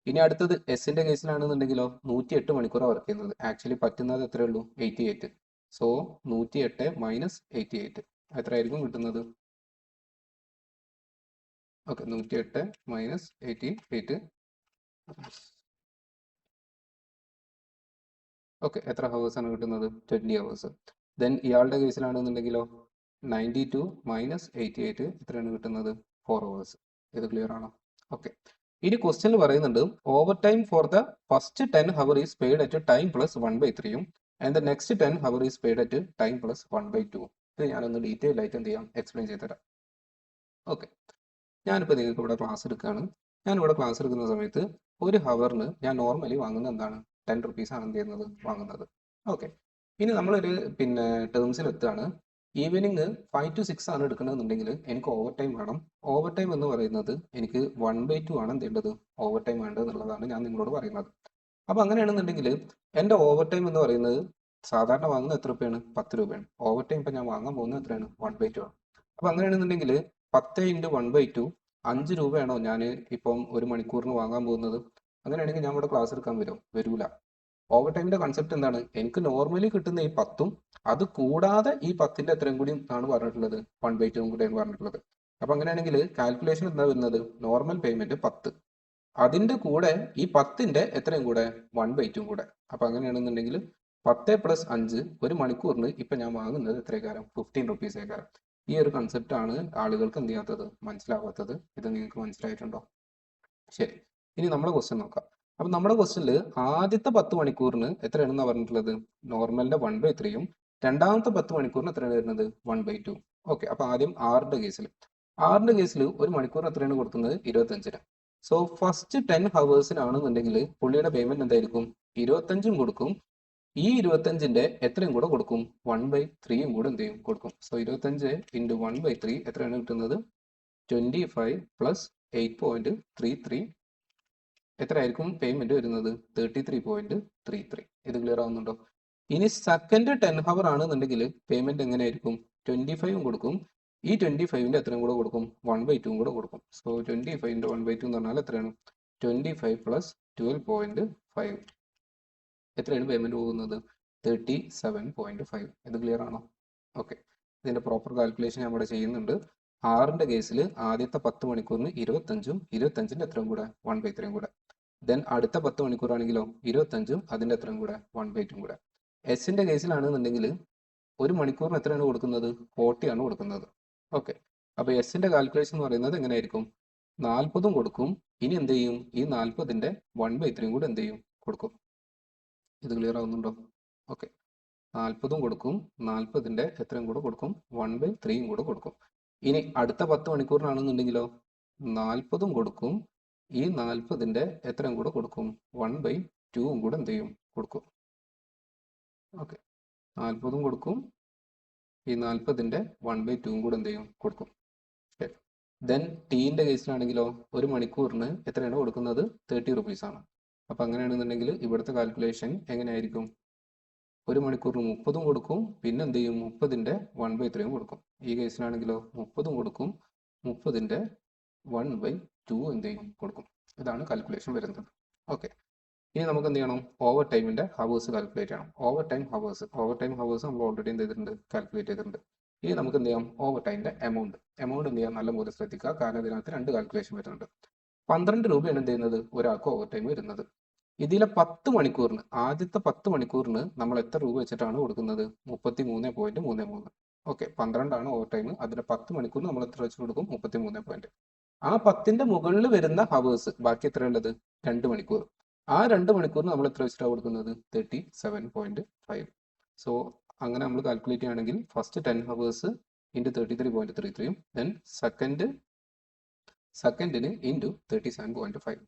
ഇനി അടുത്തത് എസിന്റെ കേസിലാണെന്നുണ്ടെങ്കിലോ 108 മണിക്കൂറാണ് വർക്ക് ചെയ്യുന്നത്. ആക്ച്വലി പറ്റുന്നത് എത്രയേ ഉള്ളൂ? 88. സോ 108 മൈനസ് 88 എത്രയായിരിക്കും കിട്ടുന്നത്? Okay, 108 minus 88. ഓക്കെ, എത്ര ഹവേഴ്സ് ആണ് കിട്ടുന്നത്? 20 ഹവേഴ്സ്. ദെൻ ഇയാളുടെ കേസിലാണെന്നുണ്ടെങ്കിലോ 92 മൈനസ് 88 എത്രയാണ് കിട്ടുന്നത്? 4 ഹവേഴ്സ്. ഇത് ക്ലിയർ ആണോ? ഓക്കെ. ഇനി ക്വസ്റ്റ്യനിൽ പറയുന്നുണ്ട് overtime for the first 10 hour is paid at time plus 1/3 and the next 10 hour is paid at time plus 1/2. ഇത് ഞാനൊന്ന് ഡീറ്റെയിൽ ആയിട്ട് എന്ത് ചെയ്യാം? എക്സ്പ്ലെയിൻ ചെയ്ത് തരാം. ഓക്കെ, ഞാനിപ്പോൾ നിങ്ങൾക്ക് ഇവിടെ ക്ലാസ് എടുക്കുകയാണ്. ഞാനിവിടെ ക്ലാസ് എടുക്കുന്ന സമയത്ത് ഒരു ഹവറിന് ഞാൻ നോർമലി വാങ്ങുന്നത് എന്താണ്? 10 റുപ്പീസ് ആണ് എന്ത് ചെയ്യുന്നത്? വാങ്ങുന്നത്. ഓക്കെ, ഇനി നമ്മളൊരു ടേംസിൽ എത്തുകയാണ്. ഈവനിങ് 5 to 6 ആണ് എടുക്കണമെന്നുണ്ടെങ്കിൽ എനിക്ക് ഓവർ ടൈം വേണം. ഓവർ ടൈം എന്ന് പറയുന്നത് എനിക്ക് 1/2 ആണ് എന്ത് ചെയ്യേണ്ടത്? ഓവർ ടൈം വേണ്ടത് എന്നുള്ളതാണ് ഞാൻ നിങ്ങളോട് പറയുന്നത്. അപ്പോൾ അങ്ങനെയാണെന്നുണ്ടെങ്കിൽ എൻ്റെ ഓവർ ടൈം എന്ന് പറയുന്നത് സാധാരണ വാങ്ങുന്നത് എത്ര രൂപയാണ്? 10 രൂപയാണ്. ഓവർ ടൈം ഇപ്പം ഞാൻ വാങ്ങാൻ പോകുന്നത് എത്രയാണ്? 1/2 ആണ്. അപ്പോൾ അങ്ങനെയാണെന്നുണ്ടെങ്കിൽ 10 ഇൻറ്റു 1/2 5 രൂപയാണോ ഞാൻ ഇപ്പം ഒരു മണിക്കൂറിന് വാങ്ങാൻ പോകുന്നത്? അങ്ങനെയാണെങ്കിൽ ഞാൻ ഇവിടെ ക്ലാസ് എടുക്കാൻ വരൂല. ഓവർ ടൈമിന്റെ കൺസെപ്റ്റ് എന്താണ്? എനിക്ക് നോർമലി കിട്ടുന്ന ഈ 10ഉം അത് കൂടാതെ ഈ 10ന്റെ എത്രയും കൂടി ആണ് പറഞ്ഞിട്ടുള്ളത്? 1/2 കൂടെയാണ് പറഞ്ഞിട്ടുള്ളത്. അപ്പൊ അങ്ങനെയാണെങ്കിൽ കാൽക്കുലേഷൻ എന്താ വരുന്നത്? നോർമൽ പേയ്മെന്റ് 10, അതിന്റെ കൂടെ ഈ 10ന്റെ എത്രയും കൂടെ? 1/2 കൂടെ. അപ്പൊ അങ്ങനെയാണെന്നുണ്ടെങ്കിൽ 10 പ്ലസ് 5 ഒരു മണിക്കൂറിന് ഇപ്പൊ ഞാൻ വാങ്ങുന്നത് എത്രയേക്കാരം? 15 റുപ്പീസ് ഏക്കാരം. ഈ ഒരു കൺസെപ്റ്റ് ആണ് ആളുകൾക്ക് എന്ത് ചെയ്യാത്തത്? മനസ്സിലാവാത്തത്. ഇത് നിങ്ങൾക്ക് മനസ്സിലായിട്ടുണ്ടോ? ശരി, ഇനി നമ്മുടെ ക്വസ്റ്റ്യൻ നോക്കാം. അപ്പൊ നമ്മുടെ ക്വസ്റ്റ്യനിൽ ആദ്യത്തെ 10 മണിക്കൂറിന് എത്രയാണെന്നാ പറഞ്ഞിട്ടുള്ളത്? നോർമലിന്റെ 1/3ഉം രണ്ടാമത്തെ 10 മണിക്കൂറിന് എത്രയാണ് വരുന്നത്? 1/2. ഓക്കെ, അപ്പൊ ആദ്യം ആറിന്റെ കേസിൽ ഒരു മണിക്കൂറിന് എത്രയാണ് കൊടുക്കുന്നത്? 25. സോ ഫസ്റ്റ് 10 ഹവേഴ്സിനാണെന്നുണ്ടെങ്കിൽ പുള്ളിയുടെ പേയ്മെന്റ് എന്തായിരിക്കും? 25ഉം കൊടുക്കും, ഈ 25ന്റെ എത്രയും കൂടെ കൊടുക്കും? 1/3ഉം കൂടെ എന്ത് ചെയ്യും? കൊടുക്കും. സോ 25 ഇൻറ്റു 1/3 എത്രയാണ് കിട്ടുന്നത്? 25 പ്ലസ് 8.33 എത്രയായിരിക്കും പേയ്മെന്റ് വരുന്നത്? 33.33. ഇത് ക്ലിയർ ആവുന്നുണ്ടോ? ഇനി സെക്കൻഡ് 10 ഹവർ ആണെന്നുണ്ടെങ്കിൽ പേയ്മെന്റ് എങ്ങനെയായിരിക്കും? 25ഉം കൊടുക്കും, ഈ 25ന്റെ എത്രയും കൂടെ കൊടുക്കും? 1/2ഉം കൂടെ കൊടുക്കും. സോ 25ന്റെ 1/2 എന്ന് പറഞ്ഞാൽ എത്രയാണ്? 25 പ്ലസ് 12.5 എത്രയാണ് പേയ്മെന്റ് പോകുന്നത്? 37.5. ഇത് ക്ലിയർ ആണോ? ഓക്കെ, ഇതിന്റെ പ്രോപ്പർ കാൽക്കുലേഷൻ ഞാൻ ഇവിടെ ചെയ്യുന്നുണ്ട്. ആറിന്റെ കേസിൽ ആദ്യത്തെ 10 മണിക്കൂറിന് 25ഉം 25ന്റെ എത്രയും കൂടെ? 1/3ഉം കൂടെ. ദെൻ അടുത്ത 10 മണിക്കൂറാണെങ്കിലോ 25ഉം അതിന്റെ എത്രയും കൂടെ? 1/2ഉം കൂടെ. എസിന്റെ കേസിലാണെന്നുണ്ടെങ്കിൽ ഒരു മണിക്കൂറിന് എത്രയാണ് കൊടുക്കുന്നത്? 40 ആണ് കൊടുക്കുന്നത്. ഓക്കെ, അപ്പൊ എസിന്റെ കാൽക്കുലേഷൻ എന്ന് പറയുന്നത് എങ്ങനെയായിരിക്കും? 40ഉം കൊടുക്കും, ഇനി എന്ത് ചെയ്യും? ഈ 40ന്റെ 1/3ഉം കൂടെ എന്ത് ചെയ്യും? കൊടുക്കും. ഇത് ക്ലിയർ ആവുന്നുണ്ടോ? ഓക്കെ, 40ഉം കൊടുക്കും, 40ന്റെ എത്രയും കൂടെ കൊടുക്കും? 1/3ഉം കൂടെ കൊടുക്കും. ഇനി അടുത്ത 10 മണിക്കൂറിനാണെന്നുണ്ടെങ്കിലോ 40ഉം കൊടുക്കും, ഈ 40ന്റെ എത്രയും കൂടെ കൊടുക്കും? 1/2ഉം കൂടെ എന്ത് ചെയ്യും? കൊടുക്കും. ഓക്കെ, 40ഉം കൊടുക്കും, ഈ 40ന്റെ 1/2ഉം കൂടെ എന്ത് ചെയ്യും? കൊടുക്കും. ശരി, ദെൻ ടീന്റെ കേസിലാണെങ്കിലോ ഒരു മണിക്കൂറിന് എത്രയാണ് കൊടുക്കുന്നത്? 30 റുപ്പീസ് ആണ്. അപ്പൊ അങ്ങനെയാണെന്നുണ്ടെങ്കിൽ ഇവിടുത്തെ കാൽക്കുലേഷൻ എങ്ങനെയായിരിക്കും? ഒരു മണിക്കൂറിന് 30ഉം കൊടുക്കും, പിന്നെ എന്ത് ചെയ്യും? 30ന്റെ 1/3ഉം കൊടുക്കും. ഈ കേസിലാണെങ്കിലോ 30ഉം കൊടുക്കും, 30ന്റെ 1/2 എന്ത് ചെയ്യും? കൊടുക്കും. ഇതാണ് കാൽക്കുലേഷൻ വരുന്നത്. ഓക്കെ, ഇനി നമുക്ക് എന്ത് ചെയ്യണം? ഓവർ ടൈമിന്റെ ഹവേഴ്സ് കാൽക്കുലേറ്റ് ചെയ്യണം. ഓവർ ടൈം ഹവേഴ്സ് നമ്മൾ ഓൾറെഡി എന്ത് ചെയ്തിട്ടുണ്ട്? കാൽക്കുലേറ്റ് ചെയ്തിട്ടുണ്ട്. ഇനി നമുക്ക് എന്ത് ചെയ്യാം? ഓവർ ടൈമിന്റെ എമൗണ്ട് എന്ത് ചെയ്യാം? നല്ലപോലെ ശ്രദ്ധിക്കുക, കാരണം ഇതിനകത്ത് 2 കാൽക്കുലേഷൻ വരുന്നുണ്ട്. 12 രൂപയാണ് എന്ത് ചെയ്യുന്നത്? ഒരാൾക്ക് ഓവർ ടൈം വരുന്നത്. ഇതിലെ 10 മണിക്കൂറിന്, ആദ്യത്തെ 10 മണിക്കൂറിന് നമ്മൾ എത്ര രൂപ വെച്ചിട്ടാണ് കൊടുക്കുന്നത്? 33.33. Okay, 12 over time. അതിന് 10 മണിക്കൂർ നമ്മൾ എത്ര വെച്ച് കൊടുക്കും? 33 പോയിന്റ്. ആ 10ന്റെ മുകളിൽ വരുന്ന ഹവേഴ്സ് ബാക്കി എത്ര ഉള്ളത്? 2 മണിക്കൂർ. ആ 2 മണിക്കൂറിന് നമ്മൾ എത്ര വെച്ചിട്ടാണ് കൊടുക്കുന്നത്? 37.5. സോ അങ്ങനെ നമ്മൾ കാൽക്കുലേറ്റ് ചെയ്യുകയാണെങ്കിൽ ഫസ്റ്റ് 10 ഹവേഴ്സ് ഇൻറ്റു 33.33 ദെൻ സെക്കൻഡിന് ഇൻറ്റു 37.5.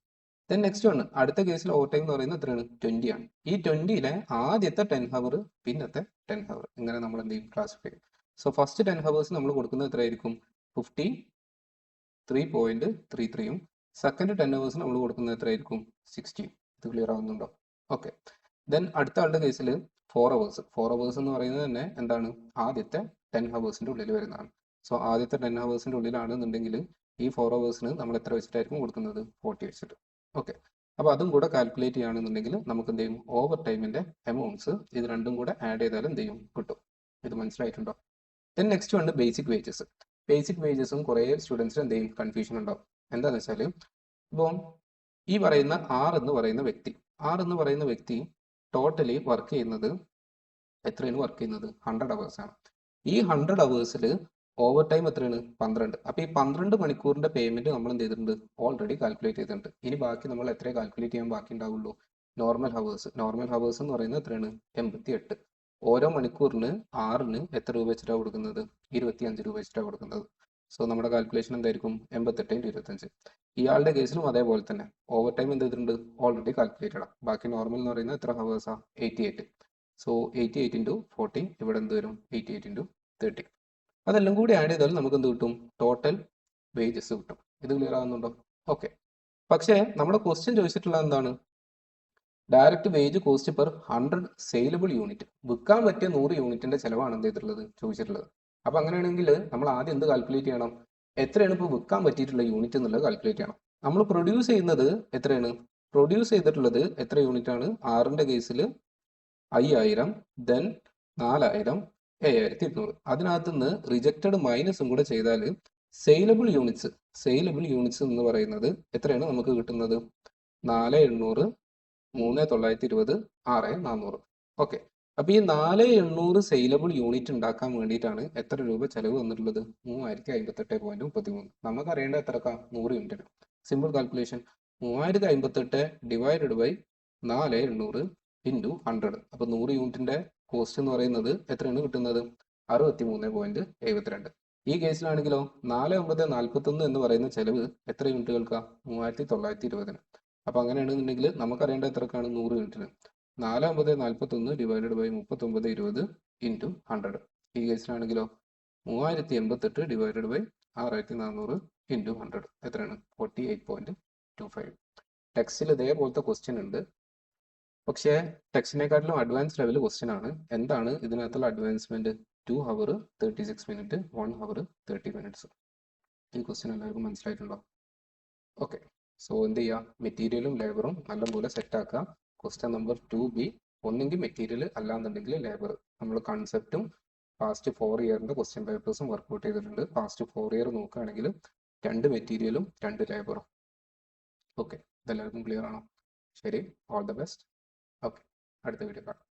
ദെൻ നെക്സ്റ്റ് വൺ, അടുത്ത കേസിൽ ഓവർ ടൈം എന്ന് പറയുന്നത് എത്രയാണ്? 20 ആണ്. ഈ 20ലെ ആദ്യത്തെ 10 ഹവർ പിന്നത്തെ 10 ഹവർ ഇങ്ങനെ നമ്മൾ എന്ത് ചെയ്യും? ക്ലാസിഫൈ ചെയ്യും. സോ ഫസ്റ്റ് 10 ഹവേഴ്സ് നമ്മൾ കൊടുക്കുന്നത് എത്രയായിരിക്കും? 53.33യും സെക്കൻഡ് 10 ഹവേഴ്സ് നമ്മൾ കൊടുക്കുന്നത് എത്രയായിരിക്കും? 60. ഇത് ക്ലിയർ ആവുന്നുണ്ടോ? ഓക്കെ. ദെൻ അടുത്ത ആളുടെ കേസിൽ 4 ഹവേഴ്സ്. 4 ഹവേഴ്സ് എന്ന് പറയുന്നത് തന്നെ എന്താണ്? ആദ്യത്തെ 10 ഹവേഴ്സിന്റെ ഉള്ളിൽ വരുന്നതാണ്. സോ ആദ്യത്തെ 10 ഹവേഴ്സിന്റെ ഉള്ളിലാണെന്നുണ്ടെങ്കിൽ ഈ 4 ഹവേഴ്സിന് നമ്മൾ എത്ര വെച്ചിട്ടായിരിക്കും കൊടുക്കുന്നത്? 40 വെച്ചിട്ട്. ഓക്കെ. അപ്പോൾ അതും കൂടെ കാൽക്കുലേറ്റ് ചെയ്യുകയാണെന്നുണ്ടെങ്കിൽ നമുക്ക് എന്ത് ചെയ്യും? ഓവർ ടൈമിന്റെ എമൗണ്ട്സ് ഇത് രണ്ടും കൂടെ ആഡ് ചെയ്താൽ എന്ത് ചെയ്യും? കിട്ടും. ഇത് മനസ്സിലായിട്ടുണ്ടോ? ദെൻ നെക്സ്റ്റ് ഉണ്ട് ബേസിക് വേജസ്. ബേസിക് വേജസും കുറേ സ്റ്റുഡൻസിന് എന്ത് ചെയ്യും? കൺഫ്യൂഷൻ ഉണ്ടാവും. എന്താണെന്ന് വെച്ചാൽ ഇപ്പോൾ ഈ പറയുന്ന ആർ എന്ന് പറയുന്ന വ്യക്തി ടോട്ടലി വർക്ക് ചെയ്യുന്നത് എത്രയാണ്? വർക്ക് ചെയ്യുന്നത് 100 അവേഴ്സ് ആണ്. ഈ 100 അവേഴ്സിൽ ഓവർ ടൈം എത്രയാണ്? 12. അപ്പോൾ ഈ 12 മണിക്കൂറിന്റെ പേയ്മെന്റ് നമ്മൾ എന്ത് ചെയ്തിട്ടുണ്ട്? ഓൾറെഡി കാൽക്കുലേറ്റ് ചെയ്തിട്ടുണ്ട്. ഇനി ബാക്കി നമ്മൾ എത്ര കാൽക്കുലേറ്റ് ചെയ്യാൻ ബാക്കി ഉണ്ടാവുള്ളൂ? നോർമൽ ഹവേഴ്സ് എന്ന് പറയുന്നത് എത്രയാണ്? 88. ഓരോ മണിക്കൂറിന് ആറിന് എത്ര രൂപ വെച്ചിട്ടാണ് കൊടുക്കുന്നത്? 25 രൂപ വെച്ചിട്ടാണ് കൊടുക്കുന്നത്. സോ നമ്മുടെ കാൽക്കുലേഷൻ എന്തായിരിക്കും? 88 × 25. ഇയാളുടെ കേസിലും അതേപോലെ തന്നെ ഓവർ ടൈം എന്ത് ചെയ്തിട്ടുണ്ട്? ഓൾറെഡി കാൽക്കുലേറ്റഡ് ആണ്. ബാക്കി നോർമൽ എന്ന് പറയുന്നത് എത്ര ഹവേഴ്സാണ്? 88. സോ 88 × 40 ഇവിടെ എന്ത് വരും? 88 × 30. അതെല്ലാം കൂടി ആഡ് ചെയ്താൽ നമുക്ക് എന്ത് കിട്ടും? ടോട്ടൽ വേജസ് കിട്ടും. ഇത് ക്ലിയർ ആവുന്നുണ്ടോ? ഓക്കെ. പക്ഷേ നമ്മുടെ ക്വസ്റ്റ്യൻ ചോദിച്ചിട്ടുള്ളത് എന്താണ്? Direct wage cost per 100 saleable unit. വിൽക്കാൻ പറ്റിയ 100 യൂണിറ്റിന്റെ ചിലവാണ് എന്ത് ചെയ്തിട്ടുള്ളത്? ചോദിച്ചിട്ടുള്ളത്. അപ്പൊ അങ്ങനെയാണെങ്കിൽ നമ്മൾ ആദ്യം എന്ത് കാൽക്കുലേറ്റ് ചെയ്യണം? എത്രയാണ് ഇപ്പോൾ വിൽക്കാൻ പറ്റിയിട്ടുള്ള യൂണിറ്റ് എന്നുള്ളത് കാൽക്കുലേറ്റ് ചെയ്യണം. നമ്മൾ പ്രൊഡ്യൂസ് ചെയ്യുന്നത് എത്രയാണ്? പ്രൊഡ്യൂസ് ചെയ്തിട്ടുള്ളത് എത്ര യൂണിറ്റ് ആണ്? 6ന്റെ കേസിൽ 5000, ദെൻ 4000, 7200. അതിനകത്ത് നിന്ന് റിജക്റ്റഡ് മൈനസും കൂടെ ചെയ്താൽ സെയിലബിൾ യൂണിറ്റ്സ് എന്ന് പറയുന്നത് എത്രയാണ് നമുക്ക് കിട്ടുന്നത്? 4800, 3920, 6400. ഓക്കെ. അപ്പൊ ഈ 4800 സെയിലബിൾ യൂണിറ്റ് ഉണ്ടാക്കാൻ വേണ്ടിയിട്ടാണ് എത്ര രൂപ ചെലവ് വന്നിട്ടുള്ളത്? 3058.33. നമുക്ക് അറിയേണ്ട എത്രക്കാ? 100 യൂണിറ്റിന്. Simple calculation. 3058 divided by 4800 into 100. അപ്പൊ 100 യൂണിറ്റിന്റെ കോസ്റ്റ് എന്ന് പറയുന്നത് എത്രയാണ് കിട്ടുന്നത്? 63.72. ഈ കേസിലാണെങ്കിലോ 4941 എന്ന് പറയുന്ന ചെലവ് എത്ര യൂണിറ്റുകൾക്കാ? 3920. അപ്പൊ അങ്ങനെയാണെന്നുണ്ടെങ്കിൽ നമുക്കറിയേണ്ട എത്രക്കാണ്? 100 യൂണിറ്റിന്. 4941 ഡിവൈഡഡ് ബൈ 3920 ഇൻറ്റു 100. ഈ കേസിലാണെങ്കിലോ 3088 ഡിവൈഡഡ് ബൈ 6400 ഇൻറ്റു 100 എത്രയാണ്? 48.25. ടെക്സ്റ്റിൽ ഇതേപോലത്തെ ക്വസ്റ്റ്യൻ ഉണ്ട്. പക്ഷേ ടെക്സ്റ്റിനെക്കാട്ടിലും അഡ്വാൻസ് ലെവൽ ക്വസ്റ്റ്യൻ ആണ്. എന്താണ് ഇതിനകത്തുള്ള advancement? 2 hour 36 minute, 1 hour 30 minutes. ഈ ക്വസ്റ്റ്യൻ എല്ലാവർക്കും മനസ്സിലായിട്ടുണ്ടോ? ഓക്കെ. സോ എന്ത് ചെയ്യുക? മെറ്റീരിയലും ലേബറും നല്ലപോലെ സെറ്റ് ആക്കുക. ക്വസ്റ്റ്യൻ നമ്പർ 2B ഒന്നെങ്കിൽ മെറ്റീരിയൽ അല്ലാന്നുണ്ടെങ്കിൽ ലേബർ. നമ്മൾ കൺസെപ്റ്റും പാസ്റ്റ് 4 ഇയറിന്റെ ക്വസ്റ്റ്യൻ പേപ്പേഴ്സും വർക്ക്ഔട്ട് ചെയ്തിട്ടുണ്ട്. പാസ്റ്റ് 4 ഇയർ നോക്കുകയാണെങ്കിൽ 2 മെറ്റീരിയലും 2 ലേബറും. ഓക്കെ. ഇതെല്ലാവർക്കും ക്ലിയർ ആണോ? ശരി. All the best. ഓക്കെ. അടുത്ത വീഡിയോ കാണാം.